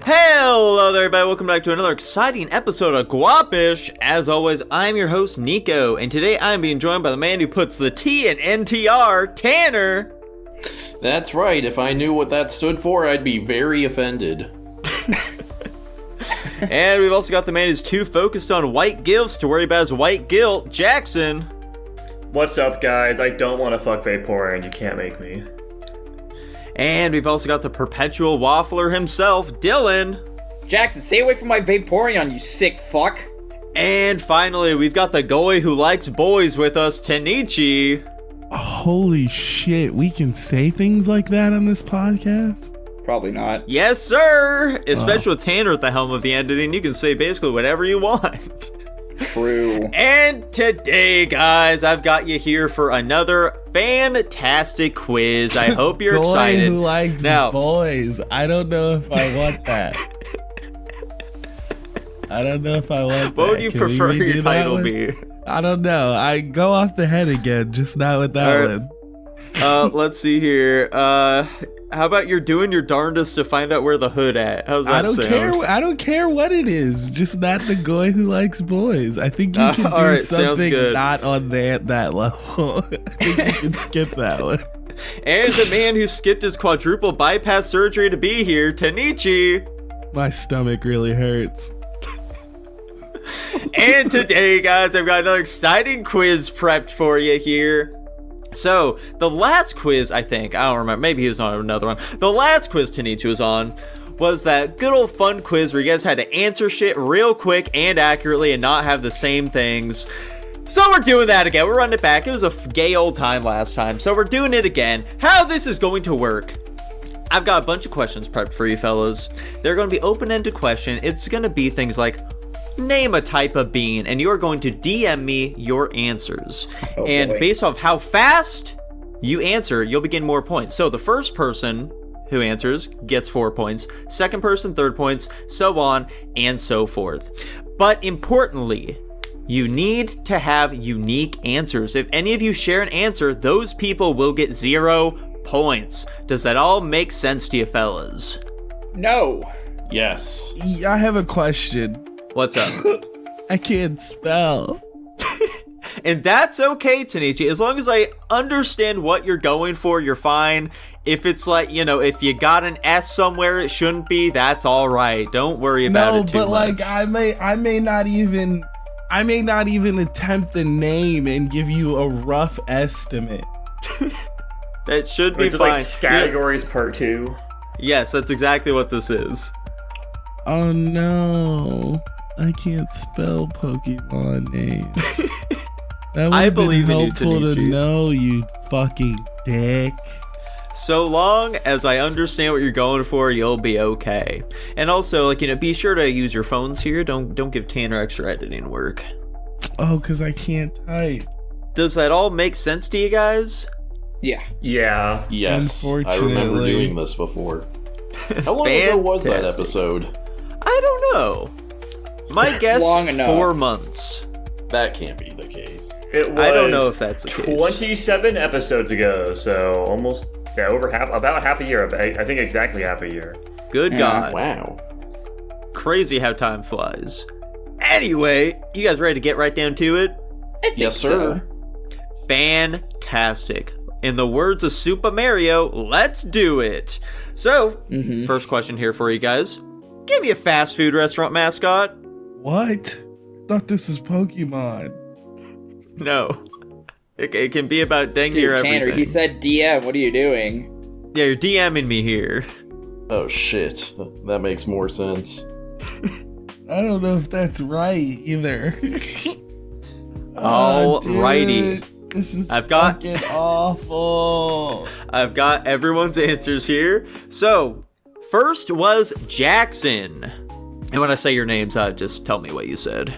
Hello there, everybody. Welcome back to another exciting episode of Guapish. As always, I'm your host, Nico, and today I'm being joined by the man who puts the T in NTR, Tanner. That's right. If I knew what that stood for, I'd be very offended. And we've also got the man who's too focused on white gilfs to worry about his white guilt, Jackson. What's up, guys? I don't want to fuck Vaporeon. You can't make me. And we've also got the perpetual waffler himself, Dylan. Jackson, stay away from my Vaporeon, you sick fuck. And finally, we've got the goy who likes boys with us, Tanichi. Holy shit, we can say things like that on this podcast? Probably not. Yes, sir! Especially with Tanner at the helm of the editing, you can say basically whatever you want. True. And today, guys, I've got you here for another fantastic quiz. I hope you're excited. Who likes boys? I don't know if I want that. What would you prefer your title be? I don't know. I go off the head again, just not with that one. Let's see here. How about you're doing your darndest to find out where the hood at? How's that sound? I don't care what it is. Just not the guy who likes boys. I think you can do something not on that level. I think you can skip that one. And the man who skipped his quadruple bypass surgery to be here, Tanichi. My stomach really hurts. And today, guys, I've got another exciting quiz prepped for you here. So, the last quiz, I don't remember, maybe he was on another one. The last quiz Tanichi was on was that good old fun quiz where you guys had to answer shit real quick and accurately and not have the same things. So we're doing that again. We're running it back. It was a gay old time last time, so we're doing it again. How this is going to work. I've got a bunch of questions prepped for you fellas. They're going to be open-ended questions. It's going to be things like, name a type of bean, and you're going to DM me your answers. And based off how fast you answer, you'll be getting more points. So the first person who answers gets 4 points, second person, third points, so on and so forth. But importantly, you need to have unique answers. If any of you share an answer, those people will get 0 points. Does that all make sense to you fellas? No. Yes. I have a question. What's up? I can't spell. And that's okay, Tanichi. As long as I understand what you're going for, you're fine. If it's like, if you got an S somewhere it shouldn't be, that's all right. Don't worry about it too much. No, but I may not even attempt the name and give you a rough estimate. That should be fine. Like categories part 2. Yes, that's exactly what this is. Oh no. I can't spell Pokemon names. That I believe in you, helpful to know, you fucking dick. So long as I understand what you're going for, you'll be okay. And also, be sure to use your phones here. Don't give Tanner extra editing work. Oh, because I can't type. Does that all make sense to you guys? Yeah. Yeah. Yes. I remember doing this before. How long ago was that episode? I don't know. My guess, Long enough. 4 months. That can't be the case. It was I don't know if that's the case. 27 episodes ago, so almost, about half a year. I think exactly half a year. Good God. Wow. Crazy how time flies. Anyway, you guys ready to get right down to it? I think Yes, sir. Fantastic. In the words of Super Mario, let's do it. So, first question here for you guys. Give me a fast food restaurant mascot. What? Thought this was Pokemon. No. It can be about dang near everything. Tanner, he said DM. What are you doing? Yeah, you're DMing me here. Oh shit. That makes more sense. I don't know if that's right either. Alrighty. Dude, this is fucking awful. I've got everyone's answers here. So, first was Jackson. And when I say your names, just tell me what you said.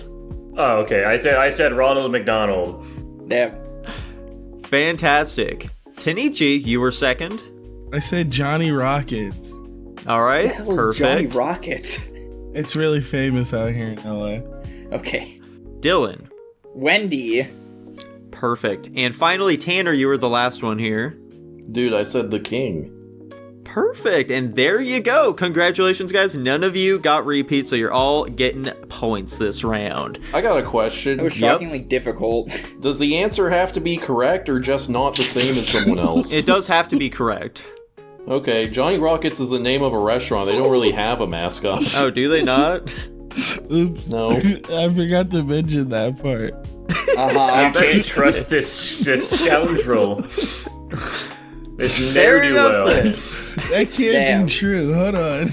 Oh, okay. I said Ronald McDonald. Damn. Fantastic. Tanichi, you were second. I said Johnny Rockets. All right, What the hell is perfect. Johnny Rockets? It's really famous out here in LA. Okay. Dylan. Wendy. Perfect. And finally, Tanner, you were the last one here. Dude, I said the king. Perfect. And there you go. Congratulations, guys. None of you got repeats, so you're all getting points this round. I got a question. It was shockingly difficult. Does the answer have to be correct or just not the same as someone else? It does have to be correct. Okay, Johnny Rockets is the name of a restaurant. They don't really have a mascot. Oh, do they not? Oops. No. I forgot to mention that part. I can't trust this scoundrel. This ne'er-do-well. That can't be true. Hold on.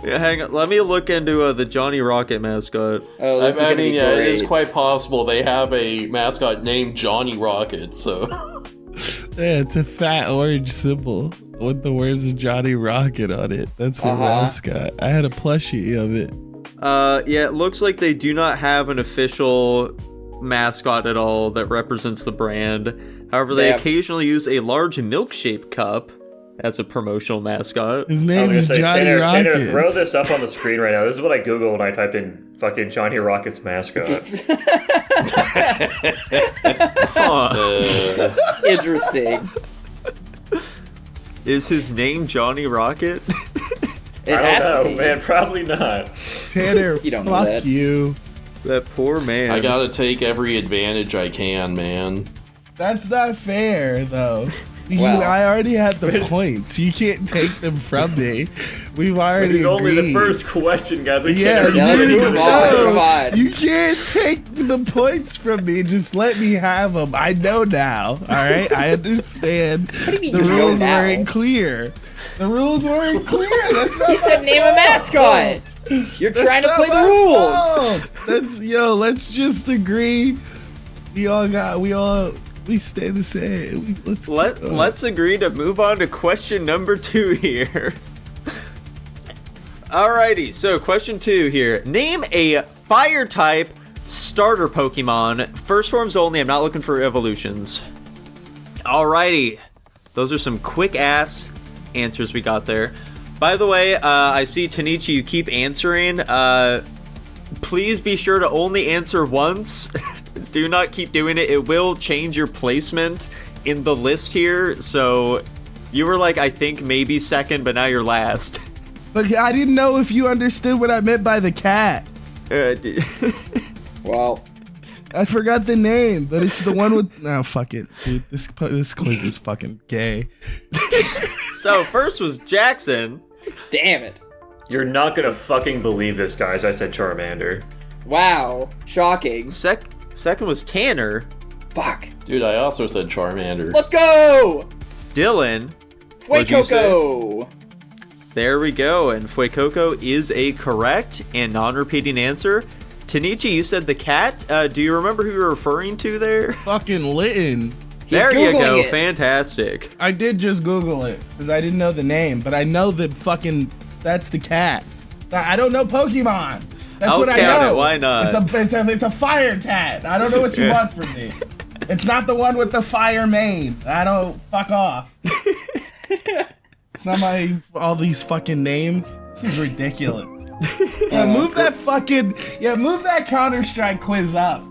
Yeah, hang on. Let me look into the Johnny Rocket mascot. Oh, this is I gonna mean, be yeah, it great. is quite possible they have a mascot named Johnny Rocket, so... Yeah, it's a fat orange symbol with the words Johnny Rocket on it. That's the mascot. I had a plushie of it. Yeah, it looks like they do not have an official mascot at all that represents the brand. However, they occasionally use a large milk-shaped cup as a promotional mascot. His name is Johnny Rocket. Tanner, throw this up on the screen right now. This is what I Google when I type in fucking Johnny Rocket's mascot. Interesting. Is his name Johnny Rocket? It I has don't to know, be. man. Probably not. Tanner, You don't know fuck that. you. That poor man. I gotta take every advantage I can, man. That's not fair, though. Wow. I already had the points. You can't take them from me. We've already This is only the agreed. first question, guys. We Yeah, can't Yeah, dude, come no. on, come on. You can't take the points from me. Just let me have them. I know now. All right, I understand. do you mean The you know rules now? weren't clear. The rules weren't clear. That's not He said my name a mascot. You're That's trying to not play the my rules. fault. Let's just agree. We stay the same. Let's agree to move on to question number 2 here. Alrighty, so question 2 here. Name a fire type starter Pokemon. First forms only. I'm not looking for evolutions. Alrighty. Those are some quick ass answers we got there. By the way, I see Tanichi, you keep answering. Please be sure to only answer once. Do not keep doing it. It will change your placement in the list here. So you were like, I think maybe second, but now you're last. But I didn't know if you understood what I meant by the cat. Well, I forgot the name, but it's the one with. No, fuck it, dude. This quiz is fucking gay. So first was Jackson. damn it. You're not gonna fucking believe this, guys. I said Charmander. Wow. Shocking. Second was Tanner. Fuck. Dude, I also said Charmander. Let's go! Dylan. What'd you Fuecoco! There we go, and Fuecoco is a correct and non-repeating answer. Tanichi, you said the cat. Do you remember who you're referring to there? Fucking Litton. There you go, Googling it. fantastic. I did just Google it because I didn't know the name, but I know that fucking that's the cat. I don't know Pokemon. That's I'll what I count know. it, why not? It's a fire cat. I don't know what you want from me. It's not the one with the fire mane. I don't fuck off. It's not all these fucking names. This is ridiculous. Move that Counter-Strike quiz up.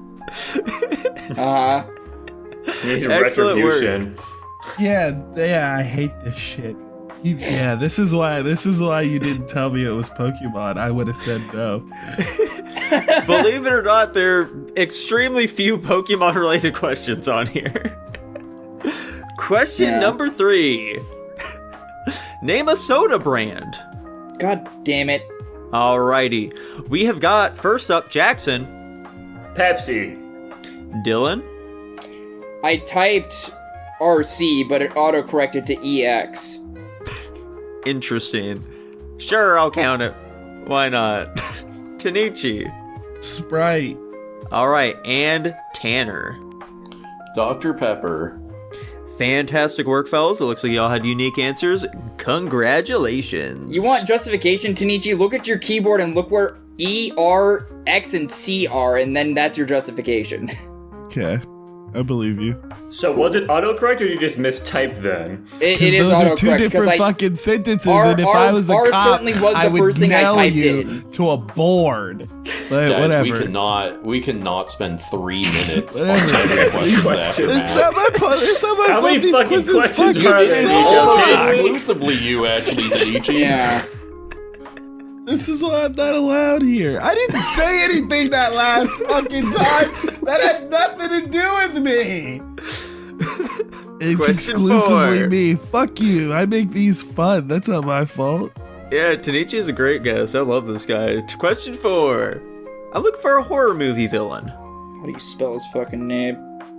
You need Excellent retribution. Yeah, I hate this shit. This is why you didn't tell me it was Pokemon. I would have said no. Believe it or not, there are extremely few Pokemon-related questions on here. Question number 3. Name a soda brand. God damn it. Alrighty. We have got, first up, Jackson. Pepsi. Dylan. I typed RC, but it auto-corrected to EX. Interesting. Sure, I'll count it. Why not? Tanichi. Sprite. Alright, and Tanner. Dr. Pepper. Fantastic work, fellas. It looks like y'all had unique answers. Congratulations. You want justification, Tanichi? Look at your keyboard and look where E, R, X, and C are, and then that's your justification. Okay. I believe you. So was it autocorrect, or did you just mistype then? It is Those are autocorrect. two different fucking sentences, and if I was a R cop, certainly was I the would first thing I nail typed you in. to a board. But Guys, whatever. we cannot spend 3 minutes on Whatever. typing questions after It's math. not my fault. It's not my How fault. many These fucking quizzes questions fucking are there, It's Nico? almost suck. exclusively you, actually, Tanichi. Yeah. This is why I'm not allowed here. I didn't say anything that last fucking time. That had nothing to do with me. It's Question exclusively 4. me. Fuck you. I make these fun. That's not my fault. Yeah, Tanichi's a great guest. I love this guy. Question 4. I'm looking for a horror movie villain. How do you spell his fucking name?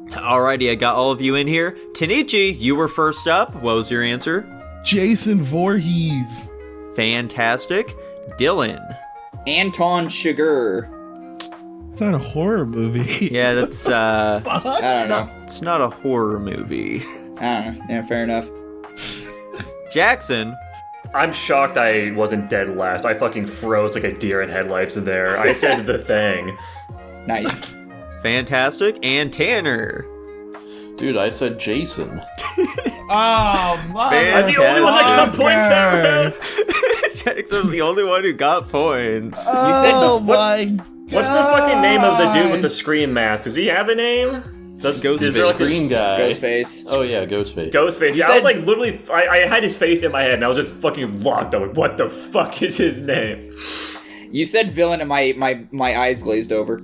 Alrighty, I got all of you in here. Tanichi, you were first up. What was your answer? Jason Voorhees. Fantastic. Dylan. Anton Chigurh. It's not a horror movie. Yeah, that's I don't know. it's not a horror movie. I don't know. Yeah, fair enough. Jackson. I'm shocked I wasn't dead last. I fucking froze like a deer in headlights there. I said The Thing. Nice. Fantastic. And Tanner. Dude, I said Jason. Oh, my. I'm the only one that got points that round. Jackson was the only one who got points. said Oh, what- my God. What's the fucking name of the dude with the scream mask? Does he have a name? Ghostface. Is there like a- Screen guy. Ghostface. Oh yeah, Ghostface. Ghostface. You Yeah, I said- was like literally, I had his face in my head and I was just fucking locked. I'm like, what the fuck is his name? You said villain and my eyes glazed over.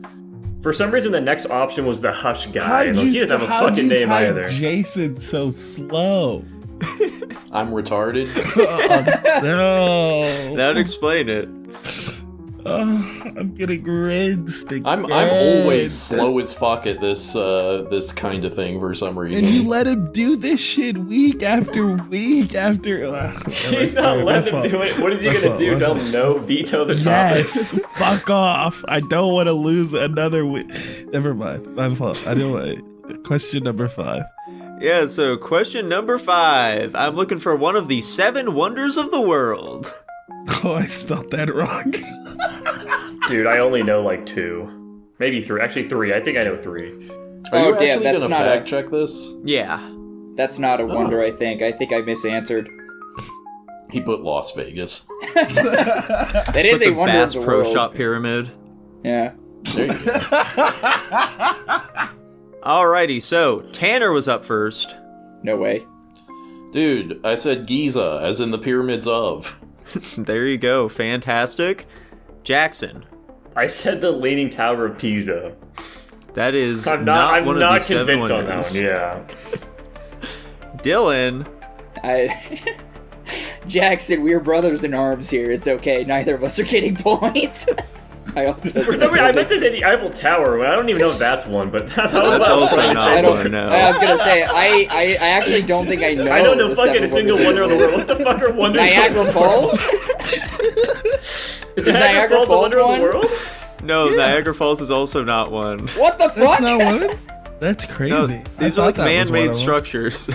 For some reason, the next option was the Hush guy. And How'd he doesn't have a how'd fucking you name type either. Jason so slow? I'm retarded. Oh, no. That would explain it. Oh, I'm getting rinsed again. I'm always slow as fuck at this this kind of thing for some reason. And you let him do this shit week after week after. He's not letting him do it. What is he gonna do? Tell him no, veto the topic? Yes, fuck off. I don't want to lose another week. Never mind. My fault. I don't want. Question number 5. Yeah, so question number 5. I'm looking for one of the 7 wonders of the world. Oh, I spelled that wrong. Dude, I only know like 2. Maybe 3. Actually 3. I think I know 3. Are Oh, you damn, actually that's gonna not fact a- check this? Yeah. That's not a wonder, I think. I think I misanswered. He put Las Vegas. That is With a the wonder Bass of the Pro world. Shop Pyramid. Yeah. There you go. Alrighty, so Tanner was up first. No way. Dude, I said Giza, as in the pyramids of. There you go. Fantastic. Jackson. I said the Leaning Tower of Pisa. That is I'm not not one of the 7 convinced on that wonders. one. Yeah. Dylan. Jackson, we're brothers in arms here. It's okay. Neither of us are getting points. I also For some reason, I meant to say the Eiffel Tower. I don't even know if that's one, but that was That's also what I not said. one, no. I was gonna say I actually don't think I know. I don't know the fucking seven a single wonders wonder of the world. What the fuck are wonders? Niagara of the world? Falls. Is Niagara the Falls wonder of one? the world? No, Niagara Falls is also not one. What the That's fuck? not one. That's crazy. No, I these are thought like that was one man-made of them. structures.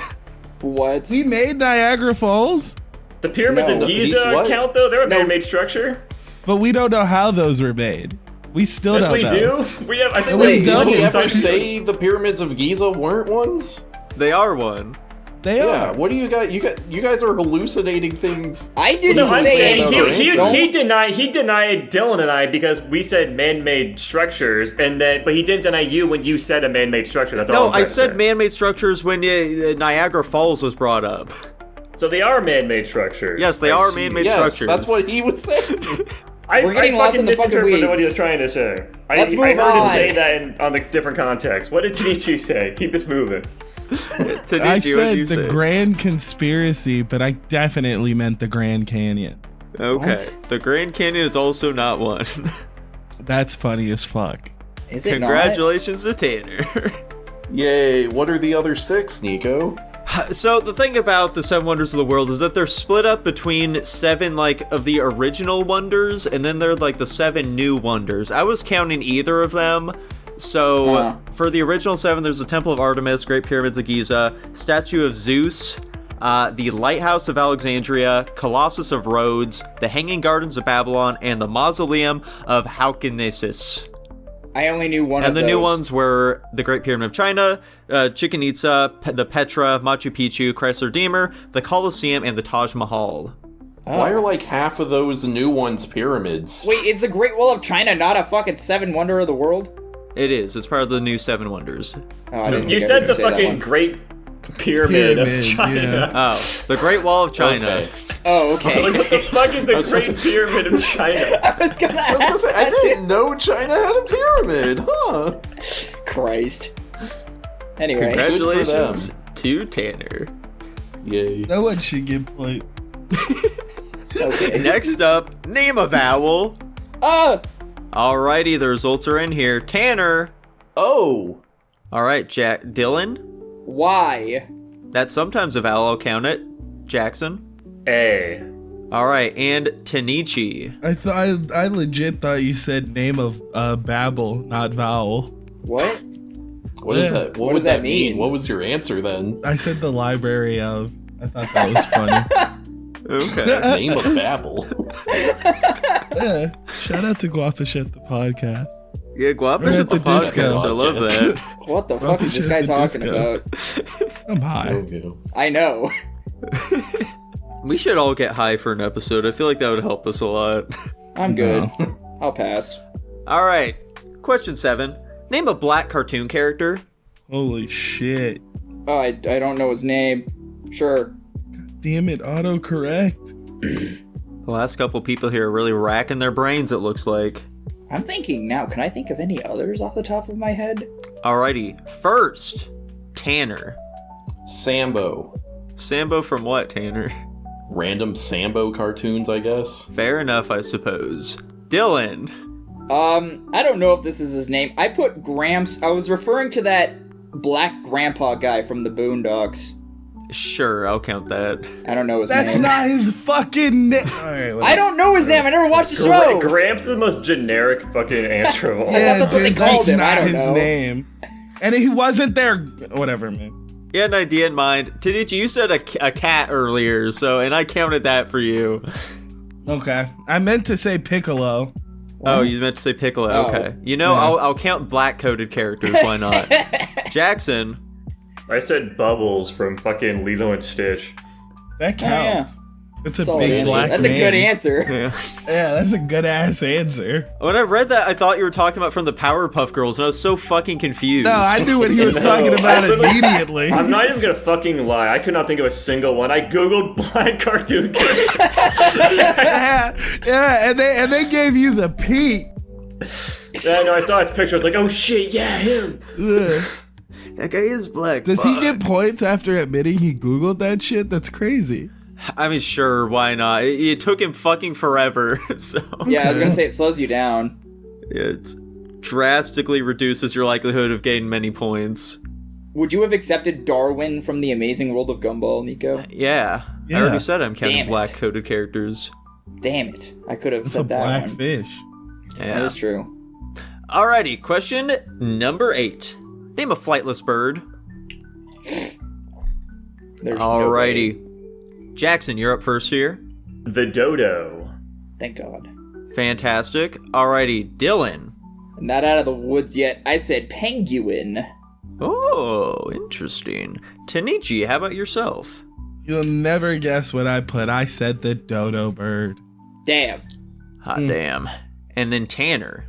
What? We made Niagara Falls, The pyramids No. of Giza What? count though? They're a No. man-made structure. but we don't know how those were made. We still Yes, don't we know. do. We have. I think Wait, we don't Did looked you at ever some- say the pyramids of Giza weren't ones? They are one. They Yeah. are. What do you got? You guys are hallucinating things. I didn't No, I'm say saying anything. he denied Dylan and I because we said man-made structures, but he didn't deny you when you said a man-made structure. That's all. No, I'm trying I to said say. man-made structures when Niagara Falls was brought up. So they are man-made structures. Yes, they are man-made Yes, structures. that's what he was saying. We're getting lost in the fucking misinterpreted what he weeds. was trying to say. Let's I move heard him on. say that on the different context. What did Tanichi say? Keep us moving. Tanichi, I what did said you the say? Grand Conspiracy, but I definitely meant the Grand Canyon. Okay, What? the Grand Canyon is also not one. That's funny as fuck. Is it Congratulations to Tanner. Yay! What are the other 6, Nico? So the thing about the 7 wonders of the world is that they're split up between 7 of the original wonders, and then they're the 7 new wonders. I was counting either of them. So Huh. for the original 7, there's the Temple of Artemis, Great Pyramids of Giza, Statue of Zeus, the Lighthouse of Alexandria, Colossus of Rhodes, the Hanging Gardens of Babylon, and the Mausoleum of Halkinesis. I only knew one of And those. the new ones were the Great Pyramid of China, Chichen Itza, the Petra, Machu Picchu, Christ Redeemer, the Colosseum, and the Taj Mahal. Why are like half of those new ones pyramids? Wait, is the Great Wall of China not a fucking 7 wonder of the world? It is. It's part of the new 7 Wonders. Oh, I didn't You think I was said the gonna say that fucking one. Great Pyramid of Pyramid, China. yeah. Oh, the Great Wall of China. Okay. Oh, okay. What the fuck is the was gonna Great say- Pyramid of China? I was gonna I was gonna ask say, I that didn't know China had a pyramid, huh? too. Christ. Anyway. Congratulations to Tanner. Yay. No one should get points. Okay. Next up, name a vowel. Alrighty, the results are in here. Tanner. Oh! Alright, Dylan. Why? That's sometimes a vowel, I'll count it. Jackson. A. Alright, and Tanichi. I legit thought you said name of Babel, not vowel. What? What is Yeah. that? What does would that that mean? mean? What was your answer then? I said the library of. I thought that was funny. Okay. Name of Babel. Yeah. Shout out to Guapish at the podcast. Yeah, Guapish We're at at the the disco. podcast. I love that. What the fuck is this guy talking about? I'm high. Okay. I know. We should all get high for an episode. I feel like that would help us a lot. I'm good. I'll pass. Alright, question 7. Name a black cartoon character. Holy shit. Oh, I don't know his name. Sure. Damn it, autocorrect. The last couple people here are really racking their brains, it looks like. I'm thinking now, can I think of any others off the top of my head? Alrighty, first, Tanner. Sambo. Sambo from what, Tanner? Random Sambo cartoons, I guess. Fair enough, I suppose. Dylan. I don't know if this is his name. I put Gramps. I was referring to that black grandpa guy from the Boondocks. Sure, I'll count that. I don't know his That's name. not his fucking name. Alright, I don't know his name. I never watched the show. Gramps is the most generic fucking answer of all. thought that's what they called him. I Not don't his know. name. And he wasn't there. Whatever, man. You had an idea in mind. Tanichi, you said a cat earlier, and I counted that for you. Okay. I meant to say Piccolo. Oh, you meant to say Piccolo. Oh. Okay. You know, Yeah. I'll count black-coded characters. Why not? Jackson. I said Bubbles from fucking Lilo and Stitch. That counts. It's a Solid big answer. black That's name. a good answer. Yeah. Yeah, that's a good ass answer. When I read that, I thought you were talking about from the Powerpuff Girls, and I was so fucking confused. No, I knew what he was talking about immediately. I'm not even gonna fucking lie. I could not think of a single one. I googled black cartoon characters. yeah, and they gave you the peak. Yeah, no, I saw his picture. I was like, oh shit, yeah, him. Ugh. That guy is black. Does he Fuck. get points after admitting he Googled that shit? That's crazy. I mean, sure, why not? It took him fucking forever, so... Yeah, I was gonna say it slows you down. It drastically reduces your likelihood of gaining many points. Would you have accepted Darwin from The Amazing World of Gumball, Nico? Yeah. Yeah. I already said I'm counting Damn it. black-coded characters. Damn it. I could have It's a said that black one. fish. That Yeah. is true. Alrighty, question number 8. Name a flightless bird. There's no way. Alrighty. Jackson, you're up first here. The Dodo. Thank God. Fantastic. Alrighty, Dylan. Not out of the woods yet. I said penguin. Oh, interesting. Tanichi, how about yourself? You'll never guess what I put. I said the dodo bird. Damn. Hot damn. And then Tanner.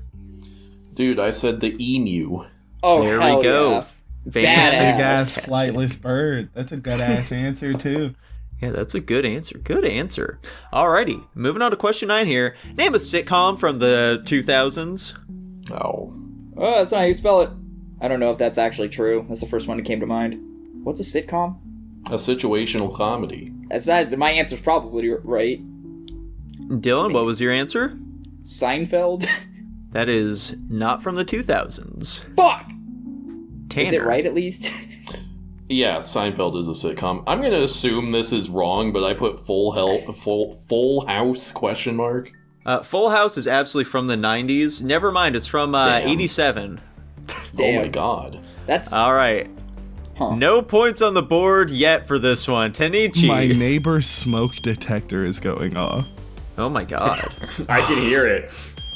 Dude, I said the emu. Oh, There hell we go. yeah. Big Badass. ass flightless bird. That's a good ass answer too. Yeah, that's a good answer. Good answer. Alrighty, moving on to question 9 here. Name a sitcom from the 2000s. Oh. Oh, that's not how you spell it. I don't know if that's actually true. That's the first one that came to mind. What's a sitcom? A situational comedy. That's not. My answer's probably right. Dylan, what was your answer? Seinfeld. That is not from the 2000s. Fuck. Tanner. Is it right at least? Yeah, Seinfeld is a sitcom. I'm gonna assume this is wrong, but I put Full House question mark. Full House is absolutely from the 90s. Never mind, it's from Damn. 87. Damn. Oh my god. That's All right. Huh. No points on the board yet for this one. Tanichi. My neighbor's smoke detector is going off. Oh my god. I can hear it.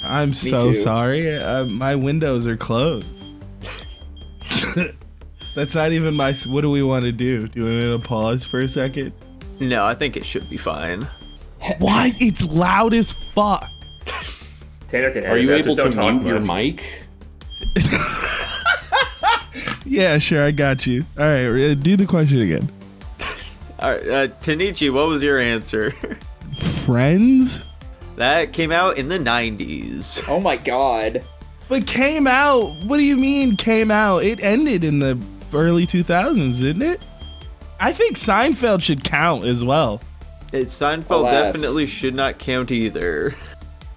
I'm so too. sorry. My windows are closed. That's not even my. What do we want to do? Do we want to pause for a second? No, I think it should be fine. What? It's loud as fuck. Tanner can edit Are you that, able just to don't talk mute your much. mic? Yeah, sure, I got you. All right, do the question again. All right, Tanichi, what was your answer? Friends? That came out in the 90s. Oh my god. But came out? What do you mean came out? It ended in the early 2000s, didn't it? I think Seinfeld should count as well. Seinfeld Alas. definitely should not count either.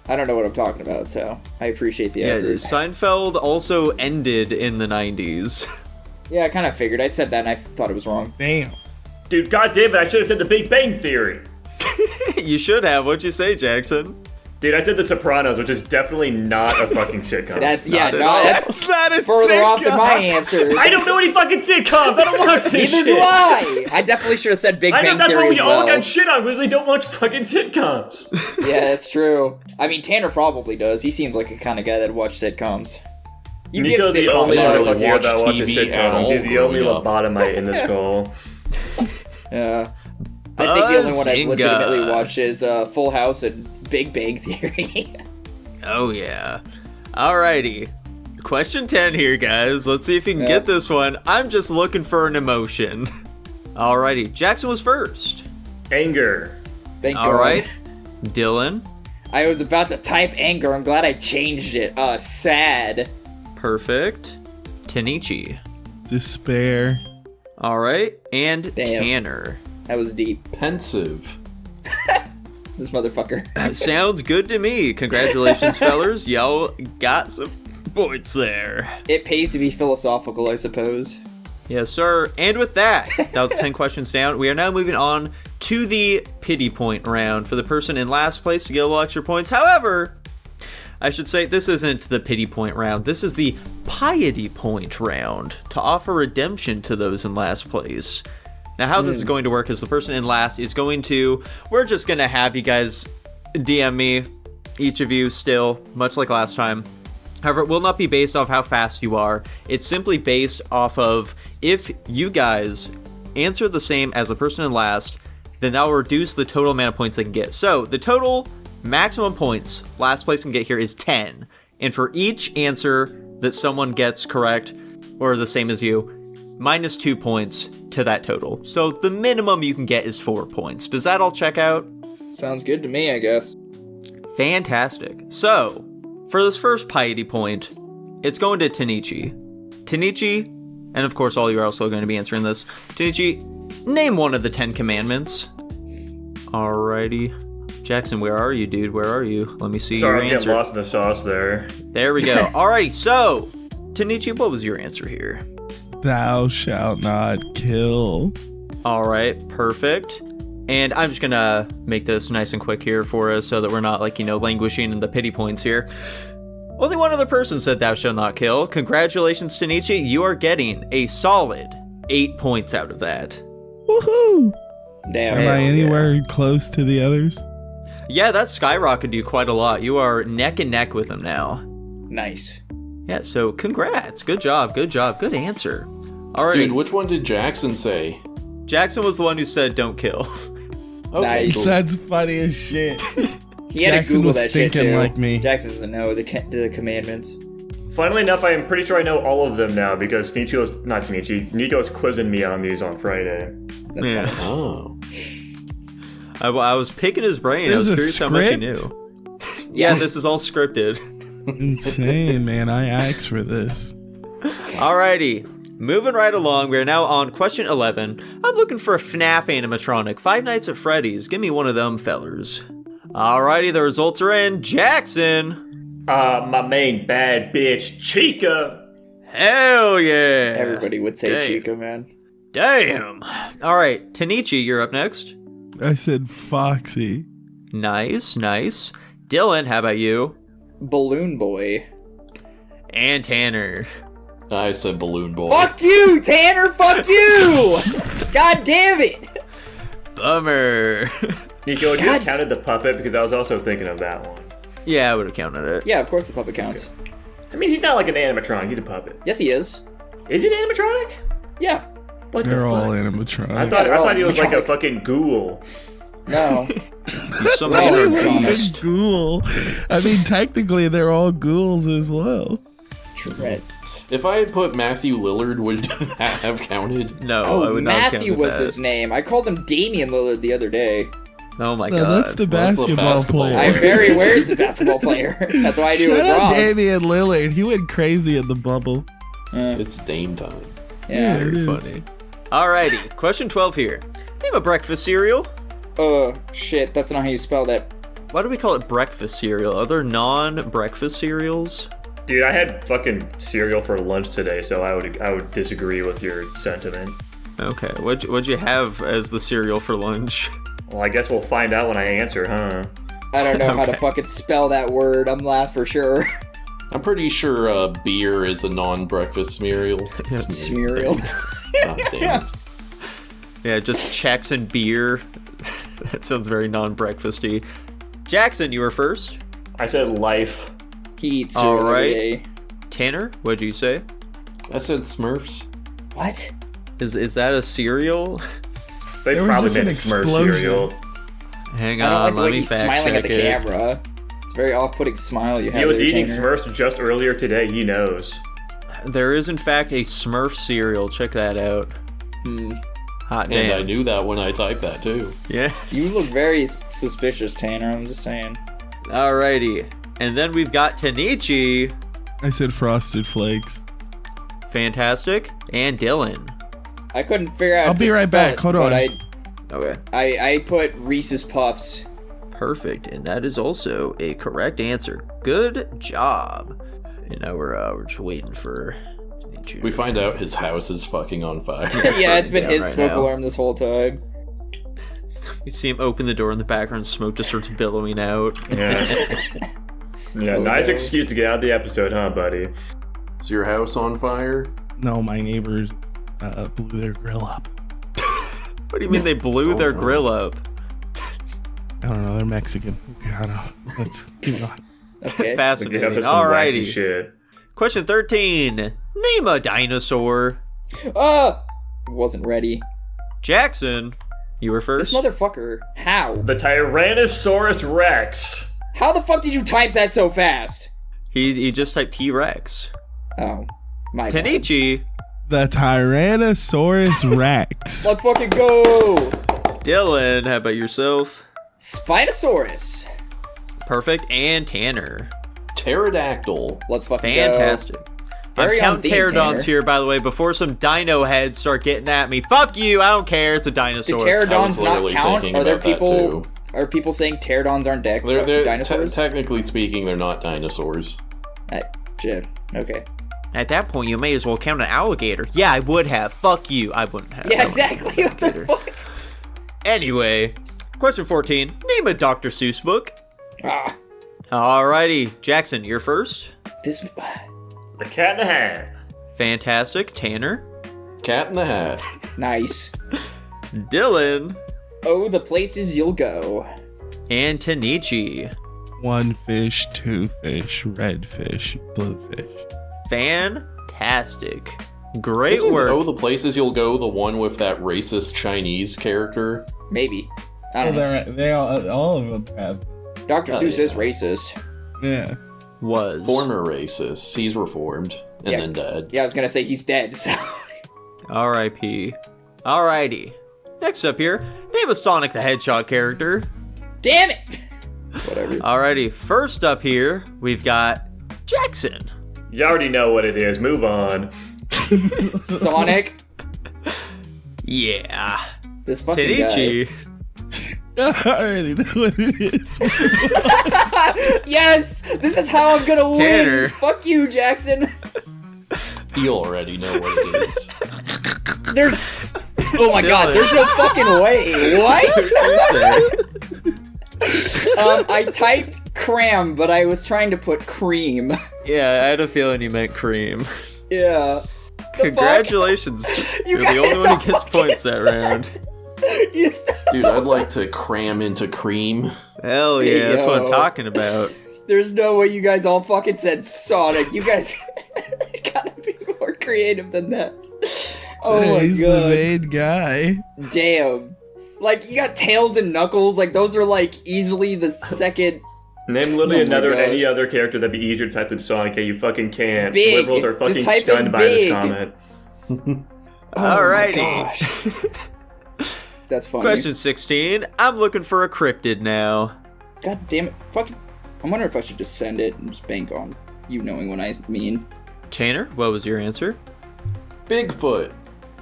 I don't know what I'm talking about, so I appreciate the Yeah, effort. Seinfeld also ended in the 90s. Yeah, I kind of figured. I said that and I thought it was wrong. Damn. Dude, goddamn it, I should have said The Big Bang Theory. You should have. What'd you say, Jackson? Dude, I said The Sopranos, which is definitely not a fucking sitcom. That's not at no, all. that's It's not a further off than sitcom. my answer. I don't know any fucking sitcoms. I don't watch this Neither shit. do I. I definitely should have said Big I know Bang that's why Theory we as all well. got shit on. We really don't watch fucking sitcoms. Yeah, that's true. I mean, Tanner probably does. He seems like a kind of guy that'd watch sitcoms. You give Nico's the sitcom only love. really motherfucker here watch that watches TV at all sitcoms. He's the only growing up. lobotomite in this call. Yeah. I think the only one I've Bazinga. legitimately watched is Full House and Big Bang Theory. Oh, yeah. Alrighty. Question 10 here, guys. Let's see if you can Yeah. get this one. I'm just looking for an emotion. Alrighty. Jackson was first. Anger. Thank God. Alright. Dylan. I was about to type anger. I'm glad I changed it. Sad. Perfect. Tanichi. Despair. Alright. And Damn. Tanner. That was deep. Pensive. This motherfucker. Sounds good to me. Congratulations, fellers. Y'all got some points there. It pays to be philosophical, I suppose. Yes, sir. And with that, that was 10 questions down. We are now moving on to the pity point round for the person in last place to get a little extra points. However, I should say this isn't the pity point round. This is the piety point round to offer redemption to those in last place. Now, how this is going to work is the person in last is going to... We're just going to have you guys DM me, each of you still, much like last time. However, it will not be based off how fast you are. It's simply based off of if you guys answer the same as the person in last, then that will reduce the total amount of points they can get. So the total maximum points last place can get here is 10. And for each answer that someone gets correct, or the same as you, minus 2 points to that total. So the minimum you can get is 4 points. Does that all check out? Sounds good to me, I guess. Fantastic. So, for this first piety point, it's going to Tanichi. Tanichi, and of course all you are also going to be answering this. Tanichi, name one of the 10 commandments. Alrighty. Jackson, where are you, dude? Where are you? Let me see Sorry, your I'm getting answer. lost in the sauce there. There we go. Alrighty, so, Tanichi, what was your answer here? Thou shalt not kill. Alright, perfect. And I'm just gonna make this nice and quick here for us so that we're not, languishing in the pity points here. Only one other person said thou shalt not kill. Congratulations, Tanichi. You are getting a solid 8 points out of that. Woohoo! Damn. Am I Hell anywhere close to the others? Yeah, that skyrocketed you quite a lot. You are neck and neck with them now. Nice. Yeah, so congrats. Good job, good job. Good answer. Alrighty. Dude, which one did Jackson say? Jackson was the one who said don't kill. Okay, Nice. cool. That's funny as shit. He had Jackson to Google was that shit thinking too. like me. Jackson doesn't know the commandments. Funnily enough, I am pretty sure I know all of them now because Nico's quizzing me on these on Friday. That's Yeah. funny. Oh. I was picking his brain. I was There's a curious how much he script? knew. Yeah, this is all scripted. Insane, man. I asked for this. Alrighty, moving right along, we are now on question 11. I'm looking for a FNAF animatronic, Five Nights at Freddy's. Give me one of them fellers. Alrighty, the results are in. Jackson! My main bad bitch, Chica. Hell yeah! Everybody would say Damn. Chica, man. Damn! Alright, Tanichi, you're up next. I said Foxy. Nice, nice. Dylan, how about you? Balloon Boy. And Tanner. I said Balloon Boy. Fuck you, Tanner! Fuck you! God damn it! Bummer. Nico, you God. counted the puppet because I was also thinking of that one. Yeah, I would have counted it. Yeah, of course the puppet counts. I mean, he's not like an animatronic. He's a puppet. Yes, he is. Is he an animatronic? Yeah. What They're the fuck? all animatronic. I thought he was like a animatronics. fucking ghoul. No. He's some Well, inner they're all beast. Ghoul. I mean, technically, they're all ghouls as well. Right. If I had put Matthew Lillard, would that have counted? No, I Oh, would not have Matthew counted was that. his name. I called him Damian Lillard the other day. Oh my No, god. that's the Well, that's the basketball basketball player. I'm very aware he's the basketball player. That's why I knew it Shout was out wrong. Damian Lillard. He went crazy in the bubble. It's Dame time. Yeah. it Very is. funny. Alrighty, question 12 here. Name a breakfast cereal. Oh, shit. That's not how you spell that. Why do we call it breakfast cereal? Are there non-breakfast cereals? Dude, I had fucking cereal for lunch today, so I would disagree with your sentiment. Okay, what'd you have as the cereal for lunch? Well, I guess we'll find out when I answer, huh? I don't know how to Okay. fucking spell that word. I'm last for sure. I'm pretty sure beer is a non-breakfast cereal. Cereal. God damn it. Yeah, just Chex and beer. That sounds very non-breakfasty. Jackson, you were first. I said life. He eats cereal All right. every day. Tanner, what'd you say? I said Smurfs. What? Is that a cereal? They There was probably just made an a Smurf explosion. cereal. Hang I don't on, like the let way me he's fact smiling at check the it. camera. It's a very off-putting smile you have. He was there, eating Tanner. Smurfs just earlier today. He knows. There is in fact a Smurf cereal. Check that out. Hot And damn. I knew that when I typed that too. Yeah. You look very suspicious, Tanner. I'm just saying. Alrighty. And then we've got Tanichi. I said Frosted Flakes. Fantastic. And Dylan. I couldn't figure out. I'll to be right spell back. it, Hold but on. Okay. I put Reese's Puffs. Perfect. And that is also a correct answer. Good job. And now we're just waiting for Tanichi. We find out his house is fucking on fire. Yeah, it's been down his right smoke now. alarm this whole time. You see him open the door in the background, smoke just starts billowing out. Yeah. Yeah, Oh, nice no. excuse to get out of the episode, huh, buddy? Is your house on fire? No, my neighbors blew their grill up. What do you mean they blew their grill up? I don't know. They're Mexican. Okay, I don't know. Let's keep going. Okay. Get up Fascinating. to some wacky Alrighty. shit. Question 13. Name a dinosaur. Wasn't ready. Jackson, you were This first. motherfucker. How? The Tyrannosaurus Rex. How the fuck did you type that so fast? He just typed T-Rex. Oh, my bad. Tanichi, The Tyrannosaurus Rex. Let's fucking go. Dylan, how about yourself? Spinosaurus. Perfect. And Tanner. Pterodactyl. Let's fucking Fantastic. Very I'm on counting theme, pterodons Tanner. here, by the way, before some dino heads start getting at me. Fuck you, I don't care, it's a Do dinosaur. I was pterodons not literally count? thinking Are there about that, people? too. Are people saying pterodons aren't They're dinosaurs? technically speaking, they're not dinosaurs. Shit. Okay. At that point, you may as well count an alligator. Yeah, I would have. Fuck you, I wouldn't have. Yeah, I wouldn't have exactly. What the alligator. fuck? Anyway, question 14. Name a Dr. Seuss book. Ah, Alrighty, Jackson, you're first. this. The Cat in the Hat. Fantastic. Tanner. Cat in the Hat. Nice. Dylan. Oh, the places you'll go. And Tanichi. One fish, two fish, red fish, blue fish. Fantastic. Great Isn't work. Oh, the Places You'll Go the one with that racist Chinese character? Maybe. I Well, don't know. they all of them have. Dr. Oh, Seuss yeah. is racist. Yeah. Was. Former racist. He's reformed and Yeah. then dead. Yeah, I was gonna say he's dead. So. R.I.P. Alrighty. Next up here, name a Sonic the Hedgehog character. Damn it. Whatever. Alrighty, first up here, we've got Jackson. You already know what it is. Move on. Sonic. Yeah. This fucking Tanichi. I already know what it is. guy. Yes. This is how I'm gonna Tanner. win. Fuck you, Jackson. You already know what it is. There's. Oh my god. Dylan. There's no fucking way. What? You say. I typed cram, but I was trying to put cream. Yeah, I had a feeling you meant cream. Yeah. The Congratulations. fuck? You're the guys only one don't who gets fucking points that say round. it. You- Dude, I'd like to cram into cream. Hell yeah, that's what I'm Yo. talking about. There's no way you guys all fucking said Sonic. You guys gotta be more creative than that. Oh my He's god. the main guy. Damn. Like, you got Tails and Knuckles. Like, those are, like, easily the second... Name literally Oh my any gosh. other character that'd be easier to type than Sonic. Yeah, you fucking can't. Big. Liberals are Just fucking type in stunned by this big. comment. Alrighty. Oh my gosh. That's funny. Question 16. I'm looking for a cryptid now. God damn it. Fucking... I'm wondering if I should just send it and just bank on you knowing what I mean. Tanner, what was your answer? Bigfoot.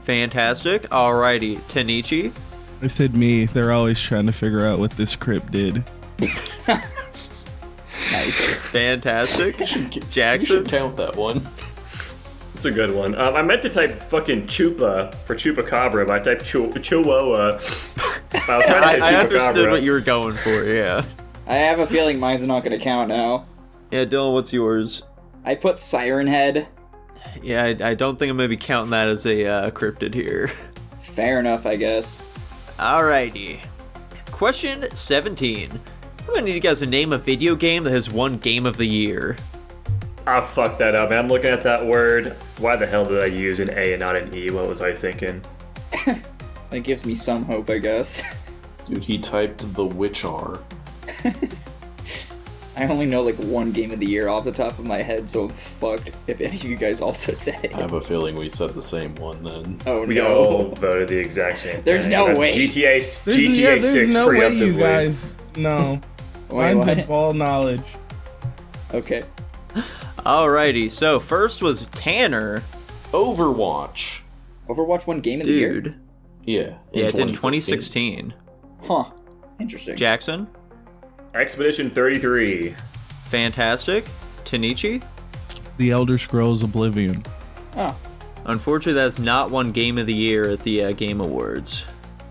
Fantastic. Alrighty. Tanichi. I said me. They're always trying to figure out what this crypt did. Nice. Fantastic. You Jackson. should count that one. It's a good one. I meant to type fucking Chupa for Chupacabra, but I typed Chihuahua. I was trying to say I understood Chupacabra. what you were going for, yeah. I have a feeling mine's not gonna count now. Yeah, Dylan, what's yours? I put Siren Head. Yeah, I don't think I'm going to be counting that as a cryptid here. Fair enough, I guess. Alrighty. Question 17. I'm going to need you guys to name a video game that has won Game of the Year. I fucked that up, man. I'm looking at that word. Why the hell did I use an A and not an E? What was I thinking? That gives me some hope, I guess. Dude, he typed The Witcher. I only know like one Game of the Year off the top of my head, so I'm fucked if any of you guys also said it. I have a feeling we said the same one then. Oh We no. all voted the exact same There's thing. no That's way. GTA There's 6 no way you preemptively. guys. No. Wait, Mine's what? in ball knowledge. Okay. Alrighty, so first was Tanner. Overwatch. Overwatch won Game of the Year? Dude. Yeah. Yeah, it did in 2016. Huh. Interesting. Jackson. Expedition 33. Fantastic. Tanichi. The Elder Scrolls Oblivion. Oh. Unfortunately, that's not one Game of the Year at the Game Awards.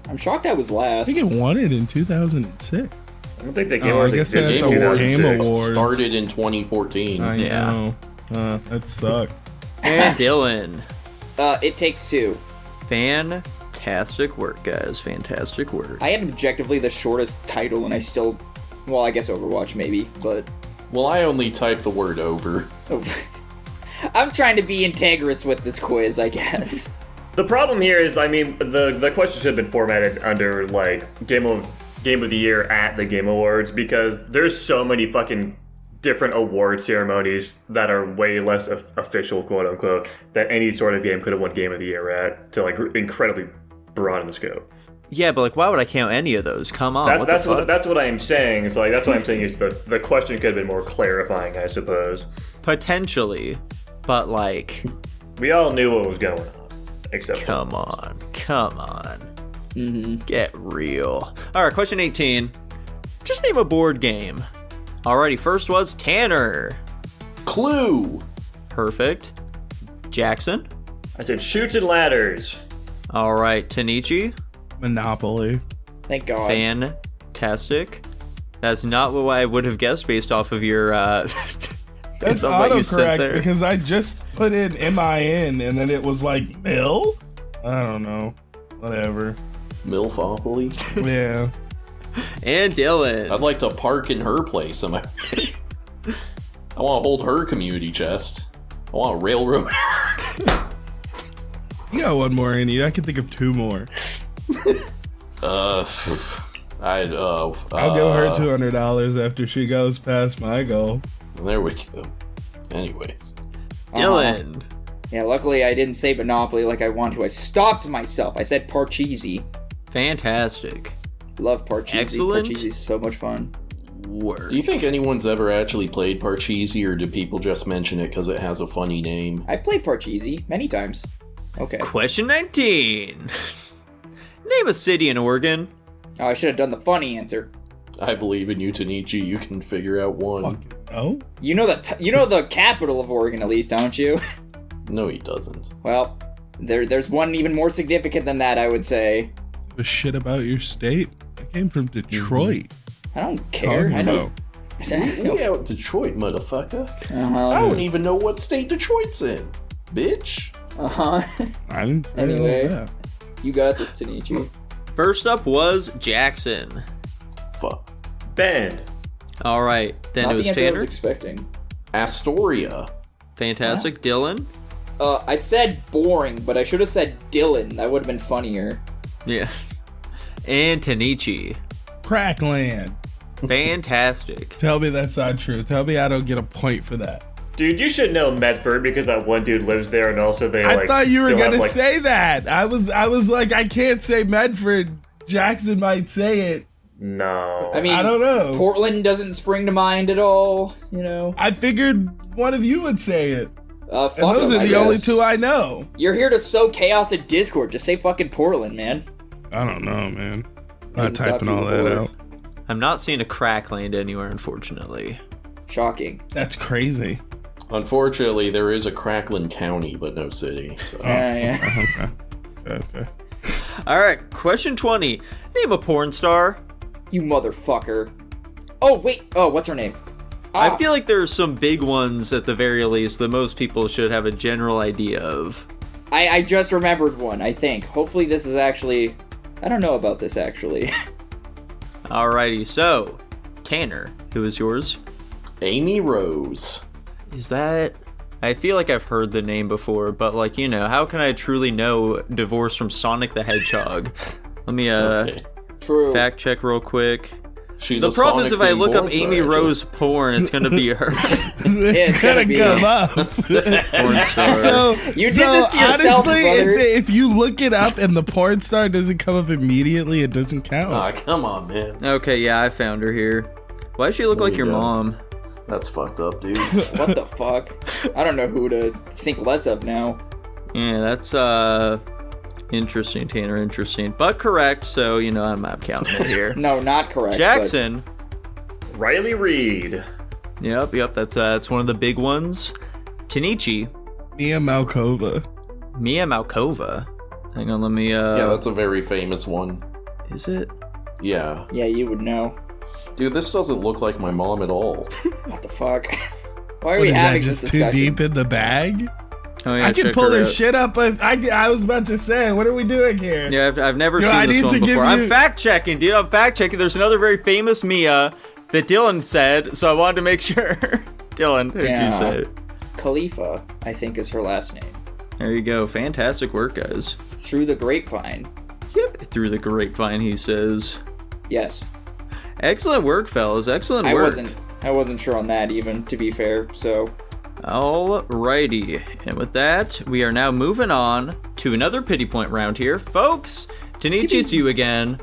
I'm shocked I was I last. think it won it in 2006. I don't think the Game Oh, I Awards guess existed that's in Game the Awards Game 2006. Awards. started in 2014. I Yeah. know. That sucked. And Dylan. It Takes Two. Fantastic work, guys. Fantastic work. I had objectively the shortest title, and I still... Well, I guess Overwatch, maybe, but... Well, I only typed the word over. I'm trying to be integrous with this quiz, I guess. The problem here is, I mean, the question should have been formatted under, like, Game of the Year at the Game Awards, because there's so many fucking different award ceremonies that are way less official, quote-unquote, that any sort of game could have won Game of the Year at, to, like, incredibly broaden the scope. Yeah, but like, why would I count any of those? Come on. That's what the fuck? that's what I'm saying. It's like, that's what I'm saying is the question could have been more clarifying, I suppose. Potentially, but like, We all knew what was going on, except come on. Mm-hmm. Get real. All right, question 18. Just name a board game. Alrighty, first was Tanner. Clue. Perfect. Jackson. I said Chutes and Ladders. All right, Tanichi. Monopoly. Thank God. Fantastic. That's not what I would have guessed based off of your That's based on what you said autocorrect there. because I just put in MIN and then it was like Mill? I don't know. Whatever. Milfopoly. Yeah. And Dylan. I'd like to park in her place. I want to hold her community chest. I want a railroad. You got one more in you. I can think of two more. I'll I'll give her $200 after she goes past my goal. There we go. Anyways. Dylan. Yeah, luckily I didn't say Monopoly like I want to. I stopped myself. I said Parcheesi. Fantastic. Love Parcheesi. Excellent. Parcheesi's so much fun. Work. Do you think anyone's ever actually played Parcheesi, or do people just mention it because it has a funny name? I've played Parcheesi many times. Okay. Question 19. Name a city in Oregon. Oh, I should have done the funny answer. I believe in you, Tanichi. You can figure out one. Fucking oh? You know the capital of Oregon, at least, don't you? No, he doesn't. Well, there's one even more significant than that, I would say. The shit about your state? I came from Detroit. I don't care. I know. We out Detroit, motherfucker. Uh-huh. I don't even know what state Detroit's in, bitch. Uh-huh. I didn't Anyway. know that. You got this, Tanichi. First up was Jackson. Fuck. Bend. All right, then Not it was the answer I was Tanner. expecting. Astoria. Fantastic. Dylan. I said boring, but I should have said Dylan. That would have been funnier. Yeah. And Tanichi. Crackland. Fantastic. Tell me that's not true. Tell me I don't get a point for that. Dude, you should know Medford because that one dude lives there, and also they I thought you were still have, gonna say that. I was like, I can't say Medford. Jackson might say it. No. I mean, I don't know. Portland doesn't spring to mind at all, you know? I figured one of you would say it. Fuck And those them, are I the only guess. two I know. You're here to sow chaos at Discord. Just say fucking Portland, man. I don't know, man. Doesn't stop you before. I'm not seeing a Crackland anywhere, unfortunately. Shocking. That's crazy. Unfortunately, there is a Crackland County, but no city. So. Yeah. Okay. All right, question 20. Name a porn star. You motherfucker. Oh, wait. Oh, what's her name? I feel like there's some big ones at the very least that most people should have a general idea of. I just remembered one, I think. Hopefully this is actually... I don't know about this, actually. Alrighty, so, Tanner, who is yours? Amy Rose. Is that... I feel like I've heard the name before, but like, you know, how can I truly know Divorce from Sonic the Hedgehog? Let me, Okay. True. fact check real quick. She's The a problem is if I Sonic-themed look up porn star, Amy actually. Rose porn, it's gonna be her. It's it's gonna gonna be- come up. porn star. So You did this to yourself, honestly, brother. if you look it up and the porn star doesn't come up immediately, it doesn't count. Ah, come on, man. Okay, yeah, I found her here. Why does she look There like you your go. mom? That's fucked up, dude. What the fuck? I don't know who to think less of now. Yeah, that's interesting, Tanner, interesting. But correct, so you know I'm not counting it here. No, not correct. Jackson. Riley Reed. Yep, that's one of the big ones. Tanichi. Mia Malkova. Mia Malkova. Hang on, let me Yeah, that's a very famous one. is it? Yeah. But, yeah, you would know. Dude, this doesn't look like my mom at all. What the fuck? Why are What we is that, having just this too discussion? deep in the bag? Oh yeah, I can check pull her out. shit up. But I was about to say, what are we doing here? Yeah, I've never Yo, I seen this need one to give before. I'm you- fact checking, dude. I'm fact checking. There's another very famous Mia that Dylan said, so I wanted to make sure. Dylan, who did Yeah. you say? Khalifa, I think is her last name. There you go. Fantastic work, guys. Through the grapevine. Yep. Through the grapevine, he says. Yes. Excellent work, fellas. Excellent work. I wasn't sure on that even, to be fair, so Alrighty. And with that, we are now moving on to another pity point round here. Folks, Tanichi, it's you again.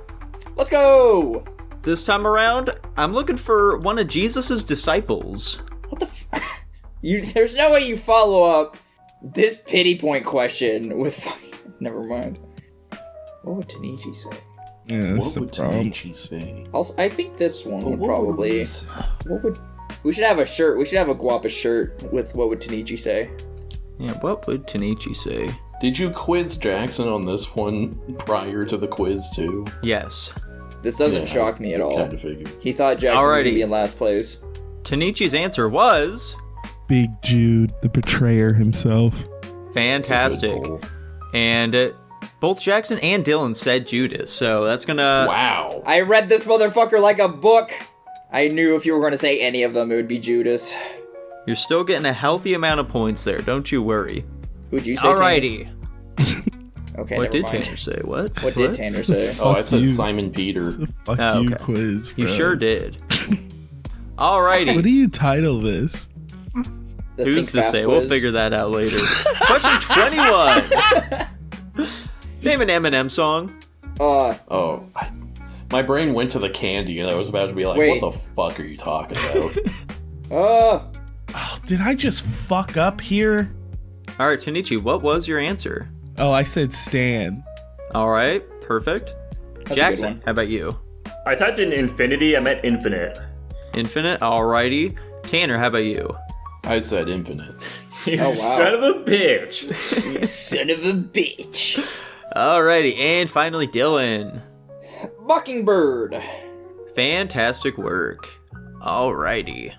let's go! This time around, I'm looking for one of Jesus's disciples. What the there's no way you follow up this pity point question with never mind. What would Tanichi say? Yeah, that's What the would problem. Tanichi say? Also, I think this one would What probably. we say? What would we should have a shirt? We should have a Guapish shirt with what would Tanichi say? Yeah, what would Tanichi say? Did you quiz Jackson on this one prior to the quiz, too? Yes. This doesn't Yeah, shock me at all. Kind of figured. He thought Jackson was Alrighty. gonna be in last place. Tanichi's answer was Big Jude, the betrayer himself. fantastic. Good poll. And both Jackson and Dylan said Judas, so that's gonna... Wow. I read this motherfucker like a book. I knew if you were gonna say any of them, it would be Judas. You're still getting a healthy amount of points there, don't you worry. Who'd you say? Alrighty. Tanner? Okay, What never did mind. Tanner say? What? What did Tanner say? Oh, I Fuck said you. Simon Peter. Fuck Oh, you okay. quiz, bro. You sure did. Alrighty. What do you title this? The Who's Think to Fast say? We'll quiz. figure that out later. Question 21. Name an Eminem song. Oh, my brain went to the candy, and I was about to be like, Wait. what the fuck are you talking about? Oh, did I just fuck up here? All right, Tanichi, what was your answer? Oh, I said Stan. All right, perfect. That's a good Jackson, one. how about you? I typed in infinity, I meant infinite. Infinite, alrighty. Tanner, how about you? I said infinite. You Oh, wow. son of a bitch. You son of a bitch. Alrighty, and finally Dylan. Mockingbird. Fantastic work. Alrighty.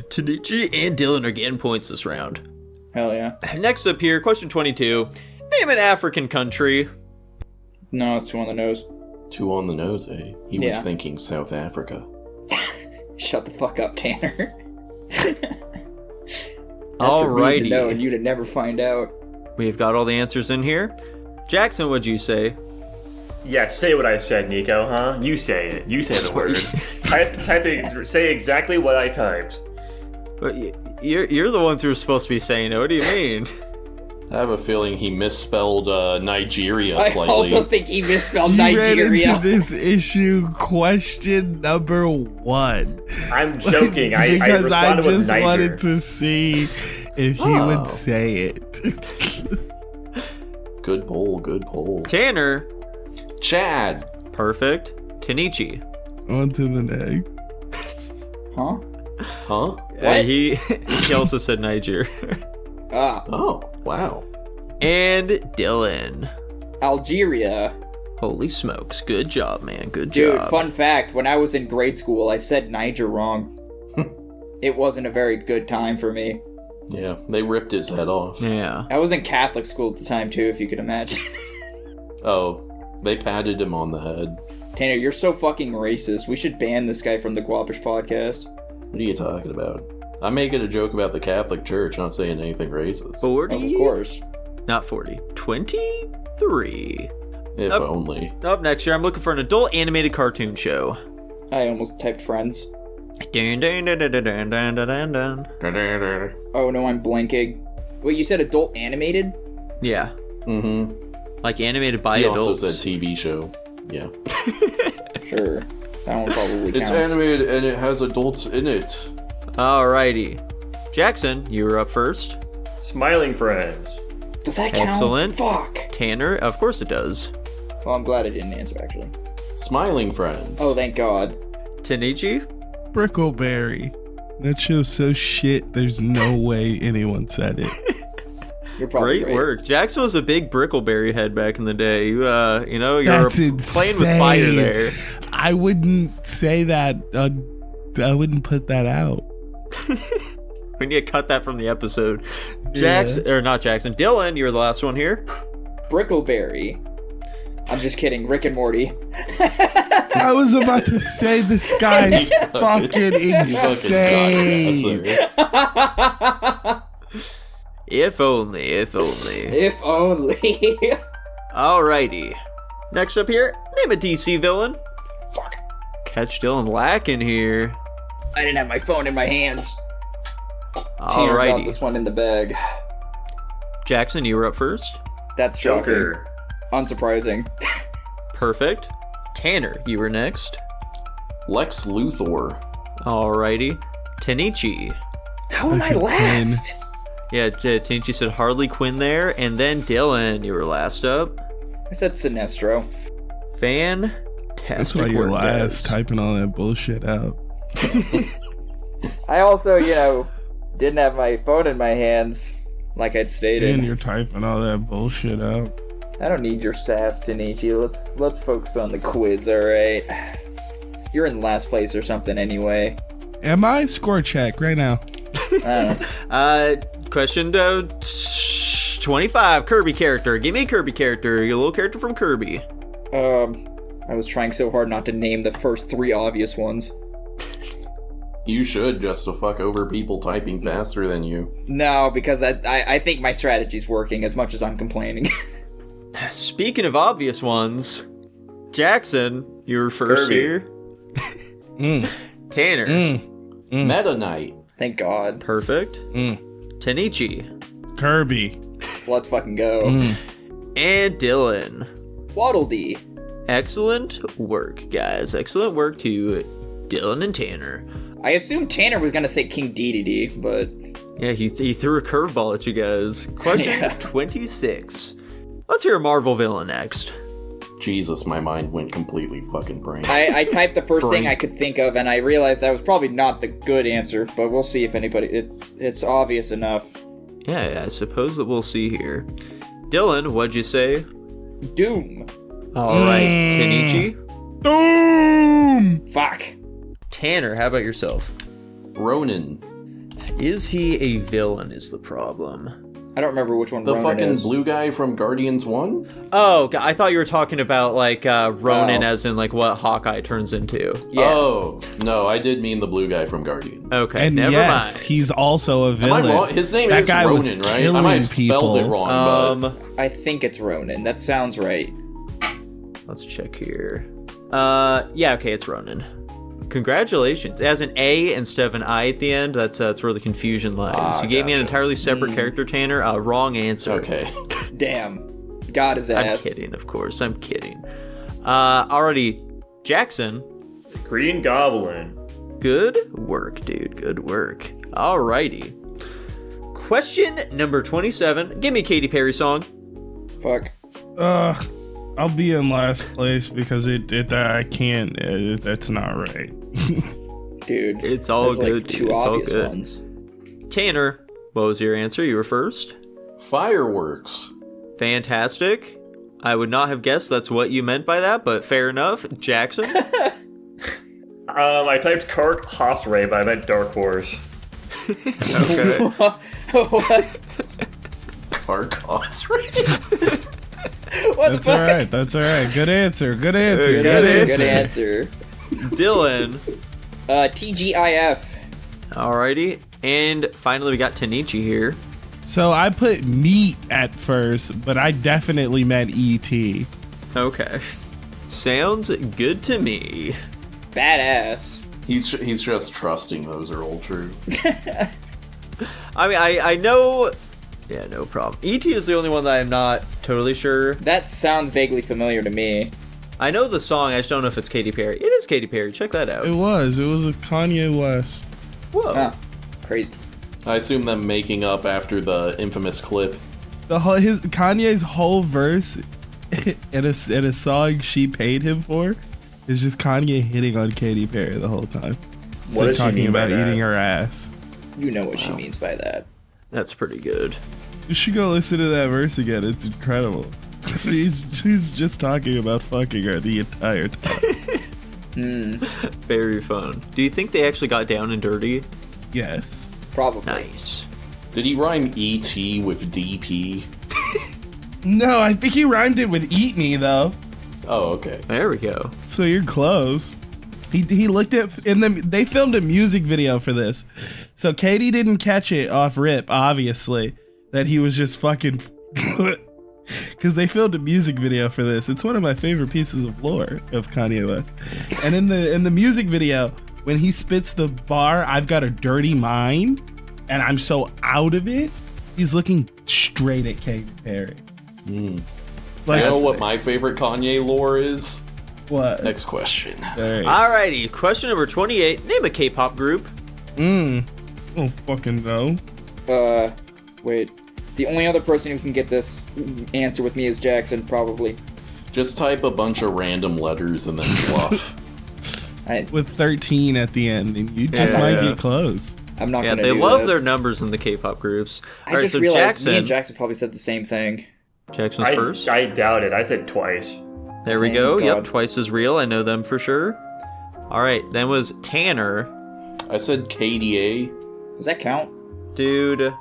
Tanichi and Dylan are getting points this round. Hell yeah. Next up here, question 22. Name an African country. No, it's 2 on the nose. 2 on the nose, eh? He Yeah. was thinking South Africa. Shut the fuck up, Tanner. That's for me to know and you to never find out. We've got all the answers in here. Jackson, what'd you say? Yeah, say what I said, Nico, huh? You say it. You say the word. Say exactly what I typed. But you're the ones who are supposed to be saying it. What do you mean? I have a feeling he misspelled Nigeria I slightly. also think he misspelled You Nigeria. read into this issue question number 1. I'm joking. I Because I responded with just Niger. wanted to see if he would say it. Good poll, good poll. Tanner. Chad. Perfect. Tanichi. On to the next. Huh? Huh? What? He also said Niger. Ah, Oh, wow. And Dylan. Algeria. Holy smokes. Good job, man. Good Dude, job. fun fact, when I was in grade school, I said Niger wrong. It wasn't a very good time for me. Yeah, they ripped his head off. Yeah. I was in Catholic school at the time, too, if you could imagine. Oh, they patted him on the head. Tanner, you're so fucking racist. We should ban this guy from the Guapish podcast. What are you talking about? I'm making a joke about the Catholic Church, not saying anything racist. 40? Of course. Not 40. 23. If Up. only. Up next year, I'm looking for an adult animated cartoon show. I almost typed Friends. Dun, dun, dun, dun, dun, dun, dun, dun, dun. Oh no, I'm blanking. Wait, you said adult animated? Yeah. Mm-hmm. Like animated by He adults. also said TV show. Yeah. Sure. That one probably It's counts. animated and it has adults in it. Alrighty. Jackson, you were up first. Smiling friends. Does that count? Excellent. Fuck. Tanner, of course it does. Well, I'm glad I didn't answer, actually. Smiling Friends. Oh, thank God. Tanichi? Brickleberry. That show's so shit, there's no way anyone said it. You're probably Great right. work. Jackson was a big Brickleberry head back in the day. You know, you're That's playing with fire insane. there. I wouldn't say that. I wouldn't put that out. We need to cut that from the episode. Jackson, or not Jackson. Dylan, you're the last one here. Brickleberry. I'm just kidding. Rick and Morty. I was about to say this guy's fucking insane. If only, if only. If only. Alrighty. Next up here, name a DC villain. Fuck. Catch Dylan lacking here. I didn't have my phone in my hands. Tanner got Alrighty. this one in the bag. Jackson, you were up first. That's shocking. Joker. Unsurprising. Perfect. Tanner, you were next. Lex Luthor. Alrighty. Tanichi. How am I said last? Yeah, Tanichi said Harley Quinn there. And then Dylan, you were last up. I said Sinestro. Fantastic That's why you're work, last, guys. typing all that bullshit out. I also, didn't have my phone in my hands, like I'd stated. And you're typing all that bullshit out. I don't need your sass, Tanichi. Let's focus on the quiz, alright? You're in last place or something anyway. Am I? Score check right now. I don't know. Question 25. Kirby character. Give me a Kirby character. A little character from Kirby. I was trying so hard not to name the first 3 obvious ones. You should, just to fuck over people typing faster than you. No, because I think my strategy's working as much as I'm complaining. Speaking of obvious ones, Jackson, you were first Kirby. here. Tanner. Meta Knight. Thank God. Perfect. Tanichi. Kirby. Let's fucking go. And Dylan. Waddle Dee. Excellent work, guys. Excellent work to Dylan and Tanner. I assumed Tanner was gonna say King Dedede, but Yeah, he threw a curveball at you guys. Question Yeah. 26. Let's hear a Marvel villain next. Jesus, my mind went completely fucking brain. I typed the first thing Frank. I could think of, and I realized that was probably not the good answer. But we'll see if anybody. It's obvious enough. Yeah, I suppose that we'll see here. Dylan, what'd you say? Doom. All right, Tanichi. Boom! Fuck. Tanner, how about yourself? Ronin. Is he a villain is the problem. I don't remember which one The Ronan fucking is. blue guy from Guardians 1? Oh, I thought you were talking about like Ronin, Oh. as in like what Hawkeye turns into. Yeah. Oh, no, I did mean the blue guy from Guardians. Okay, And never yes, mind. he's also a Am I villain. wrong? His name That is guy was Ronin, right? I killing might have spelled it people. wrong, but... I think it's Ronan. That sounds right. Let's check here. Yeah, okay, it's Ronin. Congratulations. It has an A instead of an I at the end. That's where the confusion lies. You gave me an gotcha. entirely separate character, Tanner. Wrong answer. Okay. Damn. Got his I'm ass. kidding, of course. I'm kidding. Already, Jackson. Green Goblin. Good work, dude. Good work. Alrighty. Question number 27. Give me a Katy Perry song. Fuck. I'll be in last place because I can't. That's not right. Dude. It's all there's, like, good, dude. two It's all obvious good. ones. Tanner, what was your answer? You were first. Fireworks. Fantastic. I would not have guessed that's what you meant by that, but fair enough. Jackson? I typed Kark Hosray, but I meant Dark Horse. Okay. What? Carcos, What the That's fuck? all right. That's all right. Good answer. Good answer. Good Good answer. Good answer. answer. Dylan. TGIF. Alrighty. And finally, we got Tanichi here. So I put meat at first, but I definitely meant ET. Okay. Sounds good to me. Badass. He's just trusting those are all true. I mean, I know... Yeah, no problem. E.T. is the only one that I'm not totally sure. That sounds vaguely familiar to me. I know the song, I just don't know if it's Katy Perry. It is Katy Perry, check that out. It was a Kanye West. Whoa. Huh. Crazy. I assume them making up after the infamous clip. Kanye's whole verse in a song she paid him for is just Kanye hitting on Katy Perry the whole time. It's What like does she talking mean by about that? eating her ass. You know what she means by that. That's pretty good. You should go listen to that verse again. It's incredible. He's just talking about fucking her the entire time. Very fun. Do you think they actually got down and dirty? Yes. Probably. Nice. Did he rhyme E.T. with D.P.? No, I think he rhymed it with "eat me" though. Oh, okay. There we go. So you're close. He looked at they filmed a music video for this, so Katie didn't catch it off rip. Obviously, that he was just fucking because they filmed a music video for this. It's one of my favorite pieces of lore of Kanye West. And in the music video, when he spits the bar, "I've got a dirty mind, and I'm so out of it," he's looking straight at Katy Perry. Like, You know what my favorite Kanye lore is? what? Next question. There. Alrighty, question number 28. Name a K-pop group. I don't fucking know. Wait. The only other person who can get this answer with me is Jackson, probably. Just type a bunch of random letters and then fluff. With 13 at the end, and you just Yeah. might be close. I'm not Yeah, gonna they do love that. their numbers in the K-pop groups. I Alright, just so realized me and Jackson probably said the same thing. Jackson's first. I doubt it. I said twice. There we Thank go. Yep, God. twice as real. I know them for sure. Alright, then was Tanner. I said KDA. Does that count? Dude,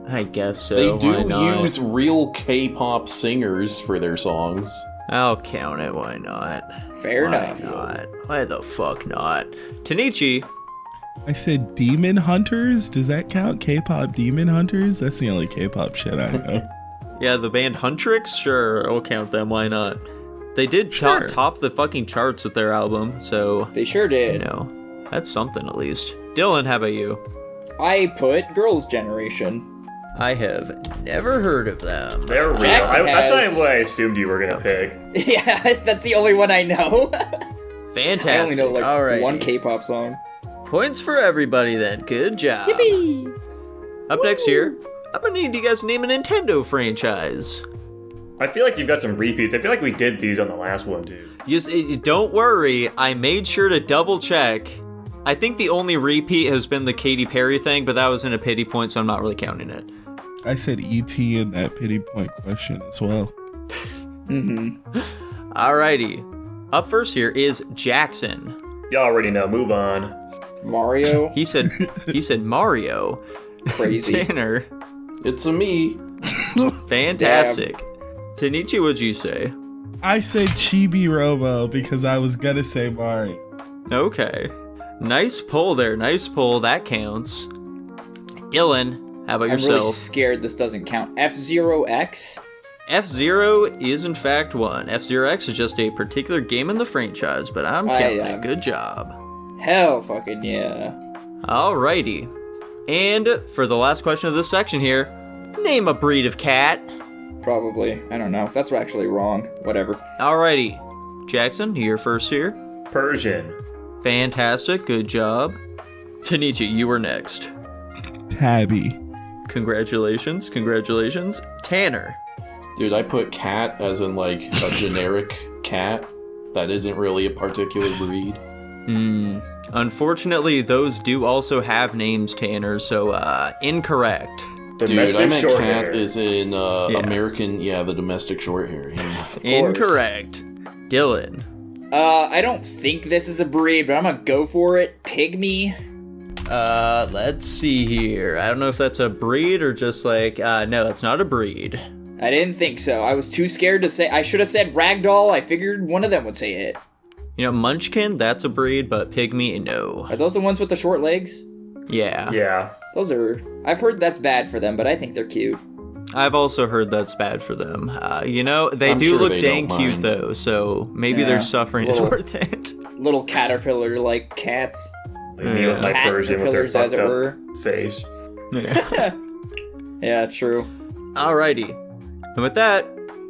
I guess so. They Why do not? use real K-pop singers for their songs. I'll count it. Why not? Fair Why enough. not? Why the fuck not? Tanichi. I said Demon Hunters. Does that count? K-pop Demon Hunters? That's the only K-pop shit I know. Yeah, the band Huntrix? Sure, I'll count them. Why not? They did Sure. top the fucking charts with their album, so, They sure did. you know, that's something at least. Dylan, how about you? I put Girls' Generation. I have never heard of them. They're real. Jackson That's has- what I assumed you were gonna pick. Yeah, that's the only one I know. Fantastic. I only know like Alrighty. one K-pop song. Points for everybody then. Good job. Yippee! Up next here, I'm gonna need you guys to name a Nintendo franchise. I feel like you've got some repeats. I feel like we did these on the last one, dude. Don't worry, I made sure to double check. I think the only repeat has been the Katy Perry thing, but that was in a pity point, so I'm not really counting it. I said E.T. in that pity point question as well. Alrighty. Up first here is Jackson. Y'all already know. Move on. Mario. He said Mario. Crazy. Tanner. It's a me. Fantastic. Tanichi, what'd you say? I say Chibi Robo because I was gonna say Mario. Okay. Nice pull there. Nice pull. That counts. Dylan, how about I'm yourself? really scared this doesn't count. F-Zero X? F-Zero is in fact one. F-Zero X is just a particular game in the franchise, but I'm counting it. Good job. Hell fucking yeah. Alrighty. And for the last question of this section here, name a breed of cat. Probably. I don't know. That's actually wrong. Whatever. Alrighty. Jackson, you're first here. Persian. Fantastic. Good job. Tanichi, you were next. Tabby. Congratulations. Congratulations. Tanner. Dude, I put cat as in like a generic cat. That isn't really a particular breed. Unfortunately, those do also have names, Tanner, so incorrect. Dude, I meant short cat hair. is in American, the domestic short hair. Yeah. Incorrect. Dylan. I don't think this is a breed, but I'm gonna go for it. Pygmy. Let's see here. I don't know if that's a breed or just like, no, that's not a breed. I didn't think so. I was too scared to say. I should have said ragdoll. I figured one of them would say it. You know, Munchkin, that's a breed, but Pygmy, no. Are those the ones with the short legs? Yeah. Yeah. Those are... I've heard that's bad for them, but I think they're cute. I've also heard that's bad for them. You know, they I'm do sure look they dang don't cute, mind. though, so maybe Yeah. their suffering is Little- worth it. Little caterpillar-like cats. Like me with my Persian with their Caterpillars, as fucked it up were. face. Yeah, true. Alrighty. And with that,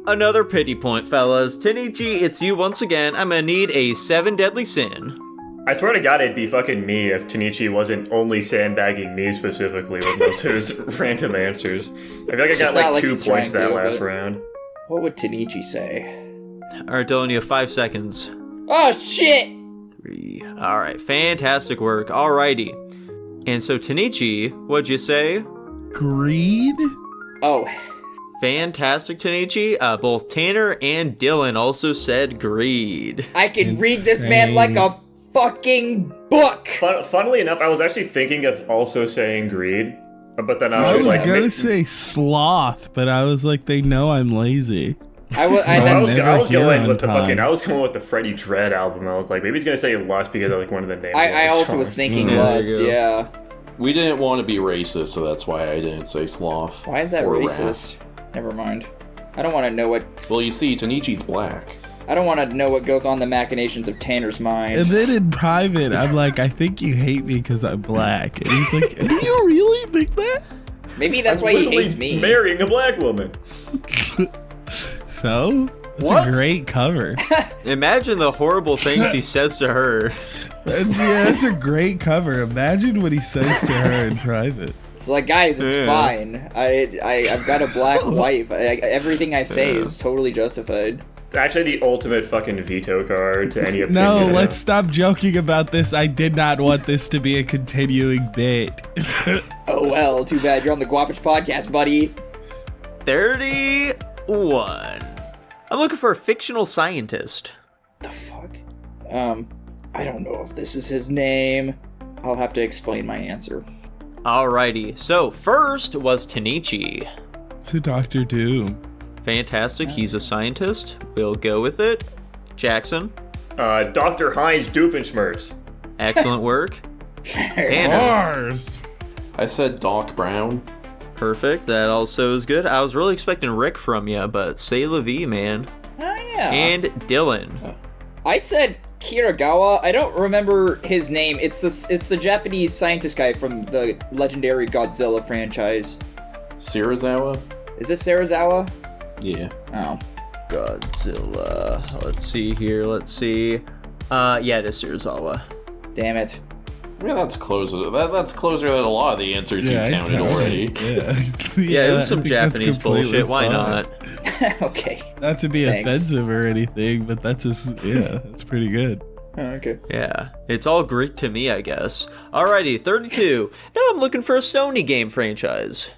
another pity point, fellas. Tanichi, it's you once again. I'm gonna need a 7 deadly sin. I swear to God, it'd be fucking me if Tanichi wasn't only sandbagging me specifically with most of his random answers. I feel like I got It's not like 2 he's points trying that to, last but- round. What would Tanichi say? Alright, Dylan, you have 5 seconds. Oh, shit! 3. Alright, fantastic work. Alrighty. And so, Tanichi, what'd you say? Greed? Oh, Fantastic, Tanichi. Both Tanner and Dylan also said greed. I can read this man like a fucking book! Funnily enough, I was actually thinking of also saying greed, but then I I was, was like, gonna say sloth, but I was like, they know I'm lazy. I was Never going here with the on fucking. time. I was going with the Freddie Dredd album. I was like, maybe he's gonna say Lust because of like one of the names. I also was thinking There you lust, go. yeah. We didn't want to be racist, so that's why I didn't say sloth. Why is that or racist? Never mind. I don't want to know what... rat. Well, you see, Tanichi's black. I don't want to know what goes on in the machinations of Tanner's mind. And then in private, I'm like, I think you hate me because I'm black. And he's like, do you really think that? Maybe that's why he hates me. Marrying a black woman. So? It's What? a great cover. Imagine the horrible things he says to her. It's a great cover. Imagine what he says to her in private. It's like, guys, it's Yeah. fine. I've got a black wife. Everything I say is totally justified. It's actually the ultimate fucking veto card to any opinion. No, let's stop joking about this. I did not want this to be a continuing bit. Oh well, too bad you're on the Guapish podcast, buddy. 31. I'm looking for a fictional scientist. The fuck? I don't know if this is his name. I'll have to explain my answer. Alrighty, so first was Tanichi. So Dr. Doom. Fantastic, he's a scientist. We'll go with it. Jackson, Dr. Heinz Doofenshmirtz. excellent work. Tanner, Mars. I said Doc Brown. perfect. That also is good. I was really expecting Rick from you, but say la vie, man. Oh yeah. And Dylan. I said Kiragawa. I don't remember his name. It's the Japanese scientist guy from the legendary Godzilla franchise. Sirazawa? Is it Sarazawa? Yeah. Oh. Godzilla. Let's see here. Let's see. Yeah, it is Sirizawa. Damn it. I mean, that's closer. That's closer than a lot of the answers you've counted already. Yeah. Yeah, it was I some think that's Japanese completely bullshit. Why fine. not? Okay. Not to be Thanks. offensive or anything, but that's that's pretty good. Oh, okay. Yeah, it's all Greek to me, I guess. Alrighty, 32. Now I'm looking for a Sony game franchise.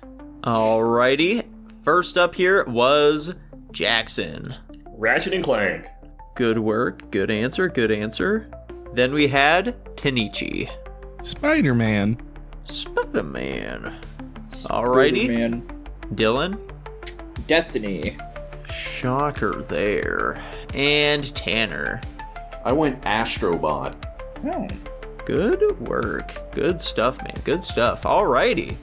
Alrighty, first up here was Jackson. Ratchet and Clank. Good work, good answer, good answer. Then we had Tanichi. Spider-Man. Spider-Man. Alrighty, Man. Dylan? Destiny. Shocker there. And Tanner. I went Astrobot. Oh. Good work. Good stuff, man. Good stuff. Alrighty.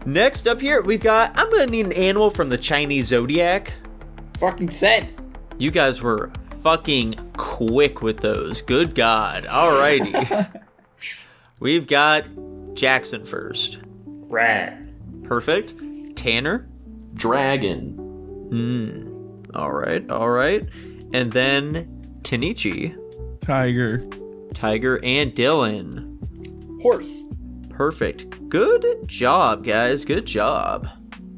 Next up here, we've got, I'm gonna need an animal from the Chinese zodiac. Fucking said. You guys were fucking quick with those. Good God. Alrighty. We've got Jackson first. Rat. Perfect. Tanner. Dragon. Alright. And then Tanichi, Tiger. and Dylan. Horse. Perfect. Good job, guys. Good job.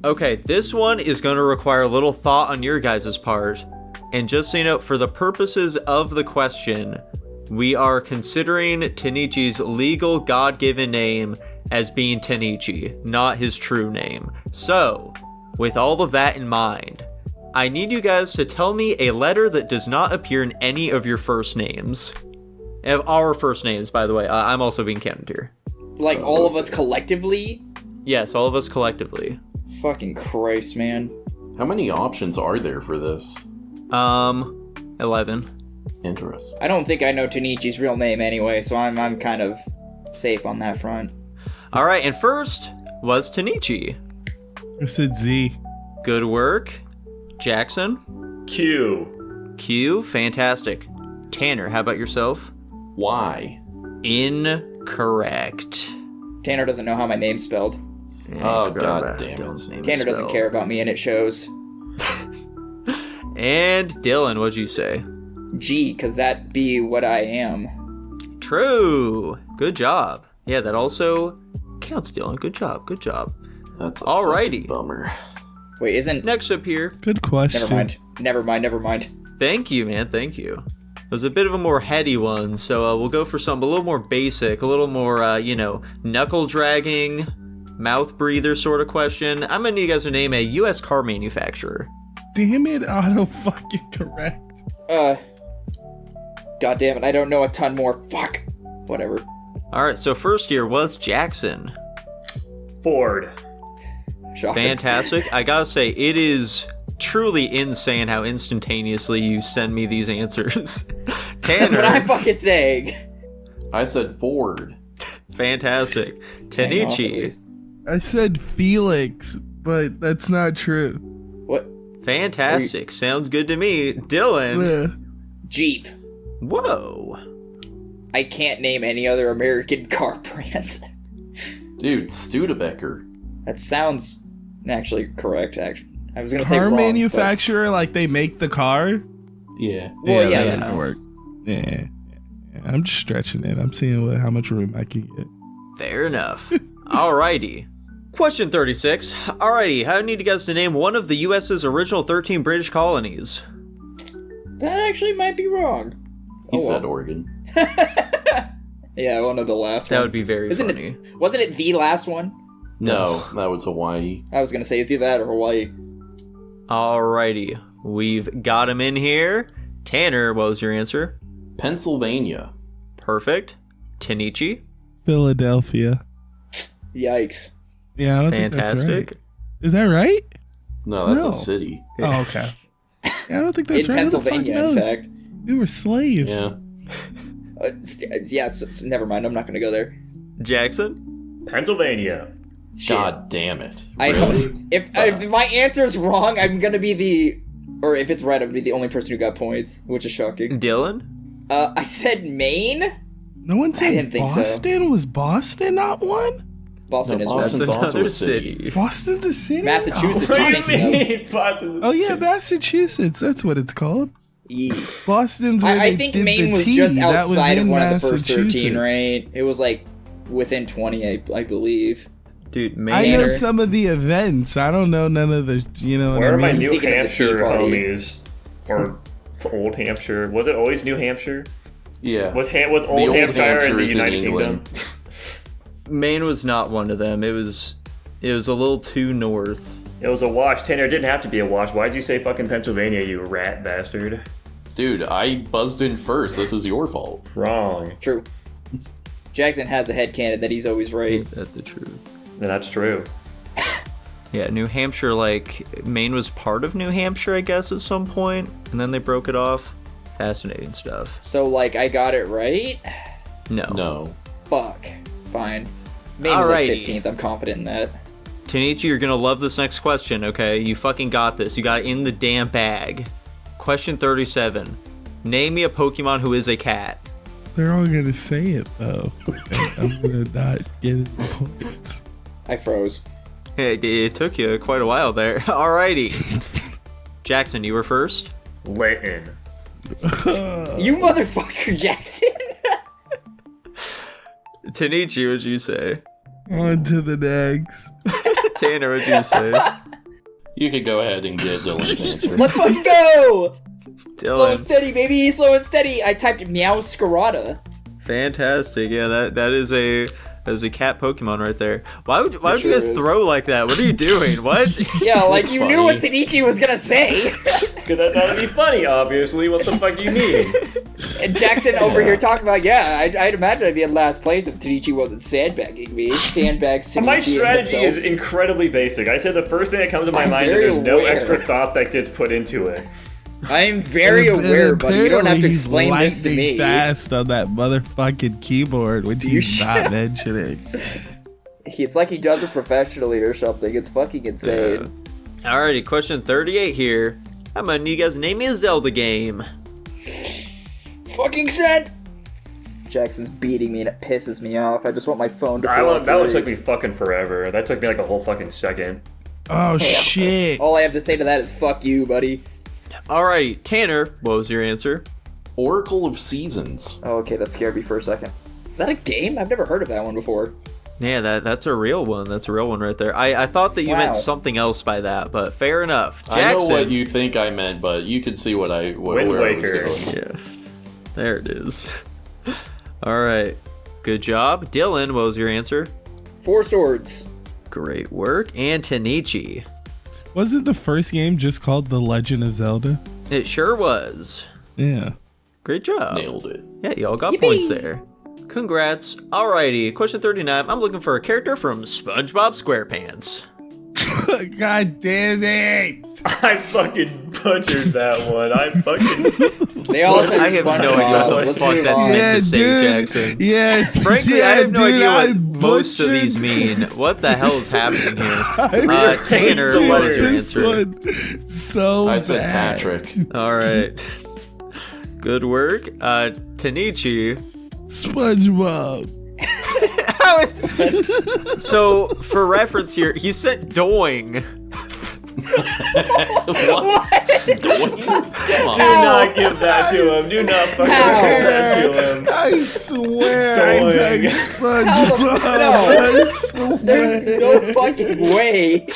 Okay, this one is going to require a little thought on your guys' part. And just so you know, for the purposes of the question, we are considering Tanichi's legal God-given name as being Tanichi, not his true name. So, with all of that in mind, I need you guys to tell me a letter that does not appear in any of your first names. Our first names, by the way. I'm also being counted here. Like all of us collectively? Yes, all of us collectively. Fucking Christ, man. How many options are there for this? 11. Interesting. I don't think I know Tanichi's real name anyway, so I'm kind of safe on that front. All right, and first was Tanichi. I said Z. Good work. Jackson. Q. Fantastic. Tanner, how about yourself? Why? Incorrect. Tanner doesn't know how my name's spelled. Yeah, I Oh, forgot God about damn it. Dylan's name is Tanner doesn't spelled. care about me, and it shows. And Dylan, what'd you say? G, because that be what I am. True. Good job. Yeah, that also counts, Dylan. Good job. That's a Alrighty. fucking bummer. Wait, isn't... Next up here. Good question. Never mind. Thank you, man. Thank you. It was a bit of a more heady one, so we'll go for something a little more basic, a little more, knuckle dragging, mouth breather sort of question. I'm gonna need you guys to name a U.S. car manufacturer. Damn it, auto fucking correct. God damn it, I don't know a ton more. Fuck. Whatever. All right, so first here was Jackson. Ford. Shocker. Fantastic. I gotta say, it is truly insane how instantaneously you send me these answers. That's what I'm Tanner. fucking saying. I said Ford. Fantastic. Hang off at Tanichi. least. I said Felix, but that's not true. What? Fantastic. Sounds good to me. Dylan. Ugh. Jeep. Whoa. I can't name any other American car brands. Dude, Studebaker. That sounds actually correct, actually. I was gonna say Car wrong, manufacturer, like they make the car? Yeah. Well, yeah, that yeah. doesn't work. Yeah. I'm just stretching it. I'm seeing how much room I can get. Fair enough. Alrighty. Question 36. Alrighty, I need you guys to name one of the U.S.'s original 13 British colonies. but that actually might be wrong. He Oh, said well. Oregon. Yeah, one of the last That ones. would be very Isn't funny. Wasn't it the last one? No, that was Hawaii. I was gonna say it's either that or Hawaii. Alrighty, we've got him in here. Tanner, what was your answer? Pennsylvania. Perfect. Tanichi, Philadelphia. Yikes. Yeah, I don't think that's fantastic. right. Is that right? No, that's No. a city. Oh, okay. Yeah, I don't think that's In right. Who the fuck Pennsylvania, in knows? fact. We were slaves. Yeah. Never mind. I'm not gonna go there. Jackson, Pennsylvania. Shit. God damn it. I Really? if my answer's wrong, I'm gonna be the, or if it's right, I'm gonna be the only person who got points, which is shocking. Dylan, I said Maine. No one said didn't think so. Boston? Was Boston not one? Boston No, is Boston's that's red. also another a city. city. Boston's a city? Massachusetts. What you're do you thinking of. mean? Boston? Oh, yeah, Massachusetts. That's what it's called. Yeah. Boston's where I they think did Maine the was tea. just That was outside of in one of the first 13, Massachusetts. right? It was like within 20, I believe. Dude, I Maine. know Tanner. some of the events. I don't know none of the, you know what Where I are my mean? New Thinking of the Tea Hampshire Party. homies? Or Old Hampshire? Was it always New Hampshire? Yeah. Was Old Old Hampshire in Hampshire the is in United England. Kingdom? Maine was not one of them. It was a little too north. It was a wash. Tanner, it didn't have to be a wash. Why'd you say fucking Pennsylvania, you rat bastard? Dude, I buzzed in first. This is your fault. Wrong. True. Jackson has a headcanon that he's always right. That's the truth. No, that's true. Yeah, New Hampshire, like, Maine was part of New Hampshire, I guess, at some point, and then they broke it off. Fascinating stuff. So, like, I got it right? No. Fuck. Fine. Maine was like Alrighty. 15th, I'm confident in that. Tanichi, you're gonna love this next question, okay? You fucking got this. You got it in the damn bag. Question 37. Name me a Pokemon who is a cat. They're all gonna say it though. I'm gonna not get any points. I froze. It took you quite a while there. Alrighty. Jackson, you were first. Layton. You motherfucker, Jackson! Tanichi, what'd you say? On to the next. Tanner, what'd you say? You could go ahead and get Dylan's answer. Let's fucking go! Slow and Dylan. steady, baby! Slow and steady! I typed Meowscarada. Fantastic. Yeah, that is a cat Pokemon right there. Why would you guys sure is. throw like that? What are you doing? What? Yeah, like you knew what funny. Tanichi was gonna say. Because I thought it'd be funny, obviously. What the fuck do you mean? And Jackson over here talking about, yeah, I'd imagine I'd be in last place if Tanichi wasn't sandbagging me. Sandbag Tanichi. My strategy is himself. incredibly basic. I say the first thing that comes to my I'm mind, and very there's no aware. extra thought that gets put into it. I'm very And aware, buddy. You don't have to apparently explain he's this to lightning me. fast on that motherfucking keyboard, which he's sure? not mentioning. It's like he does it professionally or something. It's fucking insane. Alrighty, question 38 here. I'm gonna need you guys to name me a Zelda game. Fucking send! Jackson's beating me and it pisses me off. I just want my phone to That one cooperate. took me fucking forever. That took me like a whole fucking second. Oh shit! All I have to say to that is fuck you, buddy. Alrighty, Tanner, what was your answer? Oracle of Seasons. Oh, okay, that scared me for a second. Is that a game? I've never heard of that one before. Yeah, that's a real one. That's a real one right there. I thought that you meant Wow. something else by that, but fair enough. I know Jackson. what you think I meant, but you can see what Wind where I was Waker. going. Yeah, there it is. All right, good job, Dylan. What was your answer? 4 swords. Great work, and Tanichi. Wasn't the first game just called The Legend of Zelda? It sure was. Yeah. Great job. Nailed it. Yeah, y'all got Yippee! points there. Congrats. Alrighty, question 39. I'm looking for a character from SpongeBob SquarePants. God damn it! I fucking butchered that one. I fucking. They all said I have no SpongeBob. idea what the Let's fuck move that's on. meant to say, Jackson. Yeah. Frankly, yeah, I have no dude, idea I what most of these butchered- mean. What the hell is happening here? I Tanner, butchered what was your this answer? one so I said bad. Patrick. All right. Good work. Tanichi. SpongeBob. How is... So, for reference here, he said doing. What? Come on. Do not give that to him. Do not fucking give that to him. I swear Doing. I typed SpongeBob. No. I swear. There's no fucking way.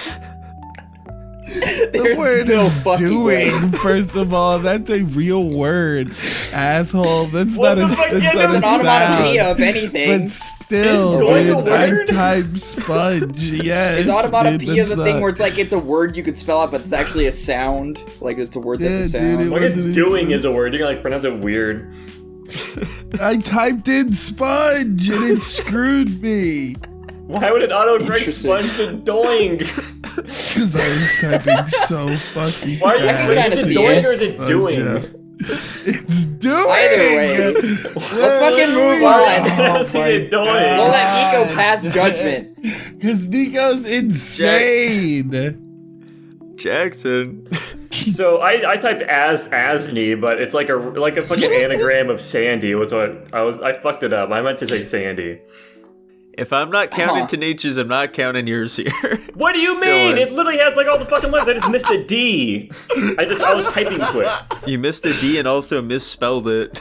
The There's word no is fucking way. doing. First of all, that's a real word, asshole. That's What not a. the fuck? That's Yeah, not that's a It's an onomatopoeia sound. of anything. But still, Doing dude, the I word? typed sponge. Yes. Is onomatopoeia dude, that's the thing not- where it's like it's a word you could spell out, but it's actually a sound? Like it's a word that's a Yeah, dude, sound? it Like, wasn't doing even- is a word. You can like pronounce it weird. I typed in sponge and it screwed me Why would it autocorrect Interesting. sponge to doing? because I was typing so fucking. Why are you I can fast. kinda is it see doing it. or is it doing? It's doing. Either way. Let's fucking move on. That's what you're doing. We'll let Nico pass judgment. Because Nico's insane. Jackson. So I typed Asney, but it's like a fucking anagram of Sandy. Was what I fucked it up. I meant to say Sandy. If I'm not counting Huh. Tanichi's, I'm not counting yours here. What do you mean? Dylan. It literally has like all the fucking letters. I just missed a D. I was typing quick. You missed a D and also misspelled it.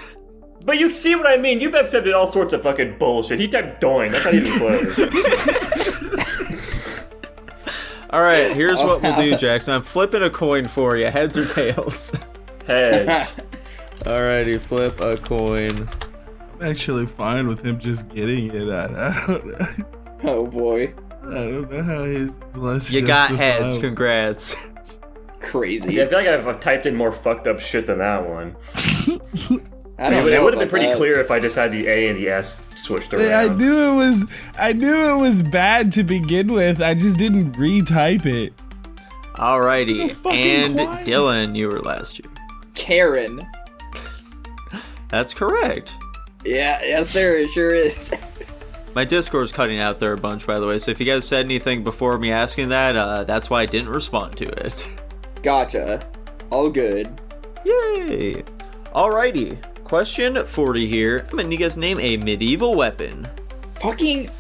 But you see what I mean? You've accepted all sorts of fucking bullshit. He typed doing. That's not even close. All right, here's what we'll do, Jackson. I'm flipping a coin for you, heads or tails. Heads. Alrighty, flip a coin. I'm actually fine with him just getting it. I Oh boy. don't know how his less. You got heads, justifiable. congrats. Crazy. See, I feel like I've typed in more fucked up shit than that one. I don't know. It would have been about pretty that. clear if I just had the A and the S switched around. I knew it was bad to begin with. I just didn't retype it. Alrighty. fucking And quiet. Dylan, you were last year. Karen. That's correct. Yeah, yes, sir. It sure is. My Discord's cutting out there a bunch, by the way, so if you guys said anything before me asking that, that's why I didn't respond to it. Gotcha. All good. Yay! Alrighty. Question 40 here. I'm gonna need you guys to name a medieval weapon. Fucking.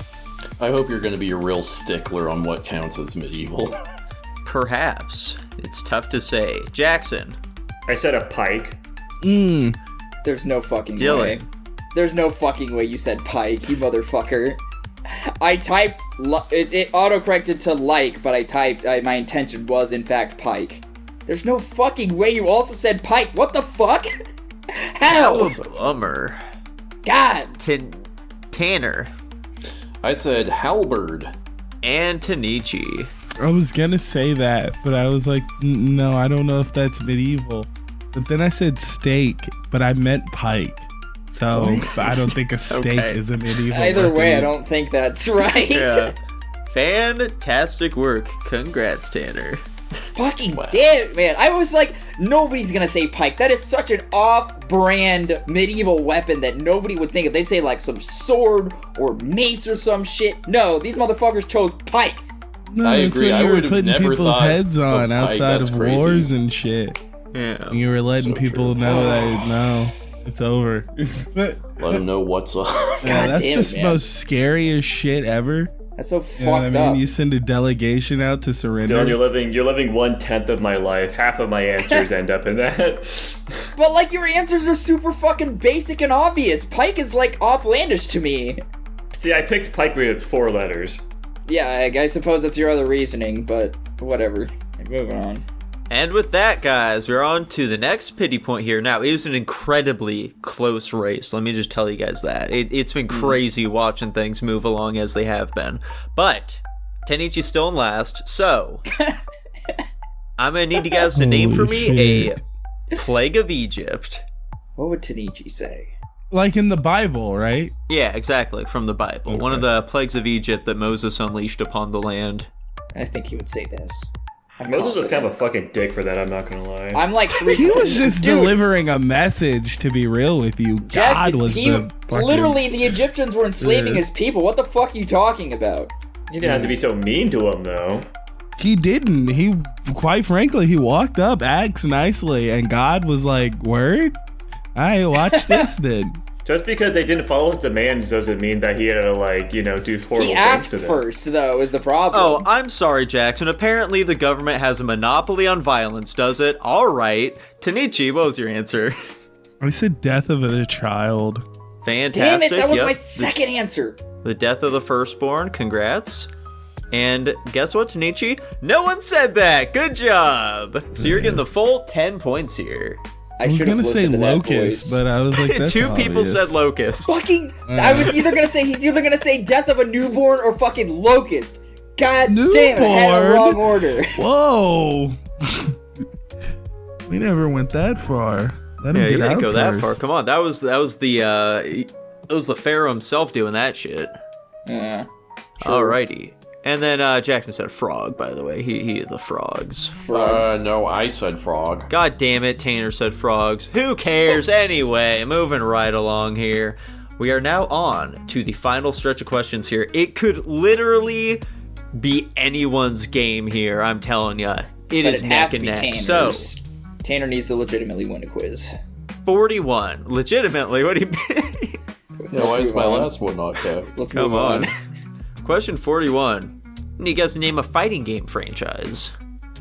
I hope you're going to be a real stickler on what counts as medieval. Perhaps. It's tough to say. Jackson. I said a pike. There's no fucking way. Dylan. There's no fucking way you said pike, you motherfucker. I typed. It autocorrected to like, but I typed. My intention was, in fact, pike. There's no fucking way you also said pike. What the fuck? How? Oh, bummer. God. Tanner. I said halberd. And Tanichi. I was gonna say that, but I was like, no, I don't know if that's medieval. But then I said steak, but I meant pike. So I don't think a steak Okay. is a medieval Either way, I weapon. don't think that's right. Yeah. Fantastic work. Congrats, Tanner. Fucking damn it, man. I was like, nobody's gonna say pike. That is such an off-brand medieval weapon that nobody would think of. They'd say like some sword or mace or some shit. No, these motherfuckers chose pike. No, I that's agree. what I you were would've putting never people's thought heads on of pike. outside That's of crazy. wars and shit. Yeah. And you were letting So people true. know that no, it's over. Let them know what's up. Yeah, that's damn it, the man. most scariest shit ever. That's so You know what I fucked mean? up. You send a delegation out to surrender. Dylan, you're living 1/10 of my life. Half of my answers end up in that. But like your answers are super fucking basic and obvious. Pike is like offlandish to me. See, I picked pike because it's 4 letters. Yeah, I suppose that's your other reasoning, but whatever. Moving on. And with that, guys, we're on to the next pity point here. Now, it is an incredibly close race. Let me just tell you guys that. It's been crazy watching things move along as they have been. But Tenichi's still in last, so I'm going to need you guys to name for Holy me shit. a plague of Egypt. What would Tanichi say? Like in the Bible, right? Yeah, exactly, from the Bible. One of the plagues of Egypt that Moses unleashed upon the land. I think he would say this. I'm Moses was confident. kind of a fucking dick for that, I'm not gonna lie. I'm like three. He was just Dude, delivering a message, to be real with you. God Jackson, was the fucking... literally the Egyptians were enslaving Yeah. his people. What the fuck are you talking about? You didn't have to be so mean to him, though. He didn't. He, quite frankly, he walked up, asked nicely, and God was like, word? Alright, watch this then. Just because they didn't follow his demands doesn't mean that he had to, like, do horrible He things asked to them. first, though, is the problem. Oh, I'm sorry, Jackson. Apparently the government has a monopoly on violence, does it? All right. Tanichi, what was your answer? I said death of a child. Fantastic. Damn it, that was Yep. my second answer. The death of the firstborn. Congrats. And guess what, Tanichi? No one said that. Good job. So you're getting the full 10 points here. I I was should have gonna say listened to that locust, voice. but I was like, that's Two people obvious. said locust. Fucking, I was either gonna say he's either gonna say death of a newborn or fucking locust. God damn it, I had a Newborn? wrong order. Whoa! We never went that far. Let him Yeah, get you out didn't go that first. far. Come on, that was the Pharaoh himself doing that shit. Yeah. Alrighty. And then Jackson said frog, by the way. He had the frogs. Frogs. No, I said frog. God damn it, Tanner said frogs. Who cares? Anyway, moving right along here. We are now on to the final stretch of questions here. It could literally be anyone's game here, I'm telling ya. It But is it neck has to and be neck. So, Tanner's. Tanner needs to legitimately win a quiz. 41. Legitimately, what do you Yeah, why is move my on. last one not okay? Let's Come move on. Question 41. I need you guys to name a fighting game franchise.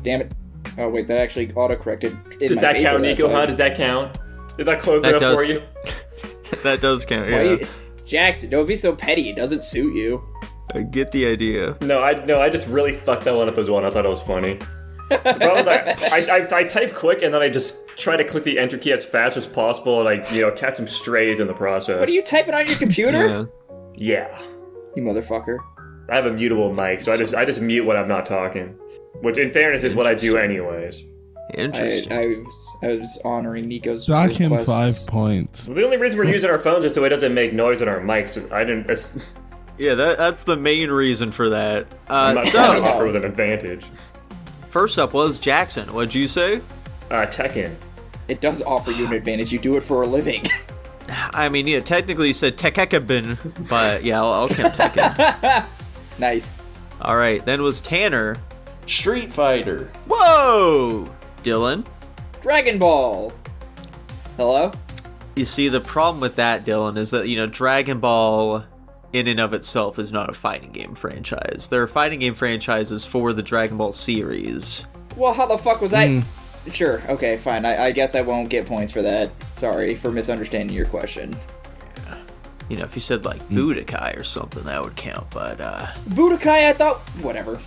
Damn it. Oh wait, that actually autocorrected. in Does my that favor count, that Nico? time. Huh? Does that count? Did that close That it up does for you? That does count, Why yeah. you- Jackson, don't be so petty. It doesn't suit you. I get the idea. No, I just really fucked that one up as well. And I thought it was funny. The problem is I type quick and then I just try to click the enter key as fast as possible and catch some strays in the process. What are you typing on your computer? Yeah. Yeah. You motherfucker. I have a mutable mic, so I just mute when I'm not talking. Which, in fairness, is what I do anyways. Interesting. I was honoring Nico's Dock him requests. 5 points. The only reason we're using our phones is so it doesn't make noise on our mics. I didn't. Yeah, that's the main reason for that. I'm not trying to offer with an advantage. First up was Jackson. What'd you say? Tekken. It does offer you an advantage. You do it for a living. I mean, yeah, technically you said Tekkeben, but yeah, I'll count Tekken. Nice. All right, then was Tanner. Street Fighter. Whoa! Dylan. Dragon Ball. Hello? You see, the problem with that, Dylan, is that, Dragon Ball in and of itself is not a fighting game franchise. There are fighting game franchises for the Dragon Ball series. Well, how the fuck was I... Sure, okay, fine. I guess I won't get points for that. Sorry for misunderstanding your question. If you said, like, Budokai or something, that would count, but, Budokai, I thought... Whatever.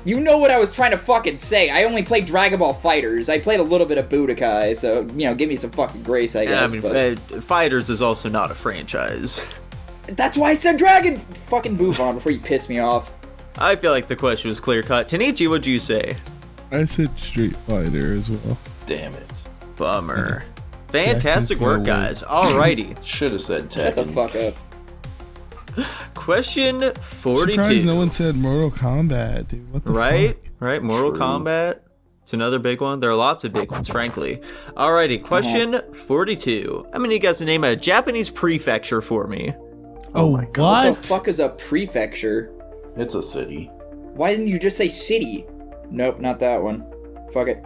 You know what I was trying to fucking say. I only played Dragon Ball Fighters. I played a little bit of Budokai, so, give me some fucking grace, I guess. Fighters is also not a franchise. That's why I said Dragon! Fucking move on before you piss me off. I feel like the question was clear-cut. Tanichi, what'd you say? I said Street Fighter as well. Damn it. Bummer. Fantastic Yeah, work, guys. Alrighty. Should have said Tekken. Shut the fuck up. Question 42. Surprised no one said Mortal Kombat, dude. What the Right? fuck? Right? Mortal True. Kombat. It's another big one. There are lots of big ones, frankly. Alrighty, question 42. I'm gonna need you guys to name a Japanese prefecture for me. Oh, my what? God. What the fuck is a prefecture? It's a city. Why didn't you just say city? Nope, not that one. Fuck it.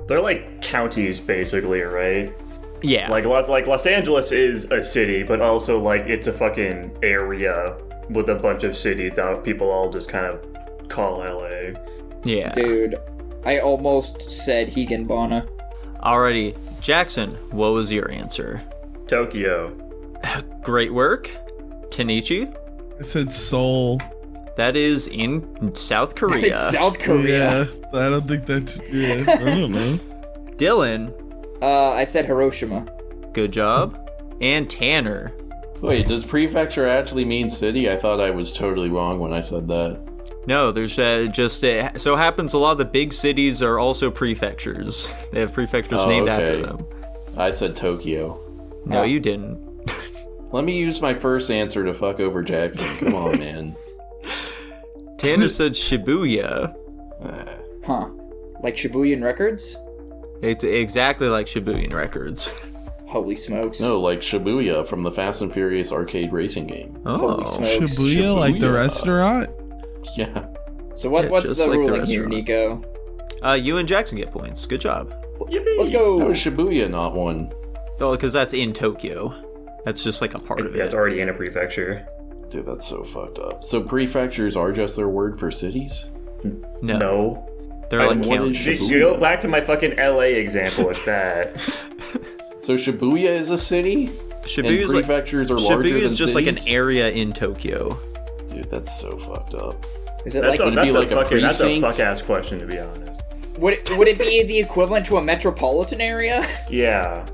They're like counties, basically, right? Yeah. Like Los Angeles is a city, but also like it's a fucking area with a bunch of cities that people all just kind of call LA. Yeah. Dude, I almost said Higanbana. Alrighty, Jackson, what was your answer? Tokyo. Great work. Tanichi, I said Seoul. that is in South Korea. South Korea. Yeah, I don't think that's. Yeah, I don't know. Dylan, I said Hiroshima. good job. And Tanner, Wait, does prefecture actually mean city? I thought I was totally wrong when I said that. no, there's so happens a lot of the big cities are also prefectures. They have prefectures named after okay. them. I said Tokyo. No, Oh. you didn't. Let me use my first answer to fuck over Jackson. Come on, man. Tanner said Shibuya. Huh. Like Shibuyan Records? It's exactly like Shibuyan Records. Holy smokes. No, like Shibuya from the Fast and Furious arcade racing game. Oh, Holy smokes. Shibuya, like the Shibuya. restaurant? Yeah. So Yeah, what's just the like the ruling here, restaurant. Nico? You and Jackson get points. Good job. Let's How go. is Shibuya not one? Oh, because that's in Tokyo. That's just like a part of Yeah, it. it's already in a prefecture. Dude, that's so fucked up. So prefectures are just their word for cities? No. They're like what counties. is You go back to my fucking LA example. It's that. So Shibuya is a city? Shibuya and prefectures are Shibuya larger than is just like an cities? area in Tokyo. Dude, that's so fucked up. Is it That's like would it be like a that's a precinct? fuck ass question, to be honest. would it be the equivalent to a metropolitan area? Yeah.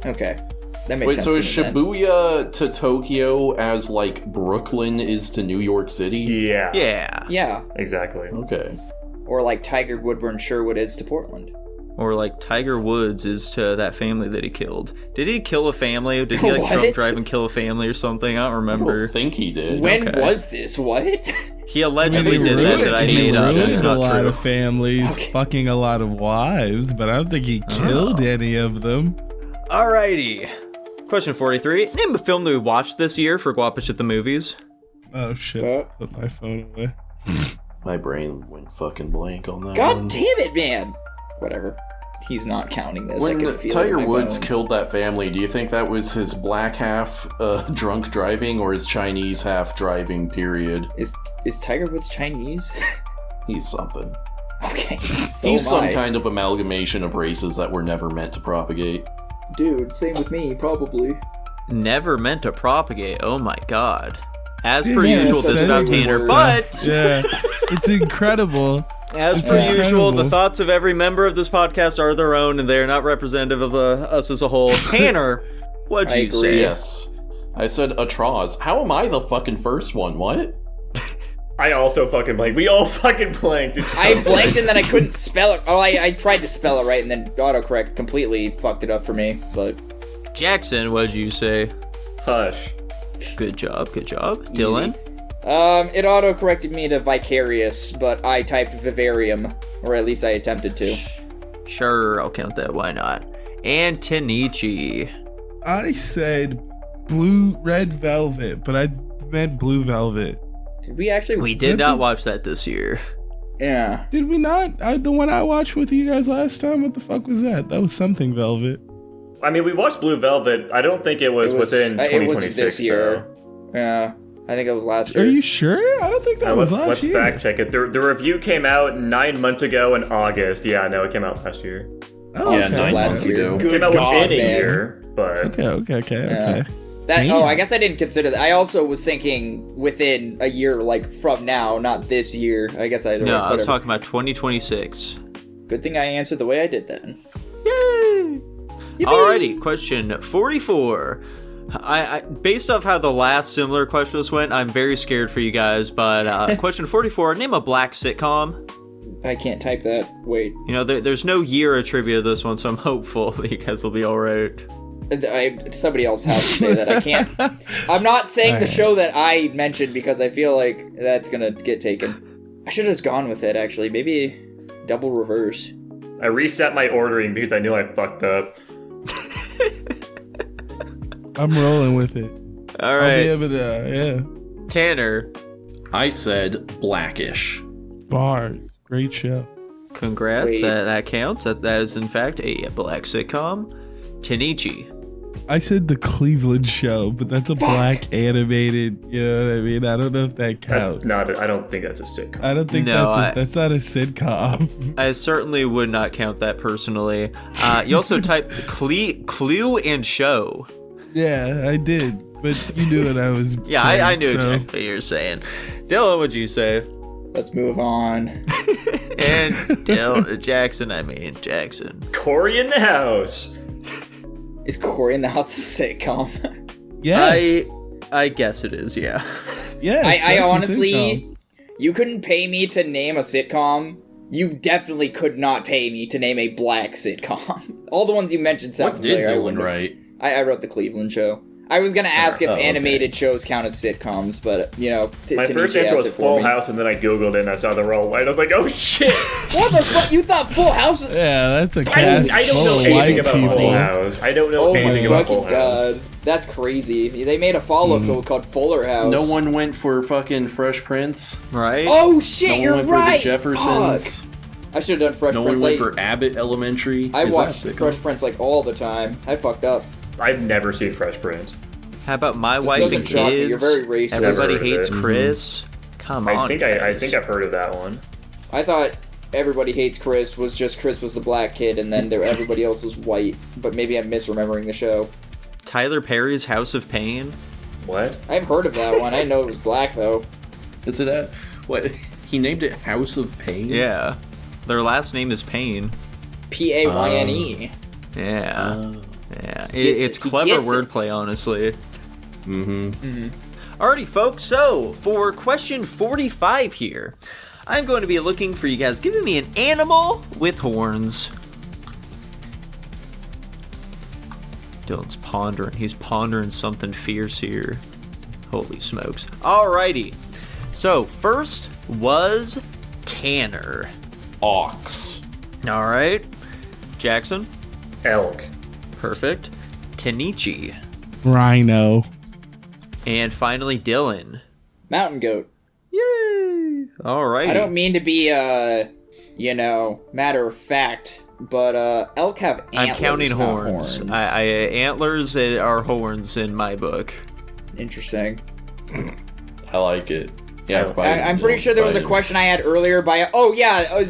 Okay. That makes Wait, sense. so to is me then. Shibuya to Tokyo as like Brooklyn is to New York City? Yeah. Yeah. Yeah. Exactly. Okay. Or like Tiger Woodburn Sherwood is to Portland. Or like Tiger Woods is to that family that he killed. Did he kill a family? Did he like What? drunk drive and kill a family or something? I don't I remember. don't think he did. When Okay. was this? What? He allegedly I think did that ruined- I he made up. ruined It's a not lot true. of families, Okay. fucking a lot of wives, but I don't think he killed any of them. Alrighty. Question 43. Name a film that we watched this year for Guapish at the movies. Oh shit! What? Put my phone away. My brain went fucking blank on that God one. damn it, man! Whatever. He's not counting this. I When can feel it Tiger in my Woods bones. killed that family, do you think that was his black half drunk driving or his Chinese half driving period? Is Tiger Woods Chinese? He's something. Okay. So He's am some I. kind of amalgamation of races that were never meant to propagate. Dude, same with me, probably. Never meant to propagate. Oh my god. As Yeah, per yeah, usual, this said about it Tanner, was- but Yeah, it's incredible. as It's per usual, the incredible. thoughts of every member of this podcast are their own, and they are not representative of us as a whole. Tanner, what'd I you agree. say? Yes. I said Atraz. How am I the fucking first one? What? I also fucking blanked. We all fucking blanked. I blanked and then I couldn't spell it. Oh, I tried to spell it right and then autocorrect completely fucked it up for me, but... Jackson, what'd you say? Hush. Good job. Dylan? It autocorrected me to Vicarious, but I typed Vivarium, or at least I attempted to. Sure, I'll count that. Why not? And Tanichi. I said red velvet, but I meant blue velvet. Did we actually... We did not watch that this year. Yeah. Did we not? The one I watched with you guys last time, what the fuck was that? That was something velvet. I mean, we watched Blue Velvet. I don't think it was within 2026, it wasn't this year. though. Yeah. I think it was last year. Are you sure? I don't think that was last let's year. fact check it. The review came out 9 months ago in August. Yeah, no, it came out last year. Oh, Yeah, okay. 9 last months year. ago. It Good came out God, within a man. year, but Okay. That, Damn. I guess I didn't consider that. I also was thinking within a year, like, from now, not this year. I guess I... No, I was whatever. talking about 2026. Good thing I answered the way I did then. Yay! Yippee! Alrighty, question 44. I based off how the last similar questions went, I'm very scared for you guys, but question 44, name a black sitcom. I can't type that. Wait. You know, there's no year attributed to this one, so I'm hopeful that you guys will be alright. Somebody else has to say that. I can't. I'm not saying the Alright. show that I mentioned because I feel like that's gonna get taken. I should have just gone with it, actually. Maybe double reverse. I reset my ordering because I knew I fucked up. I'm rolling with it. I'll be Alright, able to, Tanner, I said Blackish. Bars. Great show. congrats, Wait. that counts. That is, in fact, a black sitcom. Tanichi. I said the Cleveland Show, but that's a black animated, you know what I mean? I don't know if that That's counts. not. I don't think that's a sitcom. I don't think No, that's not a sitcom. I certainly would not count that personally. You also typed clue and show. Yeah, I did, but you knew what I was Yeah, saying, I knew so- exactly what you were saying. Dylan, what'd you say? Let's move on. And Jackson. Corey in the house. Is Corey in the House a sitcom? Yes. I guess it is, yeah. Yes, I that's a honestly, sitcom. you couldn't pay me to name a sitcom. You definitely could not pay me to name a black sitcom. All the ones you mentioned sound What did familiar. I Dylan wouldn't have- write? I wrote the Cleveland Show. I was gonna ask if Oh, okay. animated shows count as sitcoms, but you know, My first Tanichi answer asked was it for Full me. House, and then I googled it and I saw the roll white. I was like, oh shit! What the fuck? You thought Full House? Yeah, that's a I cast don't full know of anything white about people. Full House. I don't know Oh my anything about fucking Full House. god, that's crazy. They made a follow-up show called Fuller House. No one went for fucking Fresh Prince. Right? Oh shit, No one you're went right. for the Jeffersons. Fuck. I should have done Fresh No Prince. one went Like, for Abbott Elementary. I Is that watched a sitcom? Fresh Prince like all the time. I fucked up. I've never seen Fresh Prince. How about My This Wife doesn't and shock me, Kids? you're very racist. Everybody Never heard of Hates it. Chris. Come on, I think guys. I've heard of that one. I thought Everybody Hates Chris was just Chris was the black kid and then everybody else was white. But maybe I'm misremembering the show. Tyler Perry's House of Pain. What? I've heard of that one. I know it was black though. Is it that? What? He named it House of Pain? Yeah. Their last name is Payne. Payne. Yeah. Yeah. It's He clever gets it. wordplay, honestly. Mm-hmm. Alrighty, folks. So, for question 45 here, I'm going to be looking for you guys giving me an animal with horns. Dylan's pondering. He's pondering something fierce here. Holy smokes. Alrighty. So, first was Tanner. Ox. Alright. Jackson. Elk. Perfect. Tanichi. Rhino. And finally, Dylan. Mountain goat. Yay! Alright. I don't mean to be matter of fact, but elk have antlers. I'm counting not horns. Antlers are horns in my book. Interesting. I like it. Yeah, I'm pretty sure there was a question I had earlier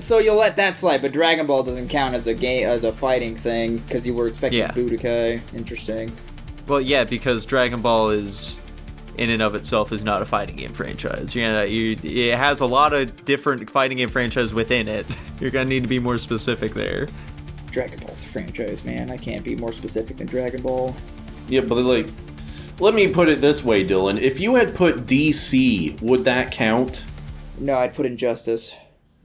so you'll let that slide, but Dragon Ball doesn't count as a game as a fighting thing because you were expecting Yeah. Budokai. Interesting. Well, yeah, because Dragon Ball is, in and of itself, is not a fighting game franchise. It has a lot of different fighting game franchises within it. You're gonna need to be more specific there. Dragon Ball's a franchise, man. I can't be more specific than Dragon Ball. Yeah, but like, let me put it this way, Dylan. If you had put DC, would that count? No, I'd put Injustice.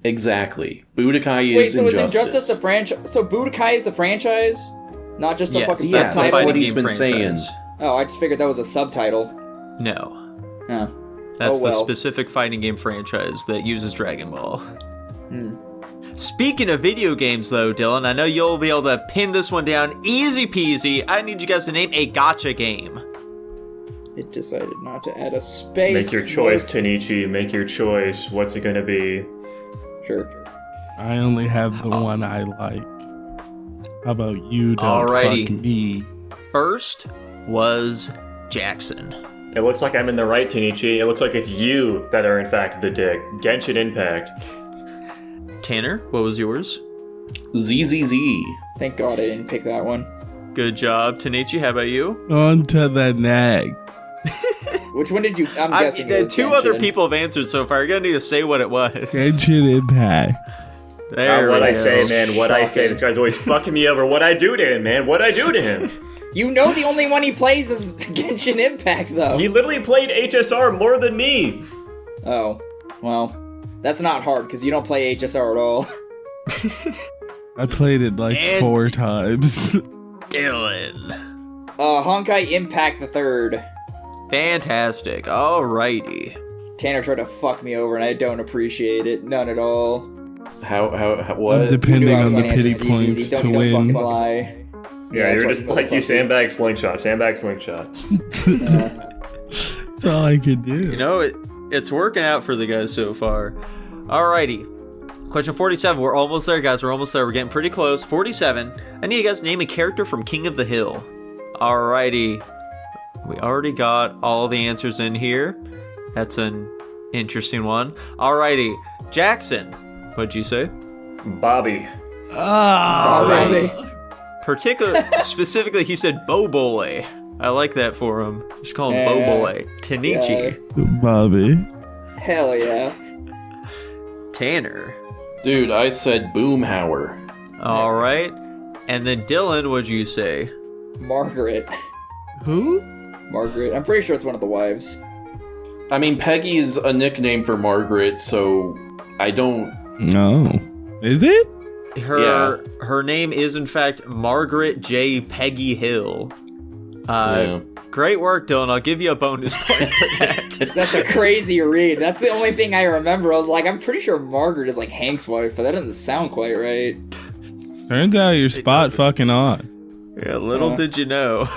Exactly. Budokai Wait, is so Injustice. is Injustice the franchise? So Budokai is the franchise? Not just a Yes, fucking that's the that's subtitle? what he's fighting been game saying. franchise. Oh, I just figured that was a subtitle. No. Huh. That's Oh, well. the specific fighting game franchise that uses Dragon Ball. Speaking of video games, though, Dylan, I know you'll be able to pin this one down easy peasy. I need you guys to name a gacha game. It decided not to add a space. Make your choice, Tanichi. Make your choice. What's it gonna be? Sure. I only have the one I like. How about you? Don't Alrighty. fuck me. First was Jackson. It looks like I'm in the right, Tanichi. It looks like it's you that are in fact the dick. Genshin Impact. Tanner, what was yours? ZZZ. Thank God I didn't pick that one. Good job, Tanichi. How about you? On to the next. Which one did you? I'm guessing it The was two Genshin. other people have answered so far. You're gonna need to say what it was. Genshin Impact. There What we I go. say, man. What I say. Shocking. This guy's always fucking me over. What I do to him, man. What I do to him. You know the only one he plays is Genshin Impact, though. He literally played HSR more than me. Oh, well, that's not hard because you don't play HSR at all. I played it like And- 4 times. Dylan. Honkai Impact the Third. Fantastic. Alrighty. Tanner tried to fuck me over, and I don't appreciate it. None at all. How what? Depending You knew I on was the gonna pity answer points ZZZ. to Don't win. fucking lie. Yeah, that's you're why just you like you motherfucker. sandbag slingshot. Sandbag slingshot. That's all I could do. You know, it's working out for the guys so far. Alrighty. Question 47. We're almost there, guys. We're almost there. We're getting pretty close. 47. I need you guys to name a character from King of the Hill. Alrighty. We already got all the answers in here. That's an interesting one. Alrighty. Jackson. What'd you say? Bobby. Already. Specifically, he said Bo Boy. I like that for him. You should call him Yeah. Bo Boy. Tanichi. Bobby. Hell yeah. Tanner. Dude, I said Boomhauer. All right. And then Dylan, what'd you say? Margaret. Who? Margaret. I'm pretty sure it's one of the wives. I mean, Peggy is a nickname for Margaret, so I don't. No. Is it? Her name is in fact Margaret J. Peggy Hill. Great work, Dylan. I'll give you a bonus point for that. That's a crazy read. That's the only thing I remember. I was like, I'm pretty sure Margaret is like Hank's wife, but that doesn't sound quite right. Turns out you're spot fucking on. Yeah, little did you know.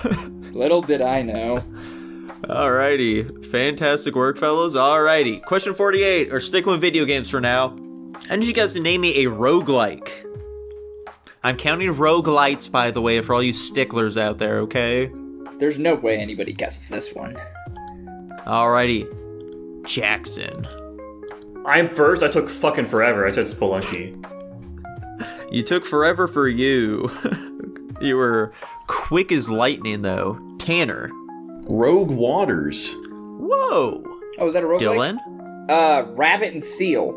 Little did I know. Alrighty. Fantastic work, fellas. Alrighty. Question 48, or stick with video games for now. I need you guys to name me a roguelike. I'm counting roguelites, by the way, for all you sticklers out there, okay? There's no way anybody guesses this one. Alrighty. Jackson. I'm first. I took fucking forever. I said Spelunky. You took forever for you. You were quick as lightning, though. Tanner. Rogue Waters. Whoa. Oh, is that a roguelike? Dylan. Rabbit and Seal.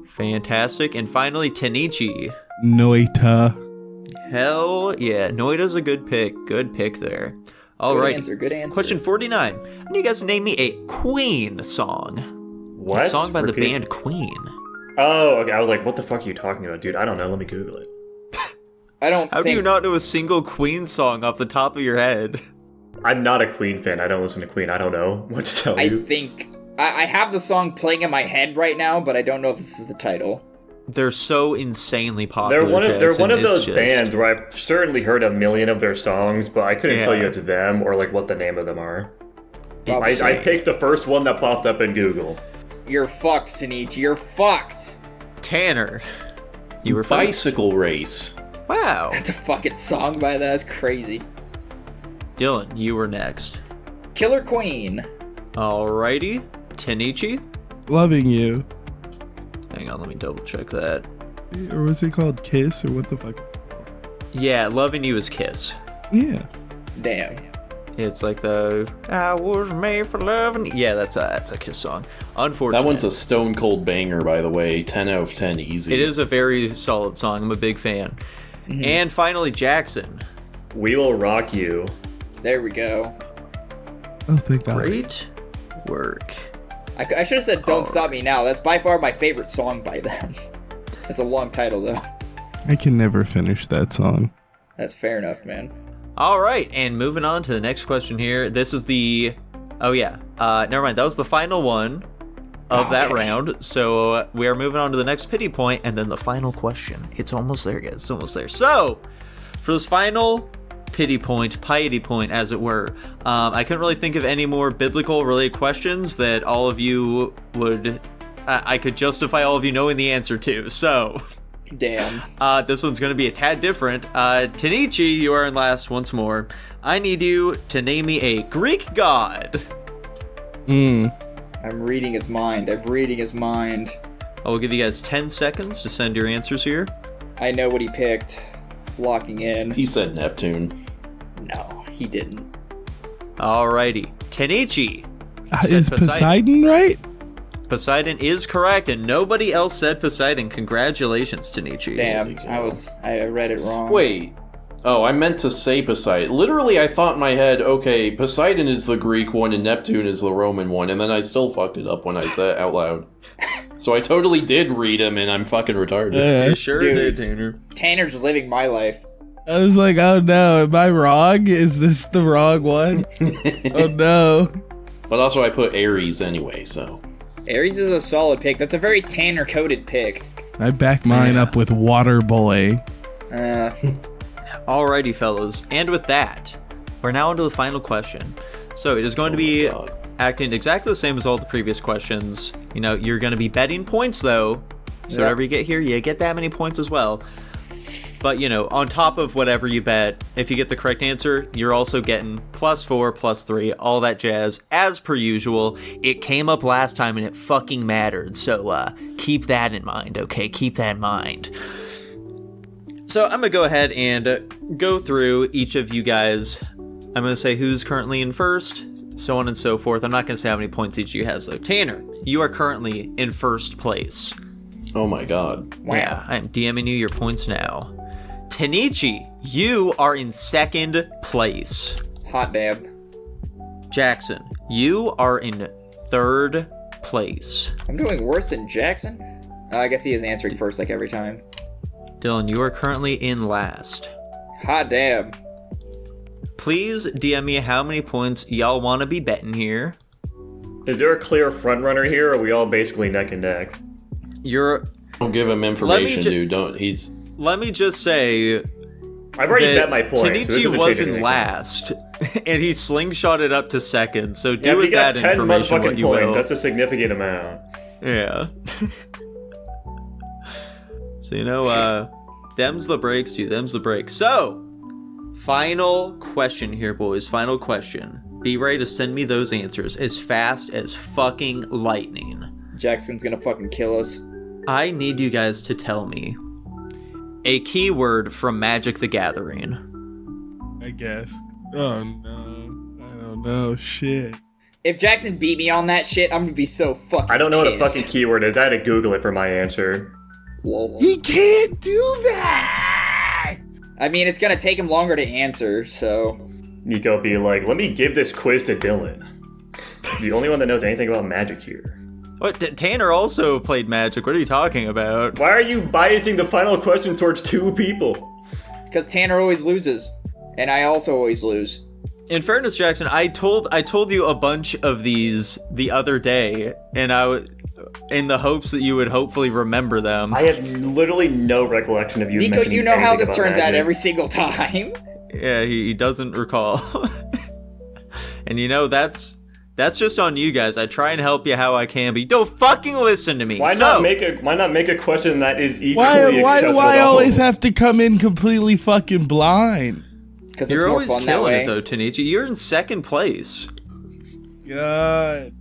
Fantastic. And finally, Tanichi. Noita. Hell yeah. Noida's a good pick. Good pick there. Good Alright. answer, good answer. Question 49. I need you guys to name me a Queen song. What? A song by the Repeat. band Queen. Oh, okay. I was like, what the fuck are you talking about, dude? I don't know. Let me Google it. I don't How do think... you not know a single Queen song off the top of your head? I'm not a Queen fan. I don't listen to Queen. I don't know what to tell I you. think... I have the song playing in my head right now, but I don't know if this is the title. They're so insanely popular. They're one of Jackson. those It's just- bands where I've certainly heard a million of their songs, but I couldn't tell Yeah. you it's them or like what the name of them are. It's- I picked the first one that popped up in Google. You're fucked, Tanichi. You're fucked. Tanner. You were fine. Bicycle Race. Wow. That's a fucking song by that. That's crazy. Dylan, you were next. Killer Queen. Alrighty. Tanichi. Loving you. Hang on, let me double check that. Or was it called Kiss or what the fuck? Yeah, Loving You is Kiss. Yeah. Damn. It's like the I was made for loving. Yeah, that's a Kiss song. Unfortunately, That one's a stone cold banger, by the way. 10 out of 10, easy. It is a very solid song. I'm a big fan. And finally, Jackson. We Will Rock You. There we go. Oh, thank God. Great work. I should have said Don't Stop Me Now. That's by far my favorite song by them. That's a long title, though. I can never finish that song. That's fair enough, man. All right, and moving on to the next question here. This is the... Oh, yeah. Never mind. That was the final one of that round. So we are moving on to the next pity point, and then the final question. It's almost there, guys. It's almost there. So, for this final pity point, piety point, as it were, I couldn't really think of any more biblical-related questions that all of you would... I could justify all of you knowing the answer to. So... Damn. This one's going to be a tad different. Tanichi, you are in last once more. I need you to name me a Greek god. I'm reading his mind. I will give you guys 10 seconds to send your answers here. I know what he picked. Locking in. He said Neptune. No, he didn't. Alrighty. Tanichi. Is Poseidon right? Poseidon is correct, and nobody else said Poseidon. Congratulations, Tanichi. Damn, I read it wrong. Wait. Oh, I meant to say Poseidon. Literally, I thought in my head, okay, Poseidon is the Greek one and Neptune is the Roman one, and then I still fucked it up when I said it out loud. So I totally did read him, and I'm fucking retarded. You sure did, Tanner. Tanner's living my life. I was like, oh no, am I wrong? Is this the wrong one? Oh no. But also, I put Ares anyway, so... Ares is a solid pick. That's a very Tanner-coded pick. I back mine up with Water Boy. Alrighty, fellas. And with that, we're now on to the final question. So it is going to be acting exactly the same as all the previous questions. You know, you're going to be betting points, though. So whatever you get here, you get that many points as well. But, you know, on top of whatever you bet, if you get the correct answer, you're also getting +4, +3, all that jazz. As per usual, it came up last time and it fucking mattered. So keep that in mind, okay? Keep that in mind. So I'm going to go ahead and go through each of you guys. I'm going to say who's currently in first, so on and so forth. I'm not going to say how many points each of you has, though. Tanner, you are currently in first place. Oh my god. Wow. Yeah, I'm DMing you your points now. Tanichi, you are in second place. Hot damn. Jackson, you are in third place. I'm doing worse than Jackson? I guess he is answering first like every time. Dylan, you are currently in last. Hot damn. Please DM me how many points y'all want to be betting here. Is there a clear front runner here, or are we all basically neck and neck? Don't give him information, dude. He's... Let me just say... I've already bet my point. Tanichi was in last, and he slingshotted up to second, so do with that information what you will. That's a significant amount. Yeah. So, you know, them's the breaks, dude. Them's the breaks. So, final question here, boys. Final question. Be ready to send me those answers as fast as fucking lightning. Jackson's gonna fucking kill us. I need you guys to tell me a keyword from Magic the Gathering. I guess. Oh no. I don't know. Shit. If Jackson beat me on that shit, I'm gonna be so fucking I don't know pissed. what a fucking keyword is. I had to Google it for my answer. Lol. He can't do that! I mean, it's gonna take him longer to answer, so... Nico be like, let me give this quiz to Dylan. The only one that knows anything about Magic here. What? Tanner also played Magic. What are you talking about? Why are you biasing the final question towards two people? Because Tanner always loses. And I also always lose. In fairness, Jackson, I told you a bunch of these the other day, and in the hopes that you would hopefully remember them. I have literally no recollection of you Nico, mentioning you know how this anything about turns out Magic. every single time. Yeah, he doesn't recall. And you know, that's just on you guys. I try and help you how I can, but you don't fucking listen to me. Why not make a question that is equally Why do accessible I to all? always have to come in completely fucking blind? Because it's You're more always fun that killing way. it though, Tanichi. You're in second place. God.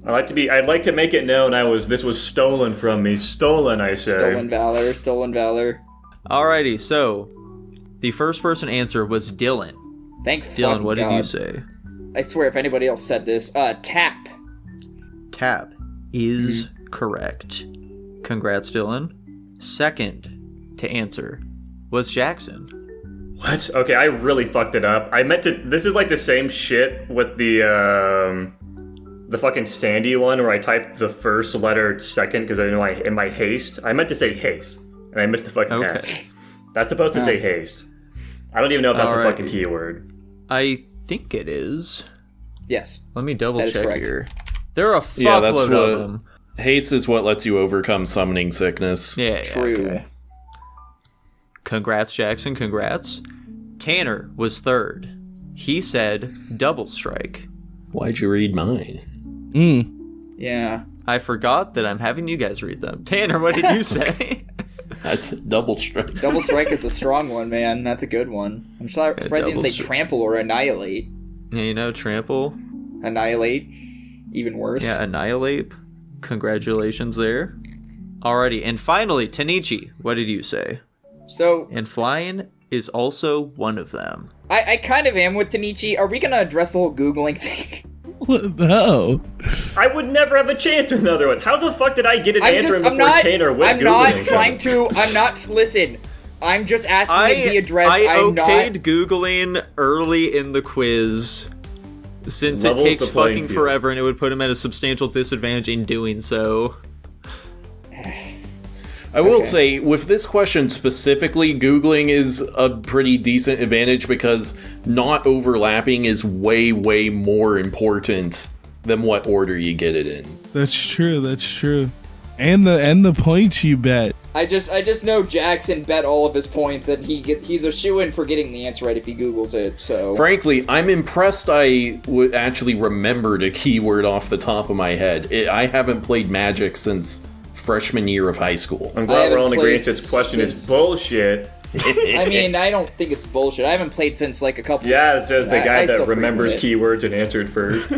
I'd like to make it known this was stolen from me. Stolen, I say. Stolen valor, stolen valor. Alrighty, so the first person answer was Dylan. Thank Dylan, what God. did you say? I swear, if anybody else said this, tap. Tap is correct. Congrats, Dylan. Second to answer was Jackson. What? Okay, I really fucked it up. I meant to. This is like the same shit with the the fucking Sandy one where I typed the first letter second because I know in my haste, I meant to say haste, and I missed the fucking S. That's supposed to say haste. I don't even know if that's a fucking keyword. I think it is. Yes. Let me double check correct. here. There are a fuckload of them. Haste is what lets you overcome summoning sickness. Yeah, True. Okay. Congrats, Jackson. Congrats. Tanner was third. He said double strike. Why'd you read mine? Yeah. I forgot that I'm having you guys read them. Tanner, what did you say? That's double strike. Double strike is a strong one, man. That's a good one. I'm surprised you didn't say trample or annihilate. Yeah, you know, trample. Annihilate. Even worse. Yeah, annihilate. Congratulations there. Alrighty, and finally, Tanichi, what did you say? So, And flying is also one of them. I kind of am with Tanichi. Are we going to address the whole Googling thing? No. I would never have a chance with another one. How the fuck did I get an answer I'm before not, Tanner with I'm Googling? not trying to, I'm not, listen. I'm just asking to be addressed. I I'm okayed not. Googling early in the quiz since Levels it takes the playing fucking field. forever and it would put him at a substantial disadvantage in doing so. I will say, with this question specifically, Googling is a pretty decent advantage because not overlapping is way, way more important than what order you get it in. That's true. That's true. And the points you bet. I just know Jackson bet all of his points and he's a shoo-in for getting the answer right if he Googles it, so. Frankly, I'm impressed I would actually remembered a keyword off the top of my head. I haven't played Magic since freshman year of high school. I'm glad we're all in haven't agreement played this question is since- bullshit. I mean, I don't think it's bullshit. I haven't played since like a couple. Yeah, it says the I guy still that remembers frequent keywords and answered first.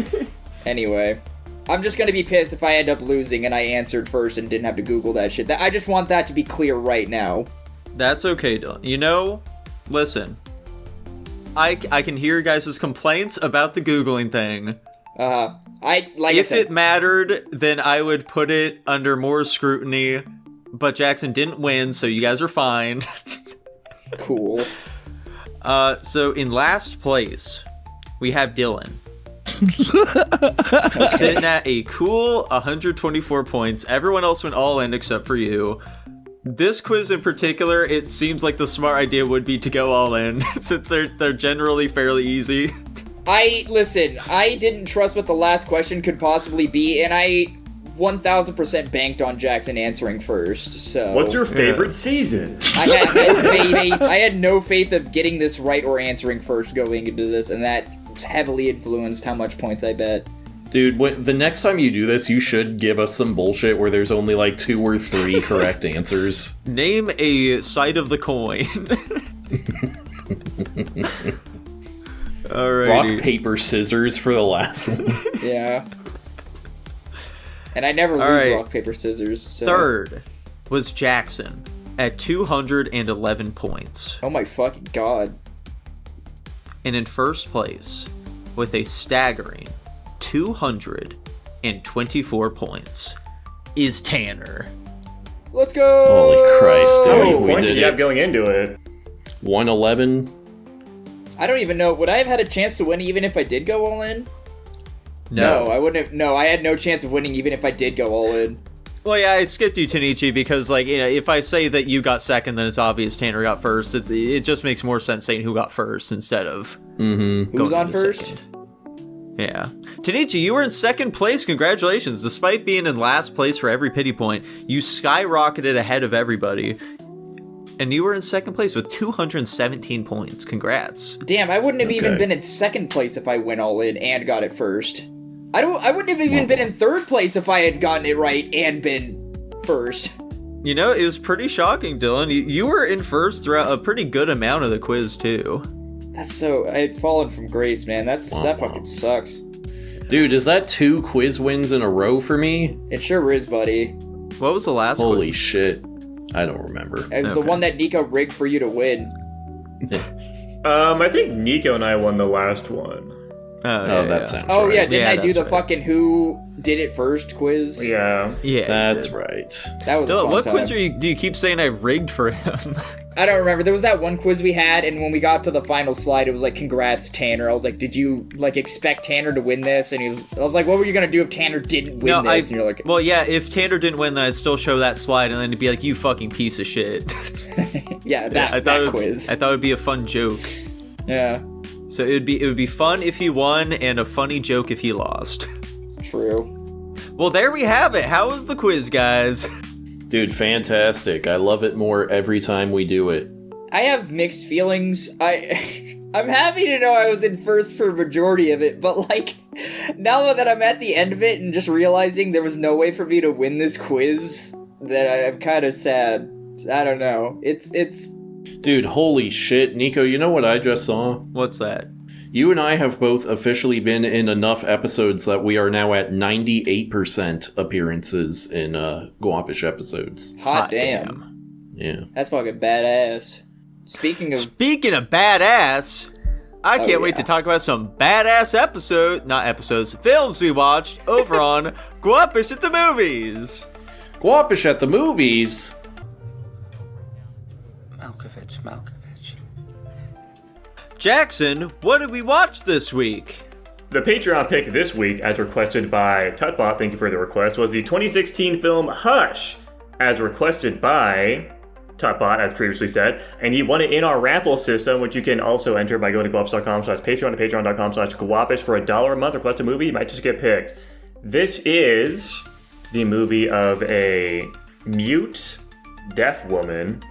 Anyway, I'm just gonna be pissed if I end up losing and I answered first and didn't have to Google that shit. I just want that to be clear right now. That's okay, Dylan. You know, listen. I can hear your guys' complaints about the Googling thing. I If said, it mattered, then I would put it under more scrutiny. But Jackson didn't win, so you guys are fine. cool. So in last place, we have Dylan. Sitting at a cool 124 points. Everyone else went all in except for you. This quiz in particular, it seems like the smart idea would be to go all in, since they're generally fairly easy. I didn't trust what the last question could possibly be, and I 1000% banked on Jackson answering first, so. What's your favorite season? I had no faith of getting this right or answering first going into this, and that heavily influenced how much points I bet. Dude, the next time you do this, you should give us some bullshit where there's only like 2 or 3 correct answers. Name a side of the coin. Alrighty. Rock, paper, scissors for the last one. Yeah. And I never lose right. rock, paper, scissors. So. Third was Jackson at 211 points. Oh my fucking god. And in first place, with a staggering 224 points, is Tanner. Let's go! Holy Christ, How dude. many We points did did you have it. going into it? 111. I don't even know. Would I have had a chance to win even if I did go all in? No. I wouldn't have. No, I had no chance of winning even if I did go all in. Well, yeah, I skipped you, Tanichi, because, like, you know, if I say that you got second, then it's obvious Tanner got first. It just makes more sense saying who got first instead of Who's on into first? second. Yeah. Tanichi, you were in second place. Congratulations. Despite being in last place for every pity point, you skyrocketed ahead of everybody. And you were in second place with 217 points. Congrats. Damn, I wouldn't have even Okay. been in second place if I went all in and got it first. I wouldn't have even been in third place if I had gotten it right and been first. You know, it was pretty shocking, Dylan. You were in first throughout a pretty good amount of the quiz, too. That's so. I had fallen from grace, man. That fucking sucks. Dude, is that 2 quiz wins in a row for me? It sure is, buddy. What was the last Holy quiz? shit. I don't remember. It was the Okay. one that Nico rigged for you to win. I think Nico and I won the last one. Oh, that sounds Oh right. yeah, didn't I do that's the right. fucking who did it first quiz? Yeah. Yeah. That's right. That was a Dylan, fun what time. quiz do you keep saying I rigged for him? I don't remember. There was that one quiz we had, and when we got to the final slide, it was like, "Congrats, Tanner." I was like, "Did you like expect Tanner to win this?" And I was like, "What were you gonna do if Tanner didn't win this?" And you're like, well, yeah, if Tanner didn't win, then I'd still show that slide, and then it'd be like, you fucking piece of shit. "Yeah, that quiz." I thought it'd be a fun joke. Yeah, So it would be fun if he won, and a funny joke if he lost. true. Well, there we have it. How was the quiz, guys? Dude, fantastic. I love it more every time we do it. I have mixed feelings. I'm happy to know I was in first for a majority of it, but like, now that I'm at the end of it and just realizing there was no way for me to win this quiz, that I'm kind of sad. I don't know. It's. Dude, holy shit. Nico, you know what I just saw? What's that? You and I have both officially been in enough episodes that we are now at 98% appearances in Guapish episodes. Hot damn. Yeah. That's fucking badass. Speaking of badass, I can't wait yeah. to talk about some badass films we watched over on Guapish at the Movies. Guapish at the Movies? Malkovich. Jackson, what did we watch this week? The Patreon pick this week, as requested by Tutbot, thank you for the request, was the 2016 film Hush, as requested by Tutbot, as previously said, and he won it in our raffle system, which you can also enter by going to guapish.com/Patreon to patreon.com/Guapish for $1 a month. Request a movie, you might just get picked. This is the movie of a mute, deaf woman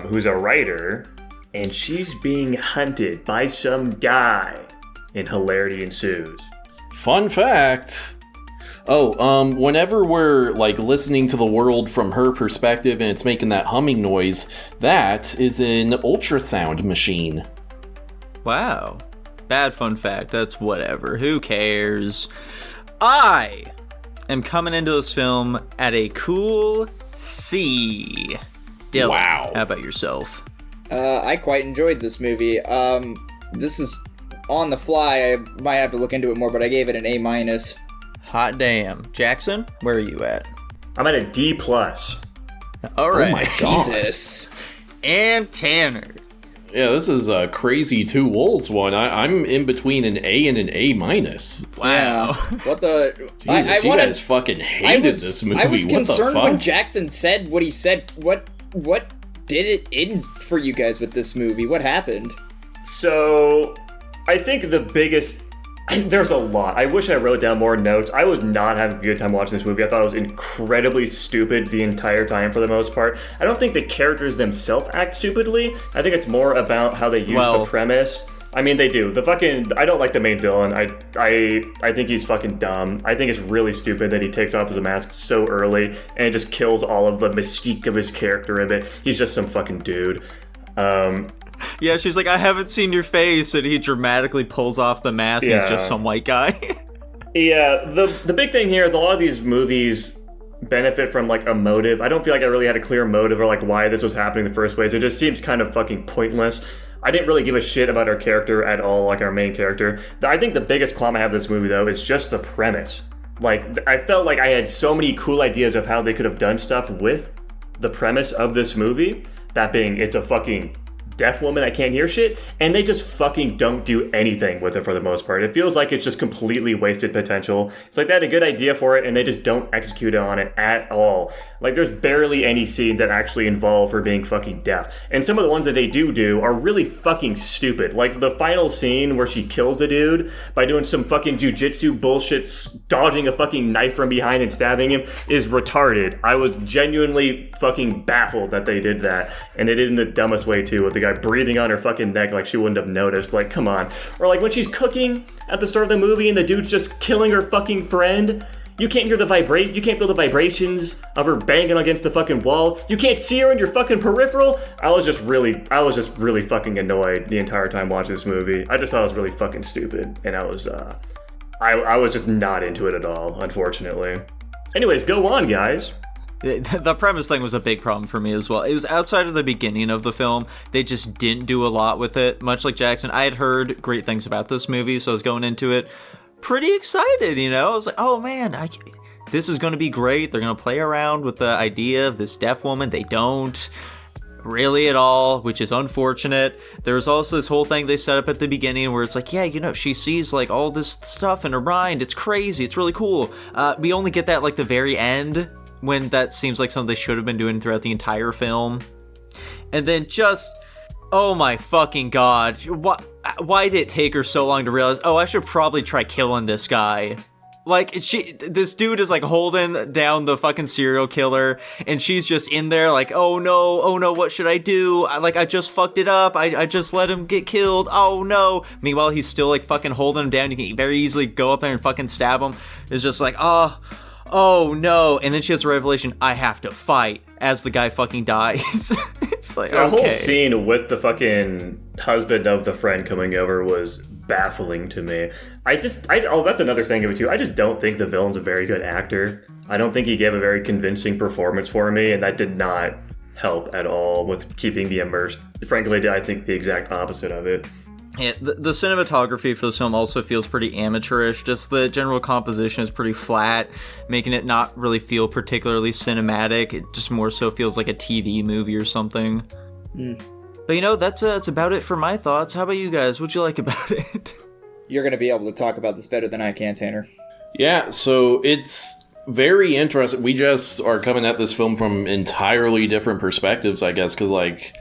who's a writer, and she's being hunted by some guy, and hilarity ensues. Fun fact. Whenever we're like listening to the world from her perspective and it's making that humming noise, that is an ultrasound machine. Wow. Bad fun fact. That's whatever. Who cares? I am coming into this film at a cool C. Dylan, Wow. how about yourself? I quite enjoyed this movie. This is on the fly. I might have to look into it more, but I gave it an A-. Hot damn. Jackson, where are you at? I'm at a D+. All right. Oh my god. Jesus. And Tanner. Yeah, this is a crazy two wolves one. I'm in between an A and an A-. Wow. What the? Jesus, you guys fucking hated this movie. I was what the concerned fuck? when Jackson said what he said. What did it in for you guys with this movie? What happened? So, I think the biggest... There's a lot. I wish I wrote down more notes. I was not having a good time watching this movie. I thought it was incredibly stupid the entire time for the most part. I don't think the characters themselves act stupidly. I think it's more about how they use the premise. I mean, they do. I don't like the main villain. I think he's fucking dumb. I think it's really stupid that he takes off his mask so early and it just kills all of the mystique of his character a bit. He's just some fucking dude. Yeah, she's like, I haven't seen your face, and he dramatically pulls off the mask. Yeah. He's just some white guy. Yeah, the big thing here is a lot of these movies benefit from like a motive. I don't feel like I really had a clear motive or like why this was happening in the first place. It just seems kind of fucking pointless. I didn't really give a shit about our character at all, like our main character. I think the biggest qualm I have with this movie though is just the premise. Like, I felt like I had so many cool ideas of how they could have done stuff with the premise of this movie. That being, it's a fucking deaf woman that can't hear shit, and they just fucking don't do anything with it for the most part. It feels like it's just completely wasted potential. It's like they had a good idea for it, and they just don't execute on it at all. Like, there's barely any scenes that actually involve her being fucking deaf. And some of the ones that they do are really fucking stupid. Like, the final scene where she kills a dude by doing some fucking jujitsu bullshit, dodging a fucking knife from behind and stabbing him, is retarded. I was genuinely fucking baffled that they did that. And they did it in the dumbest way, too, with the guy breathing on her fucking neck like she wouldn't have noticed. Like, come on. Or like when she's cooking at the start of the movie and the dude's just killing her fucking friend. You can't hear you can't feel the vibrations of her banging against the fucking wall. You can't see her in your fucking peripheral. I was just really fucking annoyed the entire time watching this movie. I just thought it was really fucking stupid, and I was just not into it at all, unfortunately. Anyways, go on, guys. The premise thing was a big problem for me as well. It was outside of the beginning of the film. They just didn't do a lot with it. Much like Jackson, I had heard great things about this movie, so I was going into it pretty excited, you know? I was like, oh man, this is going to be great. They're going to play around with the idea of this deaf woman. They don't really at all, which is unfortunate. There's also this whole thing they set up at the beginning where it's like, yeah, you know, she sees like all this stuff in her mind. It's crazy. It's really cool. We only get that like the very end, when that seems like something they should have been doing throughout the entire film. And then just, oh my fucking god, why did it take her so long to realize, oh, I should probably try killing this guy? Like, this dude is like holding down the fucking serial killer, and she's just in there like, oh no, what should I do? I just fucked it up. I just let him get killed. Oh no. Meanwhile, he's still like fucking holding him down. You can very easily go up there and fucking stab him. It's just like, oh no. And then she has a revelation, I have to fight, as the guy fucking dies. It's like, the okay. whole scene with the fucking husband of the friend coming over was baffling to me. That's another thing of it too. I just don't think the villain's a very good actor. I don't think he gave a very convincing performance for me, and that did not help at all with keeping me immersed. Frankly, I think the exact opposite of it. Yeah, the cinematography for this film also feels pretty amateurish. Just the general composition is pretty flat, making it not really feel particularly cinematic. It just more so feels like a TV movie or something. But you know, that's about it for my thoughts. How about you guys? What'd you like about it? You're going to be able to talk about this better than I can, Tanner. Yeah, so it's very interesting. We just are coming at this film from entirely different perspectives, I guess, because, like,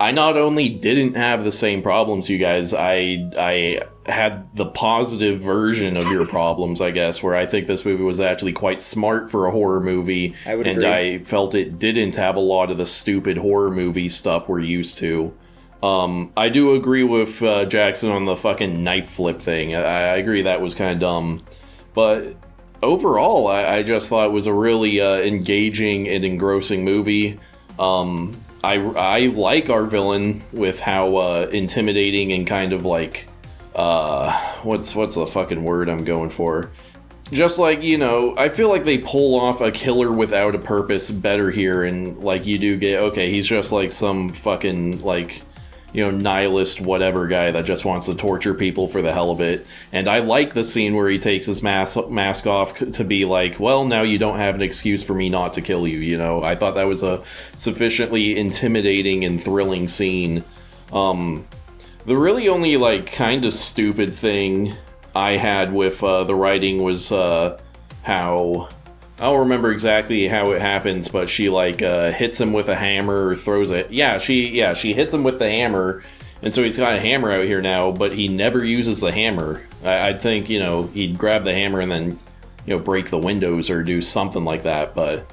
I not only didn't have the same problems you guys, I had the positive version of your problems, I guess, where I think this movie was actually quite smart for a horror movie. I would agree. I felt it didn't have a lot of the stupid horror movie stuff we're used to. I do agree with Jackson on the fucking knife flip thing. I agree that was kind of dumb. But overall, I just thought it was a really engaging and engrossing movie. I like our villain with how intimidating and kind of like what's the fucking word I'm going for? Just like, you know, I feel like they pull off a killer without a purpose better here, and like you do get, okay, he's just like some fucking like, you know, nihilist whatever guy that just wants to torture people for the hell of it. And I like the scene where he takes his mask off to be like, well, now you don't have an excuse for me not to kill you, you know? I thought that was a sufficiently intimidating and thrilling scene. The really only, like, kind of stupid thing I had with the writing was how... I don't remember exactly how it happens, but she like hits him with a hammer or throws it. She hits him with the hammer, and so he's got a hammer out here now, but he never uses the hammer. I'd think, you know, he'd grab the hammer and then, you know, break the windows or do something like that. But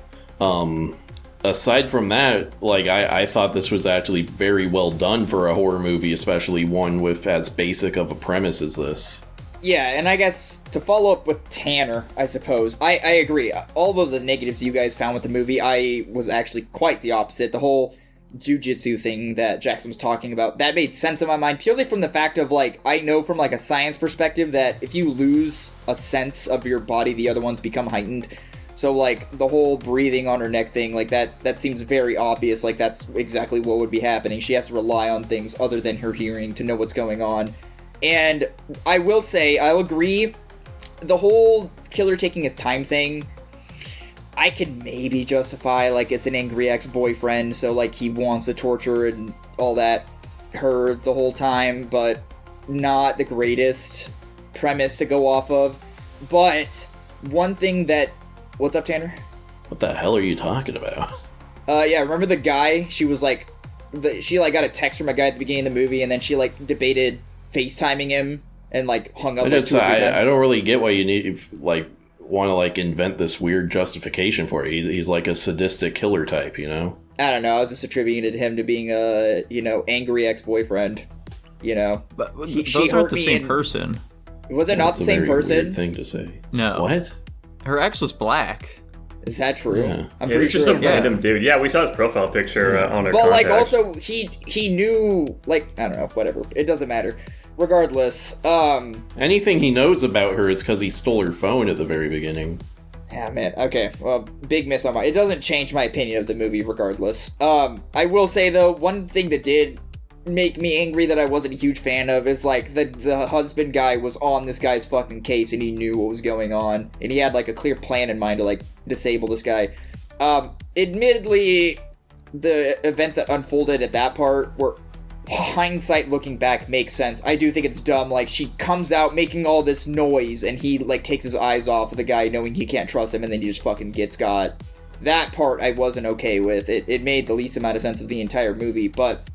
aside from that, like I thought this was actually very well done for a horror movie, especially one with as basic of a premise as this. Yeah, and I guess to follow up with Tanner, I suppose, I agree. All of the negatives you guys found with the movie, I was actually quite the opposite. The whole jujitsu thing that Jackson was talking about, that made sense in my mind, purely from the fact of, like, I know from, like, a science perspective that if you lose a sense of your body, the other ones become heightened. So, like, the whole breathing on her neck thing, like, that seems very obvious. Like, that's exactly what would be happening. She has to rely on things other than her hearing to know what's going on. And I will say, I'll agree, the whole killer taking his time thing, I could maybe justify, like, it's an angry ex-boyfriend, so, like, he wants to torture and all that, her the whole time, but not the greatest premise to go off of. But one thing that... What's up, Tanner? What the hell are you talking about? Yeah, remember the guy? She was, like... She, like, got a text from a guy at the beginning of the movie, and then she, like, debated FaceTiming him and like hung up. I don't really get why you need like want to like invent this weird justification for it. He's like a sadistic killer type, you know. I don't know. I was just attributing him to being a angry ex-boyfriend. You know, but those aren't the same person. Was it not the same person? Weird thing to say. No. What? Her ex was black. Is that true? Yeah. I'm pretty sure. He's just a random dude. Yeah, we saw his profile picture on her. But contacts. like, also he knew, like, I don't know, whatever. It doesn't matter. Regardless, anything he knows about her is because he stole her phone at the very beginning. Yeah, man. Okay. Well, big miss on my. It doesn't change my opinion of the movie, regardless. I will say though, one thing that did make me angry that I wasn't a huge fan of is like the husband guy was on this guy's fucking case and he knew what was going on and he had like a clear plan in mind to like disable this guy. Admittedly, the events that unfolded at that part were, hindsight looking back, makes sense. I do think it's dumb. Like, she comes out making all this noise and he like takes his eyes off of the guy knowing he can't trust him and then he just fucking gets got. That part I wasn't okay with. It made the least amount of sense of the entire movie, but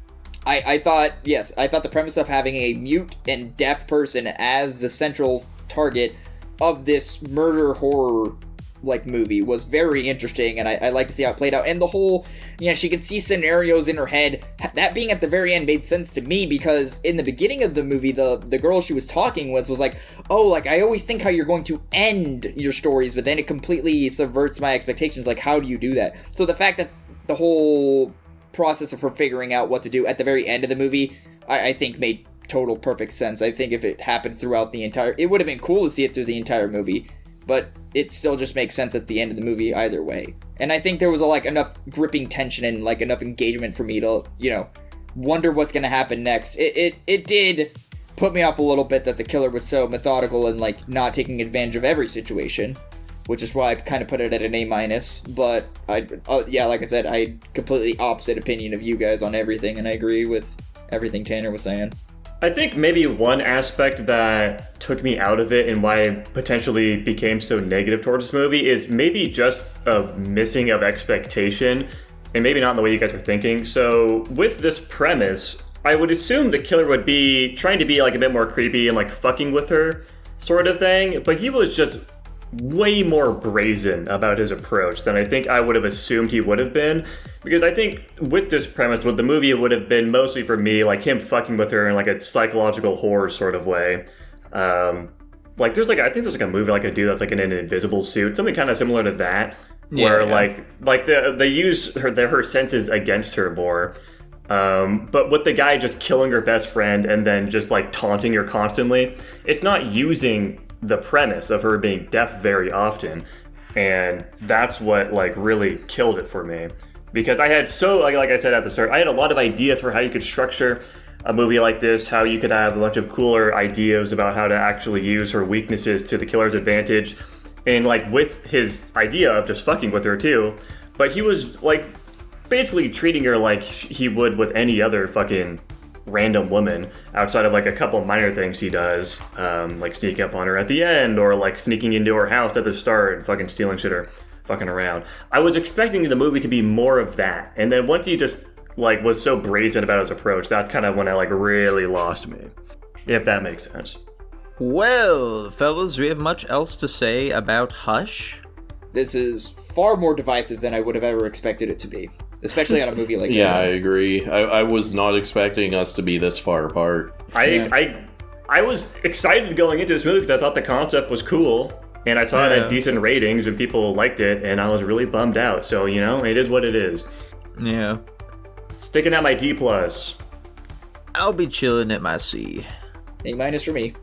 I thought the premise of having a mute and deaf person as the central target of this murder horror like movie was very interesting, and I like to see how it played out. And the whole, she could see scenarios in her head. That being at the very end made sense to me, because in the beginning of the movie, the girl she was talking with was like, oh, like, I always think how you're going to end your stories, but then it completely subverts my expectations. Like, how do you do that? So the fact that the whole process of her figuring out what to do at the very end of the movie, I think made total perfect sense. I think if it happened throughout the entire, it would have been cool to see it through the entire movie, but it still just makes sense at the end of the movie either way. And I think there was enough gripping tension and like enough engagement for me to, wonder what's gonna happen next. It did put me off a little bit that the killer was so methodical and like not taking advantage of every situation, which is why I kind of put it at an A-. But like I said, I completely opposite opinion of you guys on everything, and I agree with everything Tanner was saying. I think maybe one aspect that took me out of it and why I potentially became so negative towards this movie is maybe just a missing of expectation, and maybe not in the way you guys are thinking. So with this premise, I would assume the killer would be trying to be like a bit more creepy and like fucking with her sort of thing, but he was just way more brazen about his approach than I think I would have assumed he would have been. Because I think with this premise, with the movie, it would have been mostly for me, like him fucking with her in like a psychological horror sort of way. I think there's a movie like a dude that's like in an invisible suit, something kind of similar to that, where they use her senses against her more. But with the guy just killing her best friend and then just like taunting her constantly, it's not using the premise of her being deaf very often, and that's what like really killed it for me. Because I had like I said at the start, I had a lot of ideas for how you could structure a movie like this, how you could have a bunch of cooler ideas about how to actually use her weaknesses to the killer's advantage, and like with his idea of just fucking with her too, but he was like basically treating her like he would with any other fucking random woman, outside of like a couple minor things he does, like sneaking up on her at the end, or like sneaking into her house at the start and fucking stealing shit or fucking around. I was expecting the movie to be more of that, and then once he just like was so brazen about his approach, that's kind of when I like really lost me, if that makes sense. Well, fellas, do we have much else to say about Hush? This is far more divisive than I would have ever expected it to be, especially on a movie like Yeah, this. I agree. I was not expecting us to be this far apart. I was excited going into this movie because I thought the concept was cool, and I saw it at decent ratings and people liked it, and I was really bummed out. So, it is what it is. Yeah. Sticking at my D+. I'll be chilling at my C. A- for me.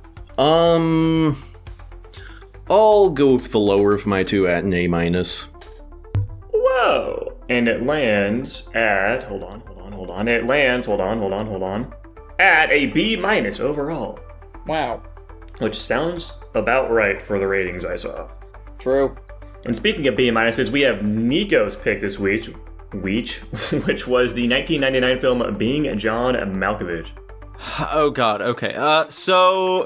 I'll go with the lower of my two at an A-. Whoa! And it lands at... Hold on. It lands... Hold on. At a B- overall. Wow. Which sounds about right for the ratings I saw. True. And speaking of B-, we have Nico's pick this week, which was the 1999 film Being John Malkovich. Oh god, okay. So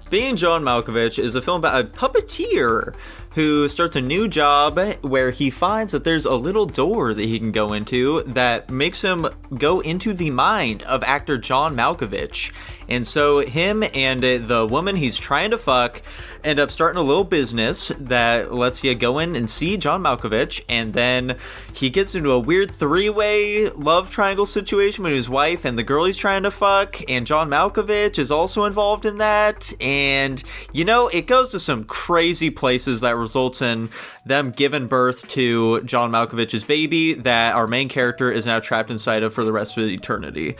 Being John Malkovich is a film about a puppeteer who starts a new job where he finds that there's a little door that he can go into that makes him go into the mind of actor John Malkovich. And so him and the woman he's trying to fuck end up starting a little business that lets you go in and see John Malkovich, and then he gets into a weird three-way love triangle situation with his wife and the girl he's trying to fuck, and John Malkovich is also involved in that, and it goes to some crazy places that results in them giving birth to John Malkovich's baby that our main character is now trapped inside of for the rest of eternity.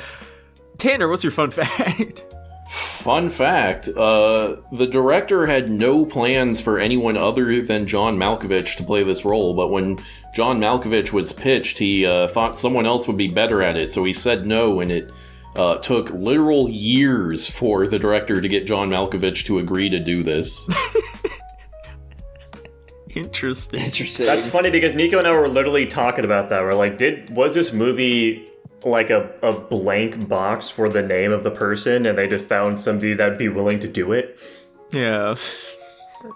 Tanner, what's your fun fact? Fun fact, the director had no plans for anyone other than John Malkovich to play this role, but when John Malkovich was pitched, he thought someone else would be better at it, so he said no, and it took literal years for the director to get John Malkovich to agree to do this. Interesting. That's funny because Nico and I were literally talking about that. We're like, was this movie like a blank box for the name of the person, and they just found somebody that'd be willing to do it? Yeah.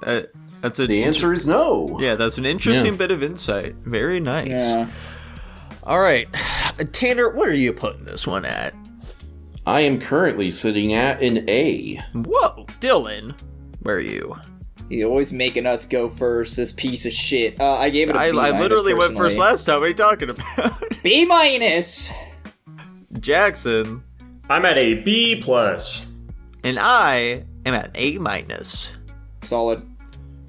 The answer is no. Yeah, that's an interesting bit of insight. Very nice. Yeah. All right. Tanner, what are you putting this one at? I am currently sitting at an A. Whoa, Dylan. Where are you? He's always making us go first, this piece of shit. I gave it a B-. I literally went first personally. last time. What are you talking about? B-. Jackson. I'm at a B+. And I am at A-. Solid.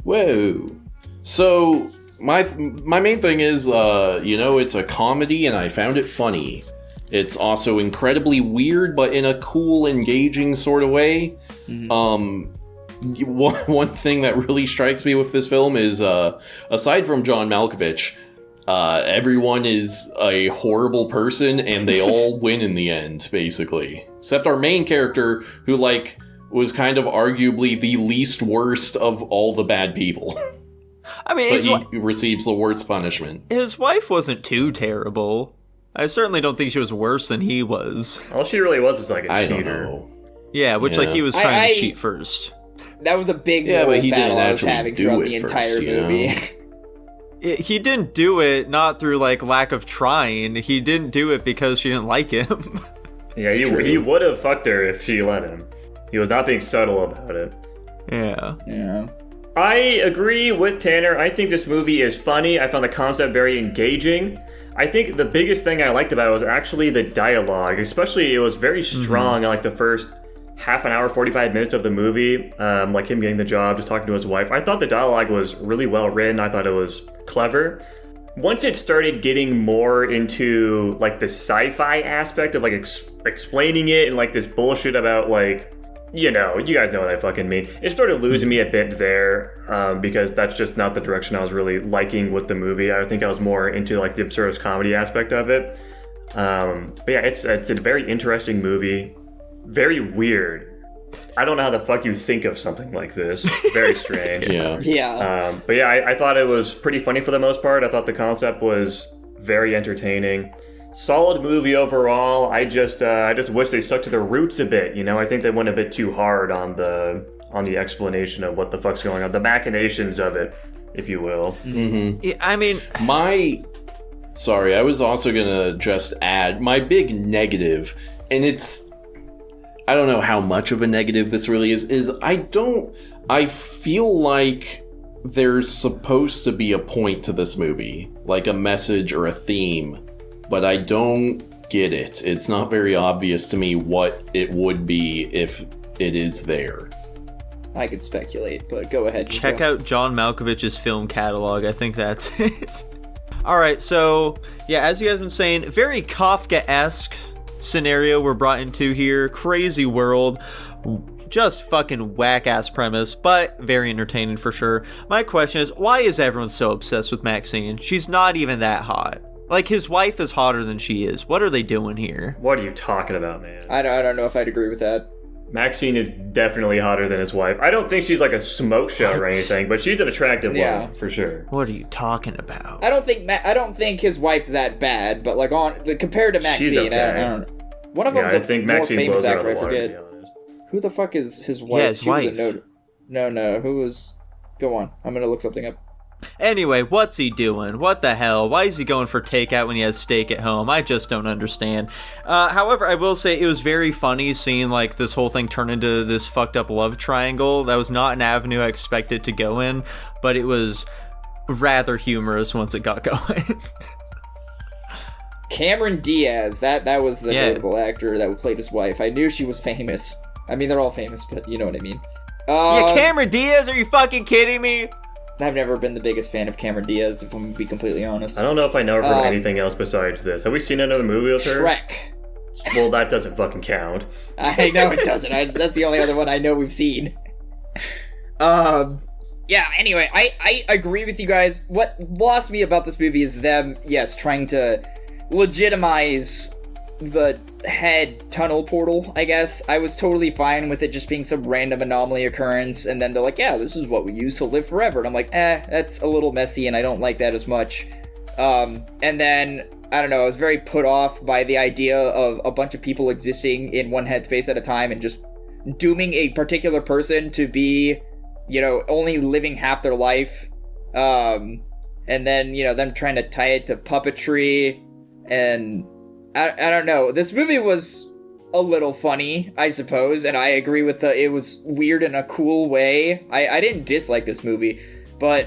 Whoa. So, my main thing is, it's a comedy and I found it funny. It's also incredibly weird, but in a cool, engaging sort of way. Mm-hmm. One thing that really strikes me with this film is, aside from John Malkovich, everyone is a horrible person and they all win in the end, basically. Except our main character, who, was kind of arguably the least worst of all the bad people. I mean, but he receives the worst punishment. His wife wasn't too terrible. I certainly don't think she was worse than he was. All she really was is like a I cheater. don't know. Yeah, he was trying to cheat first. That was a big but he battle didn't I was actually having do throughout it the first, entire movie. He didn't do it not through lack of trying. He didn't do it because she didn't like him. Yeah, he would have fucked her if she let him. He was not being subtle about it. Yeah. Yeah. I agree with Tanner. I think this movie is funny. I found the concept very engaging. I think the biggest thing I liked about it was actually the dialogue. Especially, it was very strong in the first half an hour, 45 minutes of the movie. Like him getting the job, just talking to his wife. I thought the dialogue was really well written. I thought it was clever. Once it started getting more into the sci-fi aspect of explaining it and this bullshit about you guys know what I fucking mean. It started losing me a bit there because that's just not the direction I was really liking with the movie. I think I was more into the absurdist comedy aspect of it. But yeah, it's a very interesting movie. Very weird. I don't know how the fuck you think of something like this. Very strange. Yeah. But yeah, I thought it was pretty funny for the most part. I thought the concept was very entertaining. Solid movie overall. I just wish they stuck to their roots a bit. I think they went a bit too hard on the explanation of what the fuck's going on, the machinations of it, if you will. Mm-hmm. I mean, Sorry, I was also gonna just add my big negative, and I don't know how much of a negative this really is I feel like there's supposed to be a point to this movie, like a message or a theme, but I don't get it. It's not very obvious to me what it would be if it is there. I could speculate, but go ahead. Check out John Malkovich's film catalog. I think that's it. All right, so yeah, as you guys have been saying, very Kafka-esque scenario we're brought into here. Crazy world. Just fucking whack-ass premise, but very entertaining for sure. My question is, why is everyone so obsessed with Maxine? She's not even that hot. His wife is hotter than she is. What are they doing here? What are you talking about, man? I don't know if I'd agree with that. Maxine is definitely hotter than his wife. I don't think she's a smoke show or anything, but she's an attractive woman for sure. What are you talking about? I don't think his wife's that bad, but compared to Maxine, She's okay. I don't know. One of them's I think more Maxine famous blows her out actor. of I the water, to forget. be honest. Who the fuck is his wife? Yeah, his wife. No. Who was? Go on. I'm gonna look something up. Anyway, what's he doing? What the hell? Why is he going for takeout when he has steak at home? I just don't understand. However, I will say it was very funny seeing this whole thing turn into this fucked up love triangle. That was not an avenue I expected to go in, but it was rather humorous once it got going. Cameron Diaz, that was the notable actor that played his wife. I knew she was famous. I mean, they're all famous, but you know what I mean. Yeah, Cameron Diaz? Are you fucking kidding me? I've never been the biggest fan of Cameron Diaz, if I'm gonna be completely honest. I don't know if I know her from anything else besides this. Have we seen another movie with her? Shrek. Well, that doesn't fucking count. I know it doesn't. That's the only other one I know we've seen. Yeah, anyway, I agree with you guys. What lost me about this movie is them, yes, trying to legitimize the head tunnel portal, I guess. I was totally fine with it just being some random anomaly occurrence, and then they're like, yeah, this is what we use to live forever. And I'm like, that's a little messy, and I don't like that as much. And then, I don't know, I was very put off by the idea of a bunch of people existing in one headspace at a time and just dooming a particular person to be, you know, only living half their life. And then, you know, them trying to tie it to puppetry, and I don't know. This movie was a little funny, I suppose, and I agree with it was weird in a cool way. I didn't dislike this movie, but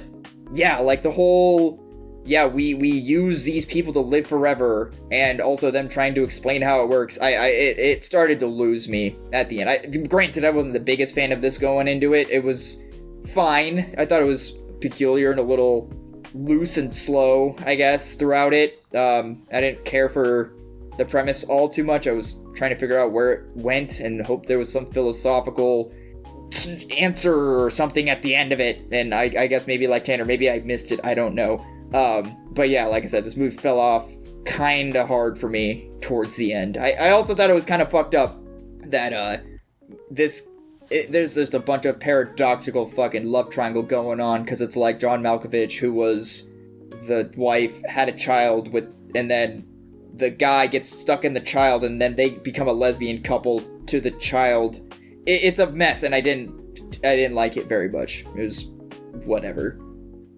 yeah, like the whole, yeah, we use these people to live forever, and also them trying to explain how it works. It started to lose me at the end. Granted, I wasn't the biggest fan of this going into it. It was fine. I thought it was peculiar and a little loose and slow, I guess, throughout it. I didn't care for the premise all too much. I was trying to figure out where it went and hope there was some philosophical answer or something at the end of it. And I guess maybe like Tanner, maybe I missed it. I don't know. But yeah, like I said, this movie fell off kind of hard for me towards the end. I also thought it was kind of fucked up that there's just a bunch of paradoxical fucking love triangle going on, because it's like John Malkovich, who was the wife, had a child with, and then the guy gets stuck in the child, and then they become a lesbian couple to the child. It's a mess, and I didn't like it very much. It was whatever.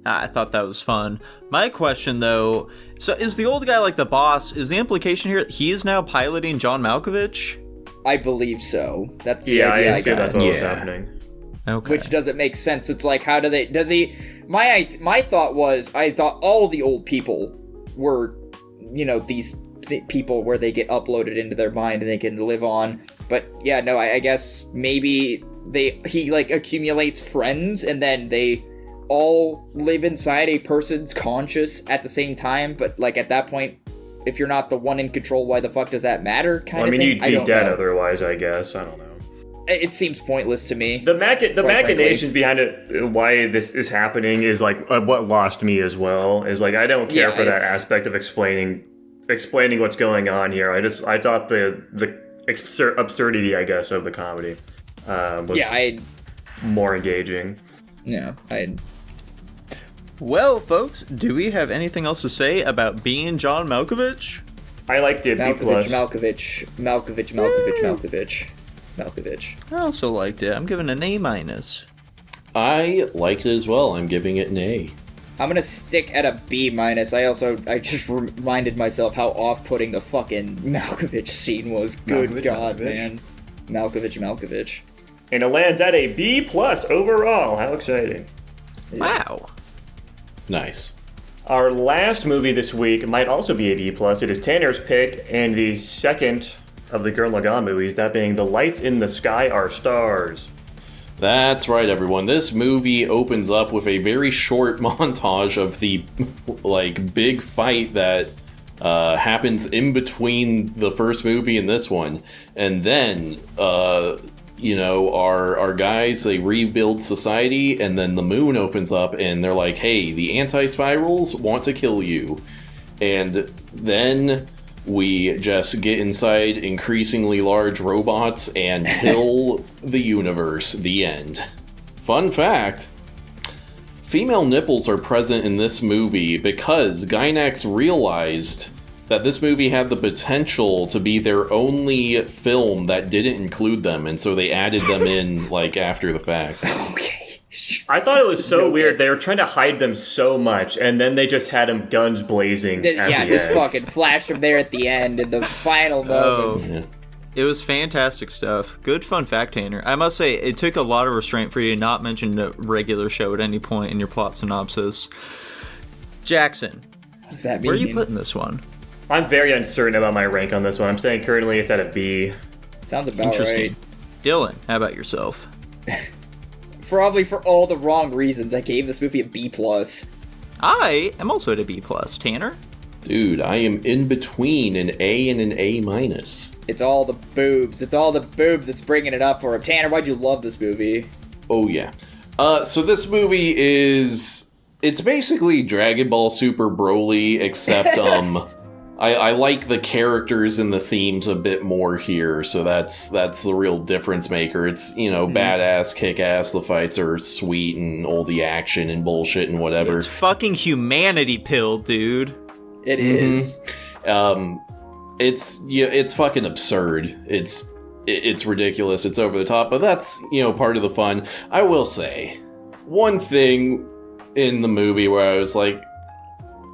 I thought that was fun. My question, though, so is the old guy like the boss? Is the implication here he is now piloting John Malkovich? I believe so. That's the idea I got. That's what was happening. Okay. Which doesn't make sense. It's like, how do they... Does he... My thought was, I thought all the old people were, you know, these people where they get uploaded into their mind and they can live on. But yeah, no, I guess maybe he like accumulates friends and then they all live inside a person's conscious at the same time. But like at that point, if you're not the one in control, why the fuck does that matter? Kind of thing. You'd be dead otherwise, I guess. I don't know. It seems pointless to me. The machinations behind it, why this is happening, is like what lost me as well. Is like I don't care for that aspect of explaining what's going on here. I thought the absurdity, I guess, of the comedy was more engaging. Yeah, Well, folks, do we have anything else to say about being John Malkovich? I liked it. Malkovich. I also liked it. I'm giving an A-. I liked it as well. I'm giving it an A. I'm gonna stick at a B-. I just reminded myself how off-putting the fucking Malkovich scene was. Good God, man. Malkovich. And it lands at a B+ overall. How exciting. Wow. Nice. Our last movie this week might also be a B+. It is Tanner's pick, and the second of the Gurren Lagann movies, that being The Lights in the Sky Are Stars. That's right, everyone. This movie opens up with a very short montage of the, like, big fight that happens in between the first movie and this one. And then, you know, our guys, they rebuild society, and then the moon opens up, and they're like, hey, the anti-spirals want to kill you. And then we just get inside increasingly large robots and kill the universe. The end. Fun fact, female nipples are present in this movie because Gainax realized that this movie had the potential to be their only film that didn't include them, and so they added them in, like, after the fact. Okay. I thought it was so weird. They were trying to hide them so much, and then they just had them guns blazing. This fucking flash from there at the end in the final moments. Yeah. It was fantastic stuff. Good fun fact, Tanner. I must say, it took a lot of restraint for you to not mention the regular show at any point in your plot synopsis. Jackson, What does that mean? where are you putting this one? I'm very uncertain about my rank on this one. I'm saying currently it's at a B. Sounds about Interesting. right. Dylan, how about yourself? Probably for all the wrong reasons, I gave this movie a B+. I am also at a B+. Tanner? Dude, I am in between an A and an A minus. It's all the boobs. It's all the boobs that's bringing it up for him. Tanner, why'd you love this movie? Oh yeah. So this movie it's basically Dragon Ball Super Broly, except I like the characters and the themes a bit more here, so that's the real difference maker. It's, badass, kick-ass, the fights are sweet, and all the action and bullshit and whatever. It's fucking humanity pill, dude. It is. It's fucking absurd. It's ridiculous, it's over the top, but that's, part of the fun. I will say, one thing in the movie where I was like,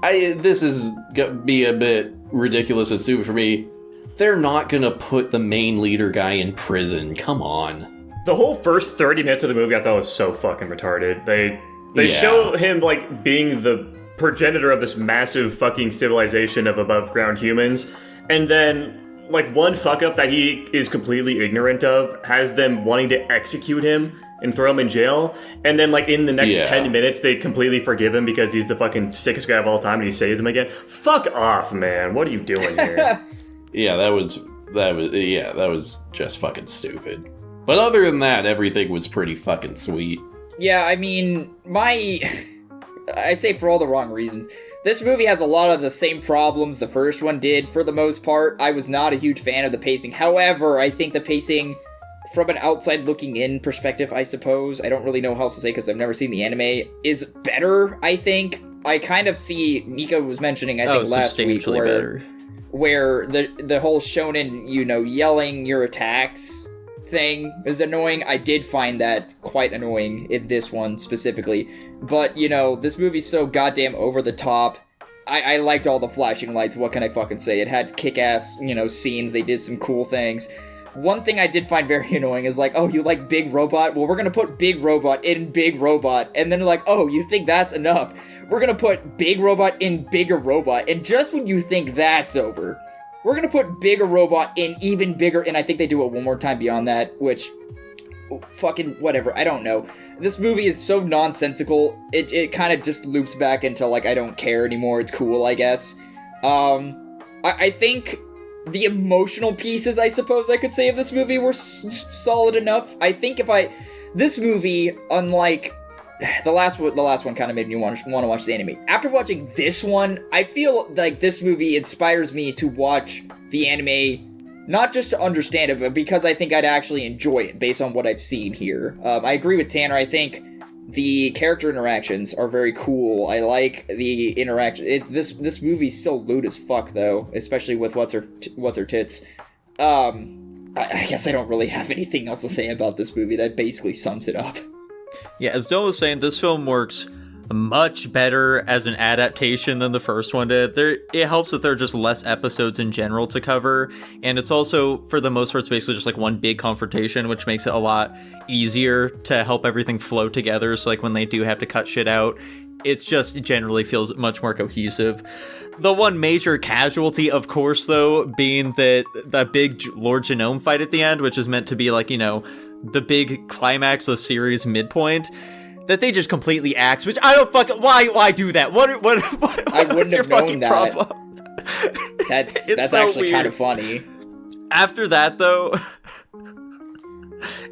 this is gonna be a bit ridiculous and stupid for me. They're not gonna put the main leader guy in prison. Come on. The whole first 30 minutes of the movie I thought was so fucking retarded. They show him, like, being the progenitor of this massive fucking civilization of above ground humans, and then, like, one fuck up that he is completely ignorant of has them wanting to execute him and throw him in jail, and then, like, in the next 10 minutes they completely forgive him because he's the fucking sickest guy of all time and he saves him again. Fuck off, man. What are you doing here? Yeah, that was just fucking stupid. But other than that, everything was pretty fucking sweet. Yeah, I mean, I say for all the wrong reasons. This movie has a lot of the same problems the first one did, for the most part. I was not a huge fan of the pacing. However, I think the pacing, from an outside looking in perspective, I suppose, I don't really know how else to say because I've never seen the anime, is better, I think. I kind of see, Nico was mentioning, I think last week, where the whole shonen, yelling your attacks thing is annoying. I did find that quite annoying in this one specifically. But, this movie's so goddamn over the top. I liked all the flashing lights, what can I fucking say? It had kick-ass, scenes, they did some cool things. One thing I did find very annoying is like, oh, you like Big Robot? Well, we're gonna put Big Robot in Big Robot. And then they're like, oh, you think that's enough? We're gonna put Big Robot in Bigger Robot. And just when you think that's over, we're gonna put Bigger Robot in even bigger, and I think they do it one more time beyond that, which, fucking whatever, I don't know. This movie is so nonsensical, it kind of just loops back into, like, I don't care anymore, it's cool, I guess. I think the emotional pieces, I suppose I could say, of this movie were solid enough. I think this movie, unlike the last one kind of made me want to watch the anime. After watching this one, I feel like this movie inspires me to watch the anime, not just to understand it, but because I think I'd actually enjoy it based on what I've seen here. I agree with Tanner. I think the character interactions are very cool. I like the interaction. This movie's still lewd as fuck, though, especially with what's her tits. I guess I don't really have anything else to say about this movie. That basically sums it up. Yeah, as Dylan was saying, this film works much better as an adaptation than the first one did. It helps that there are just less episodes in general to cover, and it's also, for the most part, it's basically just like one big confrontation, which makes it a lot easier to help everything flow together. So like when they do have to cut shit out, it generally feels much more cohesive. The one major casualty, of course, though, being that big Lord Genome fight at the end, which is meant to be like, the big climax of the series midpoint, that they just completely axed, which I don't fucking... Why do that? What I wouldn't have known that. Problem? That's so actually weird. kind of funny. After that, though,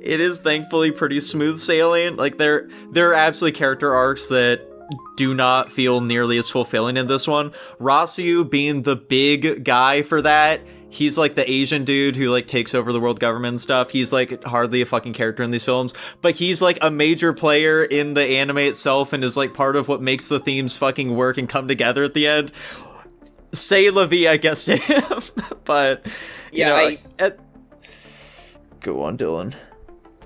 it is thankfully pretty smooth sailing. Like, there are absolutely character arcs that do not feel nearly as fulfilling in this one. Rasu being the big guy for that, he's like the Asian dude who like takes over the world government and stuff. He's like hardly a fucking character in these films, but he's like a major player in the anime itself and is like part of what makes the themes fucking work and come together at the end. Say la vie, I guess, to him. But yeah, go on, Dylan.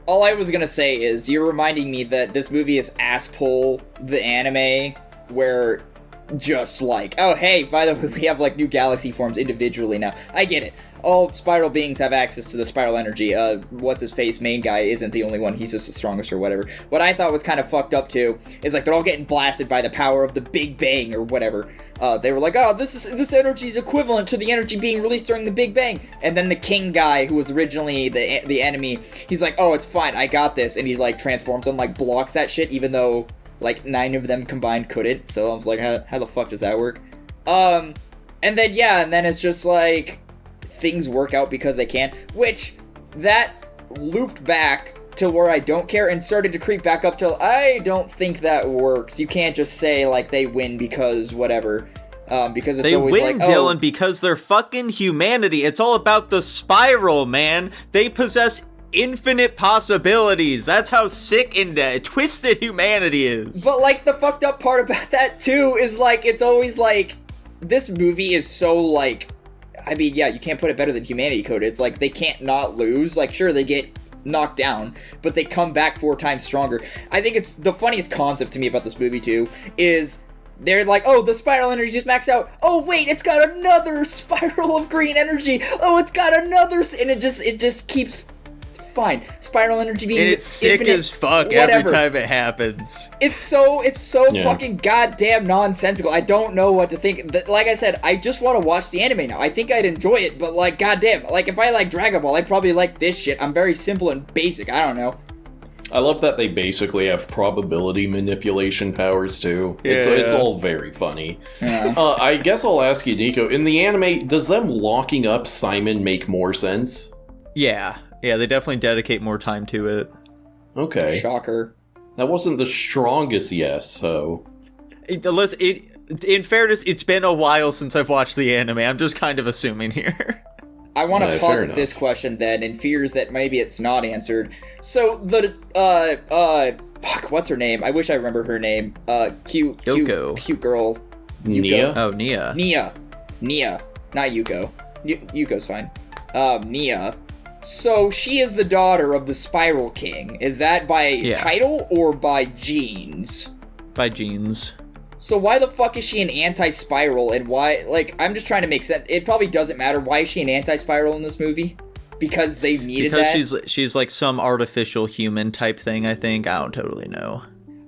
All I was gonna say is, you're reminding me that this movie is Asspull, the anime, where just like, oh hey, by the way, we have like new galaxy forms individually now. I get it. All spiral beings have access to the spiral energy. What's-his-face main guy isn't the only one, he's just the strongest or whatever. What I thought was kind of fucked up too, is like they're all getting blasted by the power of the Big Bang or whatever. They were like, oh, this energy is equivalent to the energy being released during the Big Bang. And then the king guy, who was originally the enemy, he's like, oh, it's fine, I got this. And he like transforms and like blocks that shit, even though like 9 of them combined couldn't. So I was like, how the fuck does that work? And then it's just like things work out because they can, which that looped back to where I don't care and started to creep back up till I don't think that works. You can't just say like they win because whatever. Because it's always win, like, Dylan, because they're fucking humanity. It's all about the spiral, man. They possess infinite possibilities. That's how sick and twisted humanity is. But like the fucked up part about that too is like it's always like this movie is so like, I mean, yeah, you can't put it better than Humanity Code. It's like they can't not lose. Like sure, they get knocked down, but they come back 4 times stronger. I think it's the funniest concept to me about this movie too is they're like, oh, the spiral energy just maxed out. Oh wait, it's got another spiral of green energy. Oh, it's got another, and it just keeps fine. Spiral energy being and it's sick infinite, as fuck whatever. every time it happens. It's so fucking goddamn nonsensical. I don't know what to think. Like I said, I just want to watch the anime now. I think I'd enjoy it, but like goddamn, like if I like Dragon Ball, I'd probably like this shit. I'm very simple and basic. I don't know. I love that they basically have probability manipulation powers too. Yeah. It's all very funny. Yeah. I guess I'll ask you, Nico, in the anime, does them locking up Simon make more sense? Yeah, they definitely dedicate more time to it. Okay. Shocker. That wasn't the strongest yes, so... In fairness, it's been a while since I've watched the anime. I'm just kind of assuming here. I want to Yeah, fair posit this enough. question then, in fears that maybe it's not answered. So the fuck, what's her name? I wish I remembered her name. Cute girl. Nia? Oh, Nia. Nia, not Yuko. Yuko's fine. Nia. So she is the daughter of the Spiral King. Is that by title or by genes? By genes. So why the fuck is she an anti-spiral, and why, like, I'm just trying to make sense. It probably doesn't matter. Why is she an anti-spiral in this movie? Because they needed that? Because she's like some artificial human type thing, I think. I don't totally know.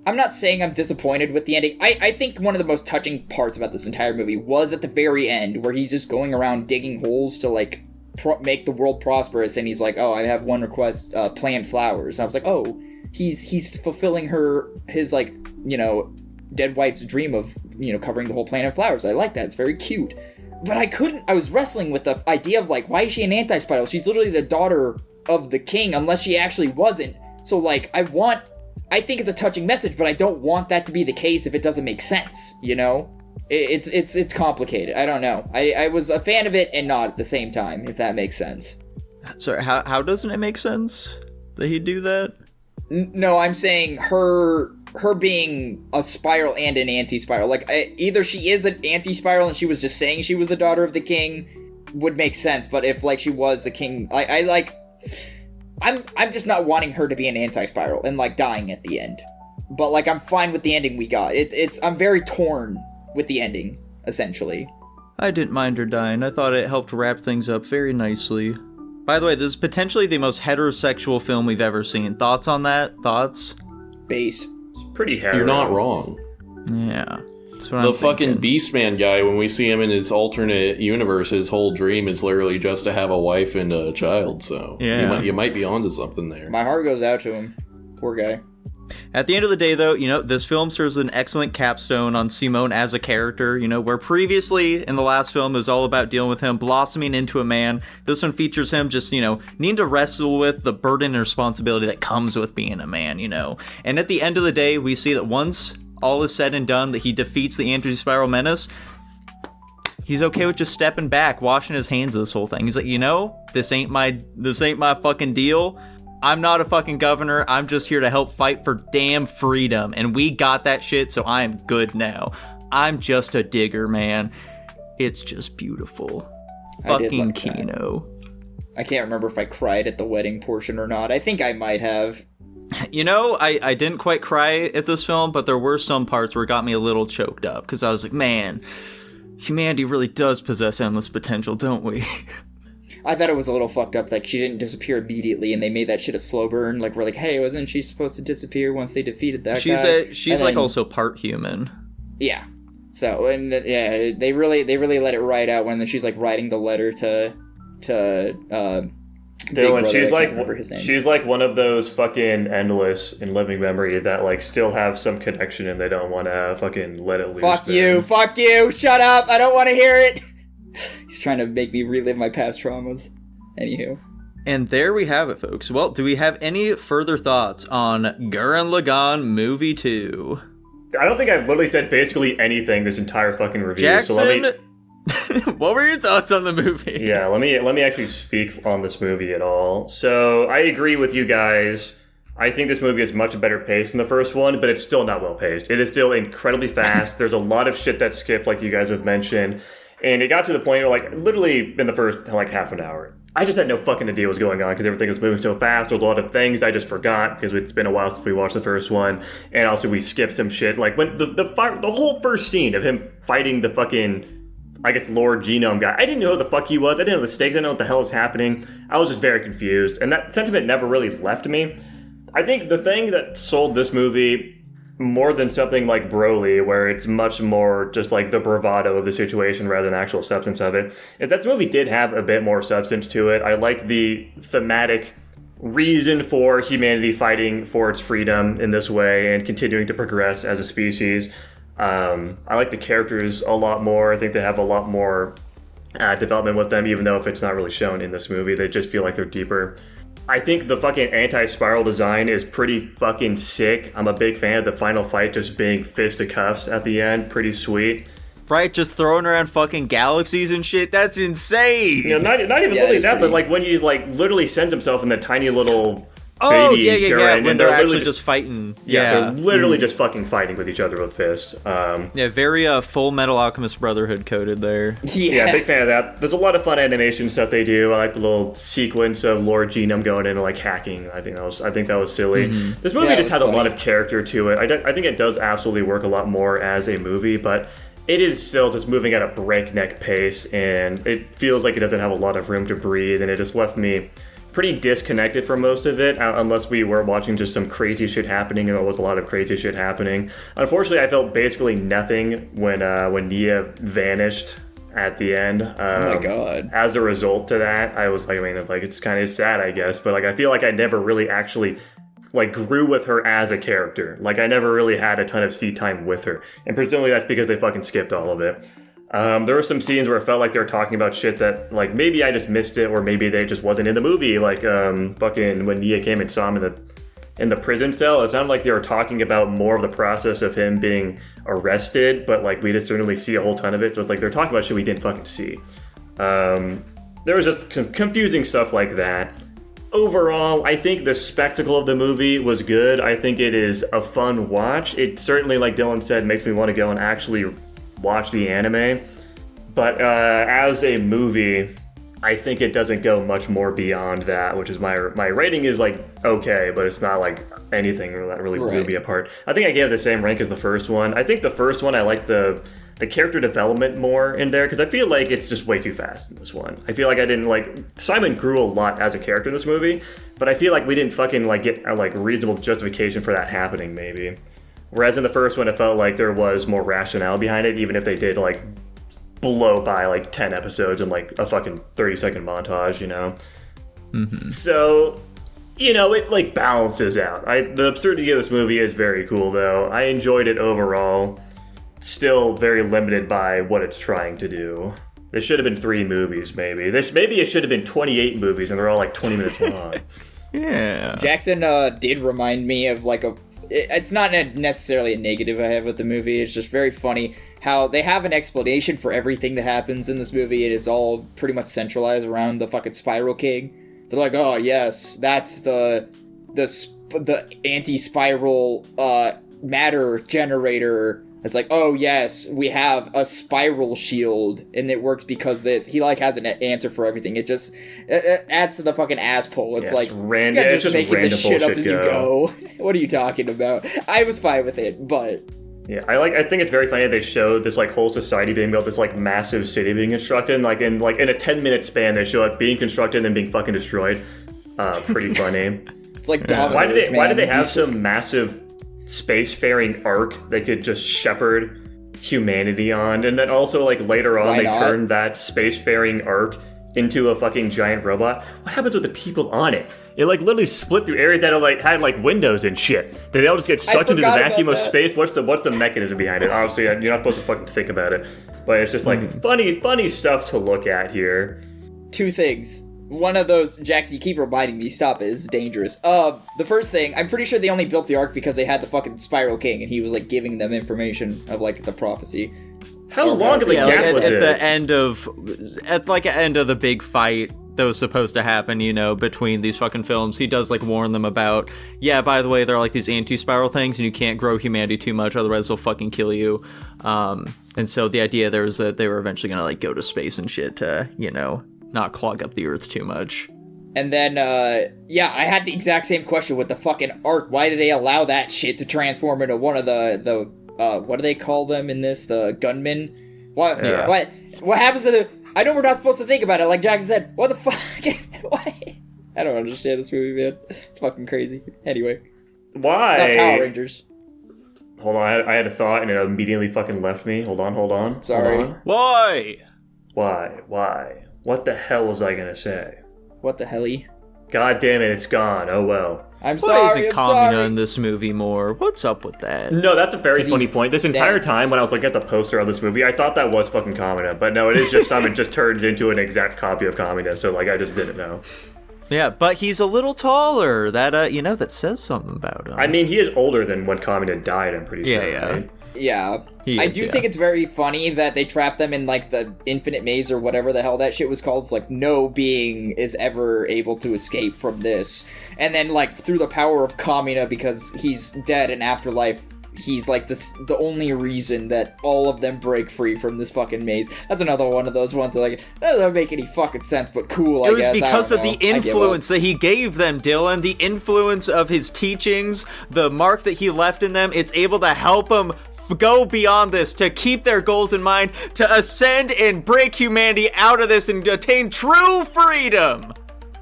I'm not saying I'm disappointed with the ending. I think one of the most touching parts about this entire movie was at the very end, where he's just going around digging holes to, like, make the world prosperous, and he's like, oh, I have one request, plant flowers. And I was like, oh, he's fulfilling his, like, you know, dead wife's dream of, you know, covering the whole planet in flowers. I like that. It's very cute. But I was wrestling with the idea of, like, why is she an anti-spiral? She's literally the daughter of the king, unless she actually wasn't. So, like, I think it's a touching message, but I don't want that to be the case if it doesn't make sense, you know? It's complicated. I don't know. I was a fan of it and not at the same time, if that makes sense. Sorry, how doesn't it make sense that he'd do that? No, I'm saying her being a spiral and an anti-spiral. Like, either she is an anti-spiral and she was just saying she was the daughter of the king would make sense, but if, like, she was the king, I'm just not wanting her to be an anti-spiral and, like, dying at the end. But, like, I'm fine with the ending we got. I'm very torn with the ending, essentially. I didn't mind her dying. I thought it helped wrap things up very nicely. By the way, this is potentially the most heterosexual film we've ever seen. Thoughts on that? Thoughts? Based. Pretty hetero. You're not wrong. Yeah. That's what The I'm fucking thinking. Beastman guy, when we see him in his alternate universe, his whole dream is literally just to have a wife and a child, so Yeah. you might be onto something there. My heart goes out to him. Poor guy. At the end of the day, though, you know, this film serves an excellent capstone on Simone as a character, you know, where previously in the last film it was all about dealing with him blossoming into a man. This one features him just, you know, needing to wrestle with the burden and responsibility that comes with being a man, you know. And at the end of the day, we see that once all is said and done, that he defeats the anti-spiral menace, he's okay with just stepping back, washing his hands of this whole thing. He's like, you know, this ain't my fucking deal. I'm not a fucking governor. I'm just here to help fight for damn freedom. And we got that shit, so I am good now. I'm just a digger, man. It's just beautiful. I did Fucking like that. Kino. I can't remember if I cried at the wedding portion or not. I think I might have. You know, I didn't quite cry at this film, but there were some parts where it got me a little choked up. Because I was like, man, humanity really does possess endless potential, don't we? I thought it was a little fucked up that she didn't disappear immediately, and they made that shit a slow burn. Like, we're like, hey, wasn't she supposed to disappear once they defeated that guy? She's And like then- also part human. Yeah. So, and yeah, they really let it ride out when she's like writing the letter to Big Dylan, Brother, I can't remember his name. she's like one of those fucking endless in living memory that like still have some connection and they don't want to fucking let it loose. Fuck you, shut up, I don't want to hear it. He's trying to make me relive my past traumas. Anywho. And there we have it, folks. Well, do we have any further thoughts on Gurren Lagann Movie 2? I don't think I've literally said basically anything this entire fucking review. Jackson, so let me... what were your thoughts on the movie? Yeah, let me actually speak on this movie at all. So I agree with you guys. I think this movie is much better paced than the first one, but it's still not well paced. It is still incredibly fast. There's a lot of shit that skipped, like you guys have mentioned. And it got to the point where, like, literally in the first, like, half an hour, I just had no fucking idea what was going on because everything was moving so fast. There was a lot of things I just forgot because it's been a while since we watched the first one. And also we skipped some shit. Like, when the whole first scene of him fighting the fucking, I guess, Lord Genome guy, I didn't know who the fuck he was. I didn't know the stakes. I didn't know what the hell was happening. I was just very confused. And that sentiment never really left me. I think the thing that sold this movie more than something like Broly, where it's much more just like the bravado of the situation rather than actual substance of it, is that this movie did have a bit more substance to it. I like the thematic reason for humanity fighting for its freedom in this way and continuing to progress as a species. I like the characters a lot more. I think they have a lot more development with them, even though if it's not really shown in this movie, they just feel like they're deeper. I think the fucking anti-spiral design is pretty fucking sick. I'm a big fan of the final fight just being fisticuffs at the end. Pretty sweet. Right, just throwing around fucking galaxies and shit. That's insane. You know, not even really that, but like when he's like literally sends himself in the tiny little baby Gurren, when they're actually just fighting. They're literally just fucking fighting with each other with fists. Very Full Metal Alchemist Brotherhood coded there. Yeah, big fan of that. There's a lot of fun animation stuff they do. I like the little sequence of Lord Genome going in and like hacking. I think that was silly. Mm-hmm. This movie just had a lot of character to it. I think it does absolutely work a lot more as a movie, but it is still just moving at a breakneck pace, and it feels like it doesn't have a lot of room to breathe, and it just left me pretty disconnected for most of it, unless we were watching just some crazy shit happening, and there was a lot of crazy shit happening. Unfortunately, I felt basically nothing when Nia vanished at the end. Oh my god. As a result to that, I was like, it's kind of sad, I guess, but like I feel like I never really actually like grew with her as a character. Like I never really had a ton of seat time with her, and presumably that's because they fucking skipped all of it. There were some scenes where it felt like they were talking about shit that, like, maybe I just missed it, or maybe they just wasn't in the movie. Like, fucking when Nia came and saw him in the prison cell, it sounded like they were talking about more of the process of him being arrested, but, like, we just didn't really see a whole ton of it. So it's like they're talking about shit we didn't fucking see. There was just some confusing stuff like that. Overall, I think the spectacle of the movie was good. I think it is a fun watch. It certainly, like Dylan said, makes me want to go and actually watch the anime, but as a movie, I think it doesn't go much more beyond that, which is my rating is like okay, but it's not like anything that really blew me apart. I think I gave it the same rank as the first one. I think the first one I like the character development more in there because I feel like it's just way too fast in this one. I feel like I didn't like Simon grew a lot as a character in this movie, but I feel like we didn't fucking like get a like reasonable justification for that happening maybe. Whereas in the first one, it felt like there was more rationale behind it, even if they did, like, blow by, like, 10 episodes in, like, a fucking 30-second montage, you know? Mm-hmm. So, you know, it, like, balances out. The absurdity of this movie is very cool, though. I enjoyed it overall. Still very limited by what it's trying to do. There should have been 3 movies, maybe. Maybe it should have been 28 movies, and they're all, like, 20 minutes long. Yeah. Jackson did remind me of, like, it's not necessarily a negative I have with the movie. It's just very funny how they have an explanation for everything that happens in this movie, and it's all pretty much centralized around the fucking Spiral King. They're like, oh yes, that's the anti-spiral matter generator. It's like, oh yes, we have a spiral shield, and it works because this. He like has an answer for everything. It adds to the fucking ass pull. It's like random. You guys it's just making random this shit up bullshit as you go. What are you talking about? I was fine with it, but yeah, I think it's very funny that they showed this like whole society being built, this like massive city being constructed, and like in a 10-minute span they show it being constructed and then being fucking destroyed. Pretty funny. It's like Domino's, why did they have some massive spacefaring arc they could just shepherd humanity on, and then also like later on they turned that spacefaring arc into a fucking giant robot, what happens with the people on it? It like literally split through areas that are like had like windows and shit. Did they all just get sucked into the vacuum of space? What's the mechanism behind it? Obviously, you're not supposed to fucking think about it, but it's just like funny stuff to look at here. Two things. One of those, Jackson, you keep reminding me, stop it, it's dangerous. The first thing, I'm pretty sure they only built the Ark because they had the fucking Spiral King, and he was, like, giving them information of, like, the prophecy. How long of a gap was it? At the end of the big fight that was supposed to happen, you know, between these fucking films, he does, like, warn them about, yeah, by the way, there are, like, these anti-spiral things, and you can't grow humanity too much, otherwise they'll fucking kill you. And so the idea there was that they were eventually gonna, like, go to space and shit to, you know, not clog up the earth too much. And then, yeah, I had the exact same question with the fucking Ark. Why do they allow that shit to transform into one of the what do they call them in this? The gunmen? What happens to the... I know we're not supposed to think about it, like Jackson said. What the fuck? Why? I don't understand this movie, man. It's fucking crazy. Anyway. Why? It's not Power Rangers. Hold on, I had a thought and it immediately fucking left me. Hold on. Sorry. Hold on. Why? What the hell was I gonna say? What the helly? God damn it, it's gone. Oh well. I'm Why sorry, isn't I'm Kamina sorry. in this movie more? What's up with that? No, that's a very 'Cause funny he's point. This entire dead. time when I was looking at the poster of this movie, I thought that was fucking Kamina. But no, it is just Simon just turns into an exact copy of Kamina, so like I just didn't know. Yeah, but he's a little taller. That, you know, that says something about him. I mean, he is older than when Kamina died, I'm pretty sure. Yeah. Right? Yeah. He I is, do yeah. think it's very funny that they trap them in, like, the infinite maze or whatever the hell that shit was called. It's like, no being is ever able to escape from this. And then, like, through the power of Kamina, because he's dead in Afterlife, he's, like, the only reason that all of them break free from this fucking maze. That's another one of those ones that, like, that doesn't make any fucking sense, but cool, I It was guess. because I of don't the know. I give up. influence that he gave them, Dylan. The influence of his teachings, the mark that he left in them, it's able to help them go beyond this, to keep their goals in mind, to ascend and break humanity out of this and attain true freedom.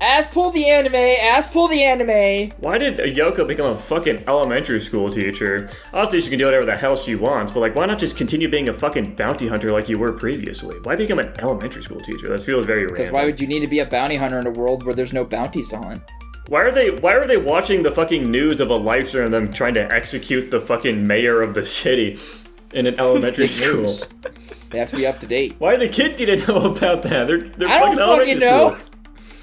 Ass pull the anime! Why did Yoko become a fucking elementary school teacher? Obviously, she can do whatever the hell she wants, but like, why not just continue being a fucking bounty hunter like you were previously? Why become an elementary school teacher? That feels very random. Because why would you need to be a bounty hunter in a world where there's no bounties to hunt? Why are they watching the fucking news of a live stream of them trying to execute the fucking mayor of the city in an elementary school? They have to be up to date. Why do the kids need to know about that? They're I don't fucking elementary fucking know. schools.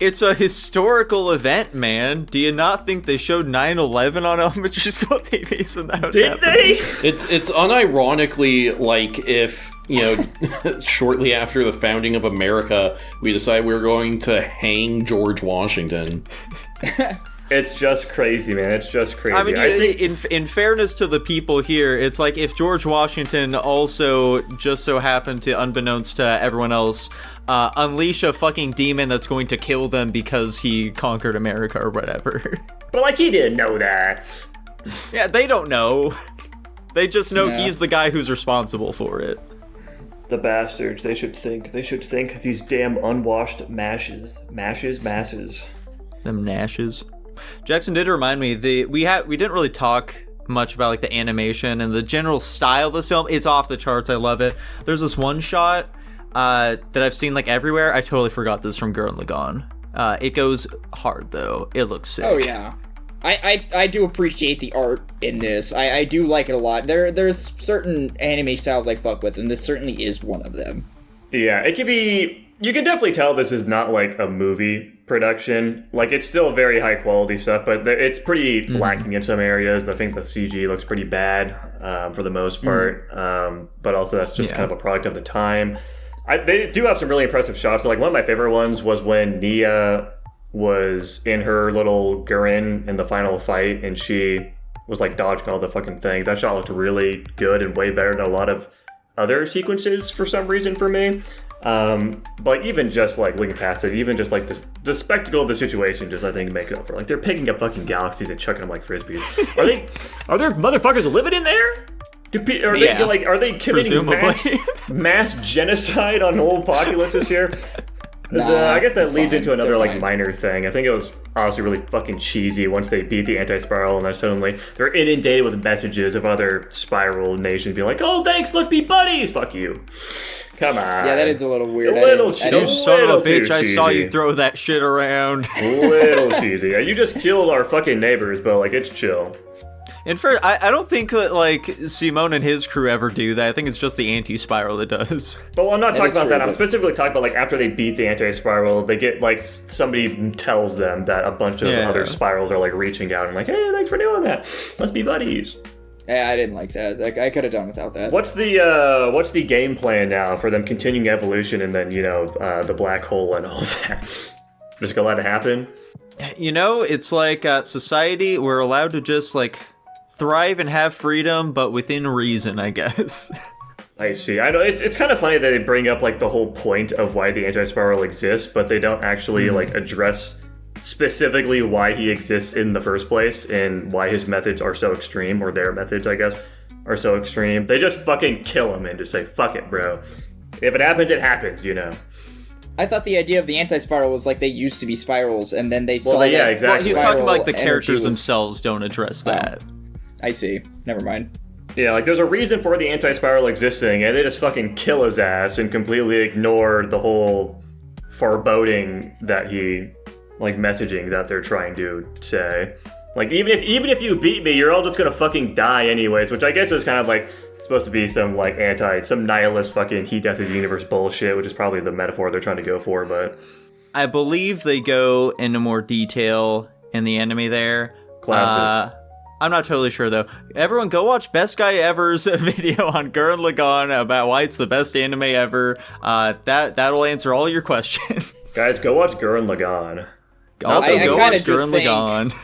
It's a historical event, man. Do you not think they showed 9/11 on elementary school TV? So that was Did happening? they? It's unironically like if, you know, shortly after the founding of America, we decided we were going to hang George Washington. It's just crazy, man. It's just crazy. I mean, in fairness to the people here, it's like if George Washington also just so happened to, unbeknownst to everyone else, unleash a fucking demon that's going to kill them because he conquered America or whatever. But like, he didn't know that. Yeah, they don't know. They just know Yeah. he's the guy who's responsible for it. The bastards. They should think. These damn unwashed masses. Them Nashes. Jackson did remind me, we didn't really talk much about like the animation and the general style of this film. It's off the charts. I love it. There's this one shot that I've seen like everywhere. I totally forgot this from Gurren Lagann. It goes hard though. It looks sick. Oh yeah. I do appreciate the art in this. I do like it a lot. There's certain anime styles I fuck with, and this certainly is one of them. Yeah, it could be... You can definitely tell this is not like a movie production. Like, it's still very high quality stuff, but it's pretty lacking in some areas. I think the CG looks pretty bad for the most part, but also that's just kind of a product of the time. They do have some really impressive shots. So, like, one of my favorite ones was when Nia was in her little Gurren in the final fight, and she was like dodging all the fucking things. That shot looked really good and way better than a lot of other sequences for some reason for me. But even just like looking past it, even just like the spectacle of the situation, just I think make it up for like they're picking up fucking galaxies and chucking them like frisbees. Are there motherfuckers living in there? Are they committing presumably. mass genocide on whole populaces here? I guess that it's leads fine. into another They're like fine. minor thing. I think it was honestly really fucking cheesy once they beat the anti-spiral and then suddenly they're inundated with messages of other spiral nations being like, "Oh, thanks, let's be buddies." Fuck you. Come on. Yeah, that is a little weird. A little I cheesy. didn't- You son of a little too bitch, I saw you cheesy. throw that shit around. Little cheesy. Yeah, you just killed our fucking neighbors, but like it's chill. And I don't think that, like, Simone and his crew ever do that. I think it's just the anti-spiral that does. But I'm not talking is about true, that. I'm but- specifically talking about like after they beat the anti-spiral, they get like somebody tells them that a bunch of Yeah. other spirals are like reaching out and like, "Hey, thanks for doing that. Let's be buddies." Yeah, I didn't like that. Like, I could have done without that. What's the game plan now for them continuing evolution and then the black hole and all that? Just gonna let it happen? You know, it's like society, we're allowed to just, like, thrive and have freedom, but within reason, I guess. I see. I know it's kind of funny that they bring up like the whole point of why the anti-spiral exists, but they don't actually like address specifically why he exists in the first place and why his methods are so extreme, or their methods, I guess, are so extreme. They just fucking kill him and just say, "Fuck it, bro. If it happens, it happens," you know. I thought the idea of the anti-spiral was like they used to be spirals, and then they saw yeah, that exactly. Well, he's talking about, like, the spiral characters energy was- themselves don't address that. I see. Never mind. Yeah, like there's a reason for the anti-spiral existing, and they just fucking kill his ass and completely ignore the whole foreboding that he, like, messaging that they're trying to say. Like, even if you beat me, you're all just gonna fucking die anyways, which I guess is kind of like supposed to be some like some nihilist fucking heat death of the universe bullshit, which is probably the metaphor they're trying to go for, but I believe they go into more detail in the anime there. Classic. I'm not totally sure though. Everyone go watch Best Guy Ever's video on Gurren Lagann about why it's the best anime ever. That'll answer all your questions. guys, go watch Gurren Lagann. Also, I go kinda watch just Gurren think- Lagann.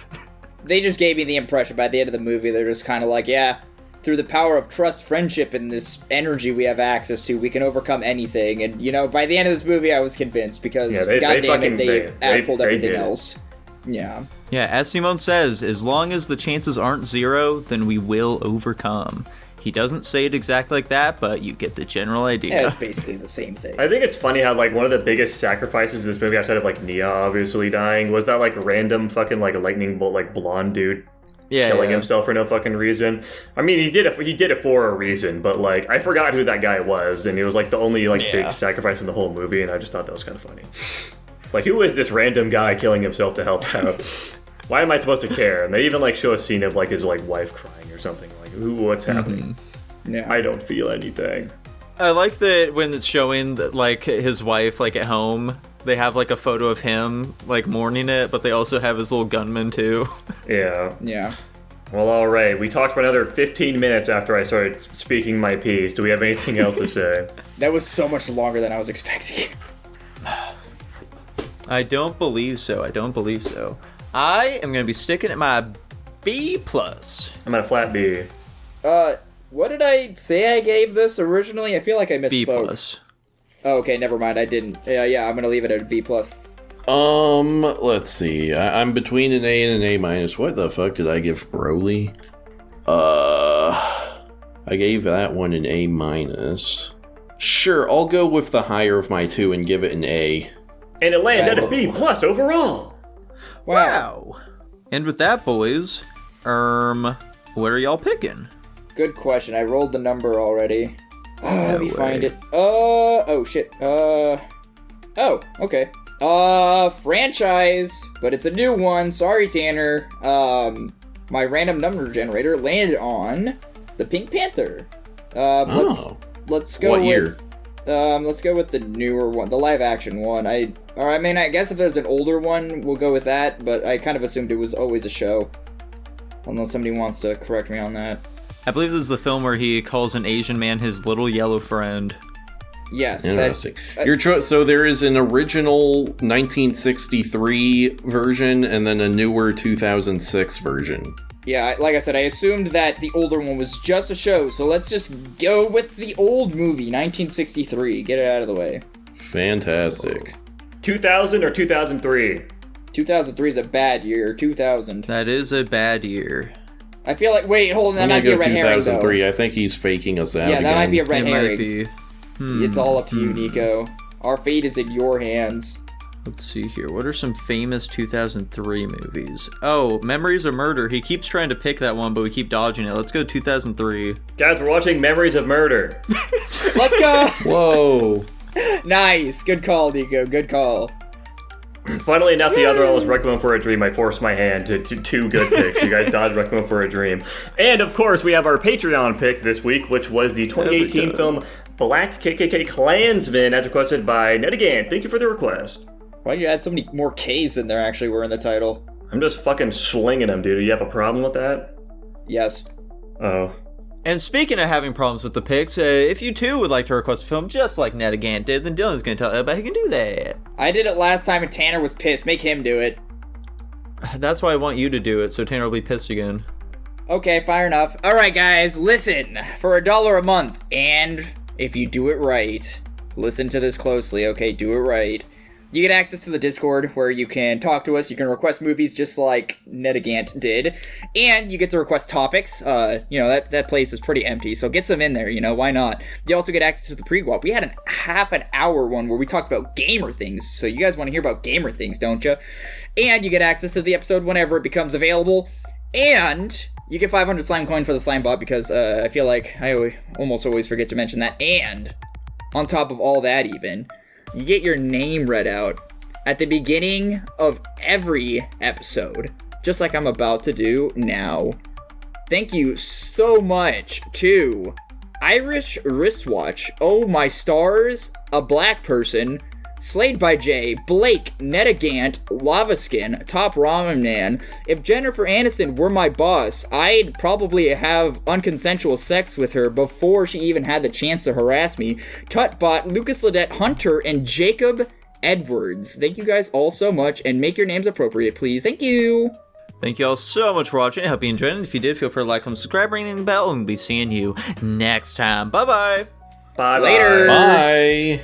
They just gave me the impression by the end of the movie, they're just kind of like, yeah, through the power of trust, friendship, and this energy we have access to, we can overcome anything. And, you know, by the end of this movie, I was convinced because, Yeah, they goddamn fucking- it, they they pulled did everything it. else. Yeah. Yeah, as Simone says, as long as the chances aren't zero, then we will overcome. He doesn't say it exactly like that, but you get the general idea. Yeah, it's basically the same thing. I think it's funny how like one of the biggest sacrifices in this movie, outside of like Nia obviously dying, was that like random fucking like lightning bolt like blonde dude killing himself for no fucking reason. I mean, he did it for a reason, but like I forgot who that guy was, and he was like the only like big sacrifice in the whole movie, and I just thought that was kind of funny. It's like, who is this random guy killing himself to help out? Why am I supposed to care? And they even like show a scene of like his like wife crying or something. Like, ooh, what's happening? Yeah. I don't feel anything. I like that when it's showing like his wife like at home, they have like a photo of him like mourning it, but they also have his little gunman too. Yeah. Yeah. Well, all right. We talked for another 15 minutes after I started speaking my piece. Do we have anything else to say? That was so much longer than I was expecting. I don't believe so. I am gonna be sticking at my B+. I'm at a flat B. What did I say I gave this originally? I feel like I B+. misspoke. Oh, okay, never mind. I didn't. Yeah, I'm gonna leave it at a B+. Let's see. I'm between an A and an A minus. What the fuck did I give Broly? I gave that one an A minus. Sure, I'll go with the higher of my two and give it an A. And it landed at a B+ overall. Wow. And with that, boys, what are y'all picking? Good question. I rolled the number already. Let me way. find it. Oh shit. Oh, okay. Franchise, but it's a new one. Sorry, Tanner. My random number generator landed on the Pink Panther. Let's go What with year? let's go with the newer one, the live action one. I guess if there's an older one, we'll go with that, but I kind of assumed it was always a show. Unless somebody wants to correct me on that. I believe this is the film where he calls an Asian man his little yellow friend. Yes, Interesting. So there is an original 1963 version and then a newer 2006 version. yeah, like I said, I assumed that the older one was just a show, so let's just go with the old movie, 1963. Get it out of the way. Fantastic. 2000 or 2003? 2003 is a bad year. 2000. That is a bad year. I feel like, wait, hold on, that I'm might gonna be a go red herring, though. 2003. I think he's faking us out Yeah, that might be a again. red It herring. might be. It's all up to you, Nico. Our fate is in your hands. Let's see here. What are some famous 2003 movies? Oh, Memories of Murder. He keeps trying to pick that one, but we keep dodging it. Let's go 2003. Guys, we're watching Memories of Murder. Let's go! Whoa. Nice. Good call, Nico. Good call. Funnily enough, the other one was Requiem for a Dream. I forced my hand to two good picks. You guys dodged Requiem for a Dream. And, of course, we have our Patreon pick this week, which was the 2018 film Black KKK Klansman, as requested by Nedigan. Thank you for the request. Why'd you add so many more K's than there actually were in the title? I'm just fucking slinging them, dude. Do you have a problem with that? Yes. Oh. And speaking of having problems with the picks, if you too would like to request a film just like Nedigan did, then Dylan's going to tell everybody who can do that. I did it last time and Tanner was pissed. Make him do it. That's why I want you to do it, so Tanner will be pissed again. Okay, fair enough. Alright guys, listen. For $1 a month, and if you do it right, listen to this closely, okay? Do it right. You get access to the Discord where you can talk to us. You can request movies just like Nedigant did. And you get to request topics. That place is pretty empty, so get some in there, why not? You also get access to the pre-guap. We had a half an hour one where we talked about gamer things, so you guys want to hear about gamer things, don't you? And you get access to the episode whenever it becomes available. And you get 500 slime coin for the slime bot because I feel like I almost always forget to mention that. And on top of all that even, you get your name read out at the beginning of every episode, just like I'm about to do now. Thank you so much to Irish Wristwatch, Oh My Stars, A Black Person, Slayed by Jay, Blake, Nedigant, Lavaskin, Top Ramen Man. If Jennifer Aniston were my boss, I'd probably have unconsensual sex with her before she even had the chance to harass me. Tutbot, Lucas Ledette Hunter, and Jacob Edwards. Thank you guys all so much, and make your names appropriate, please. Thank you! Thank you all so much for watching. I hope you enjoyed it. If you did, feel free to like, comment, subscribe, ring the bell, and we'll be seeing you next time. Bye-bye! Bye. Later! Bye.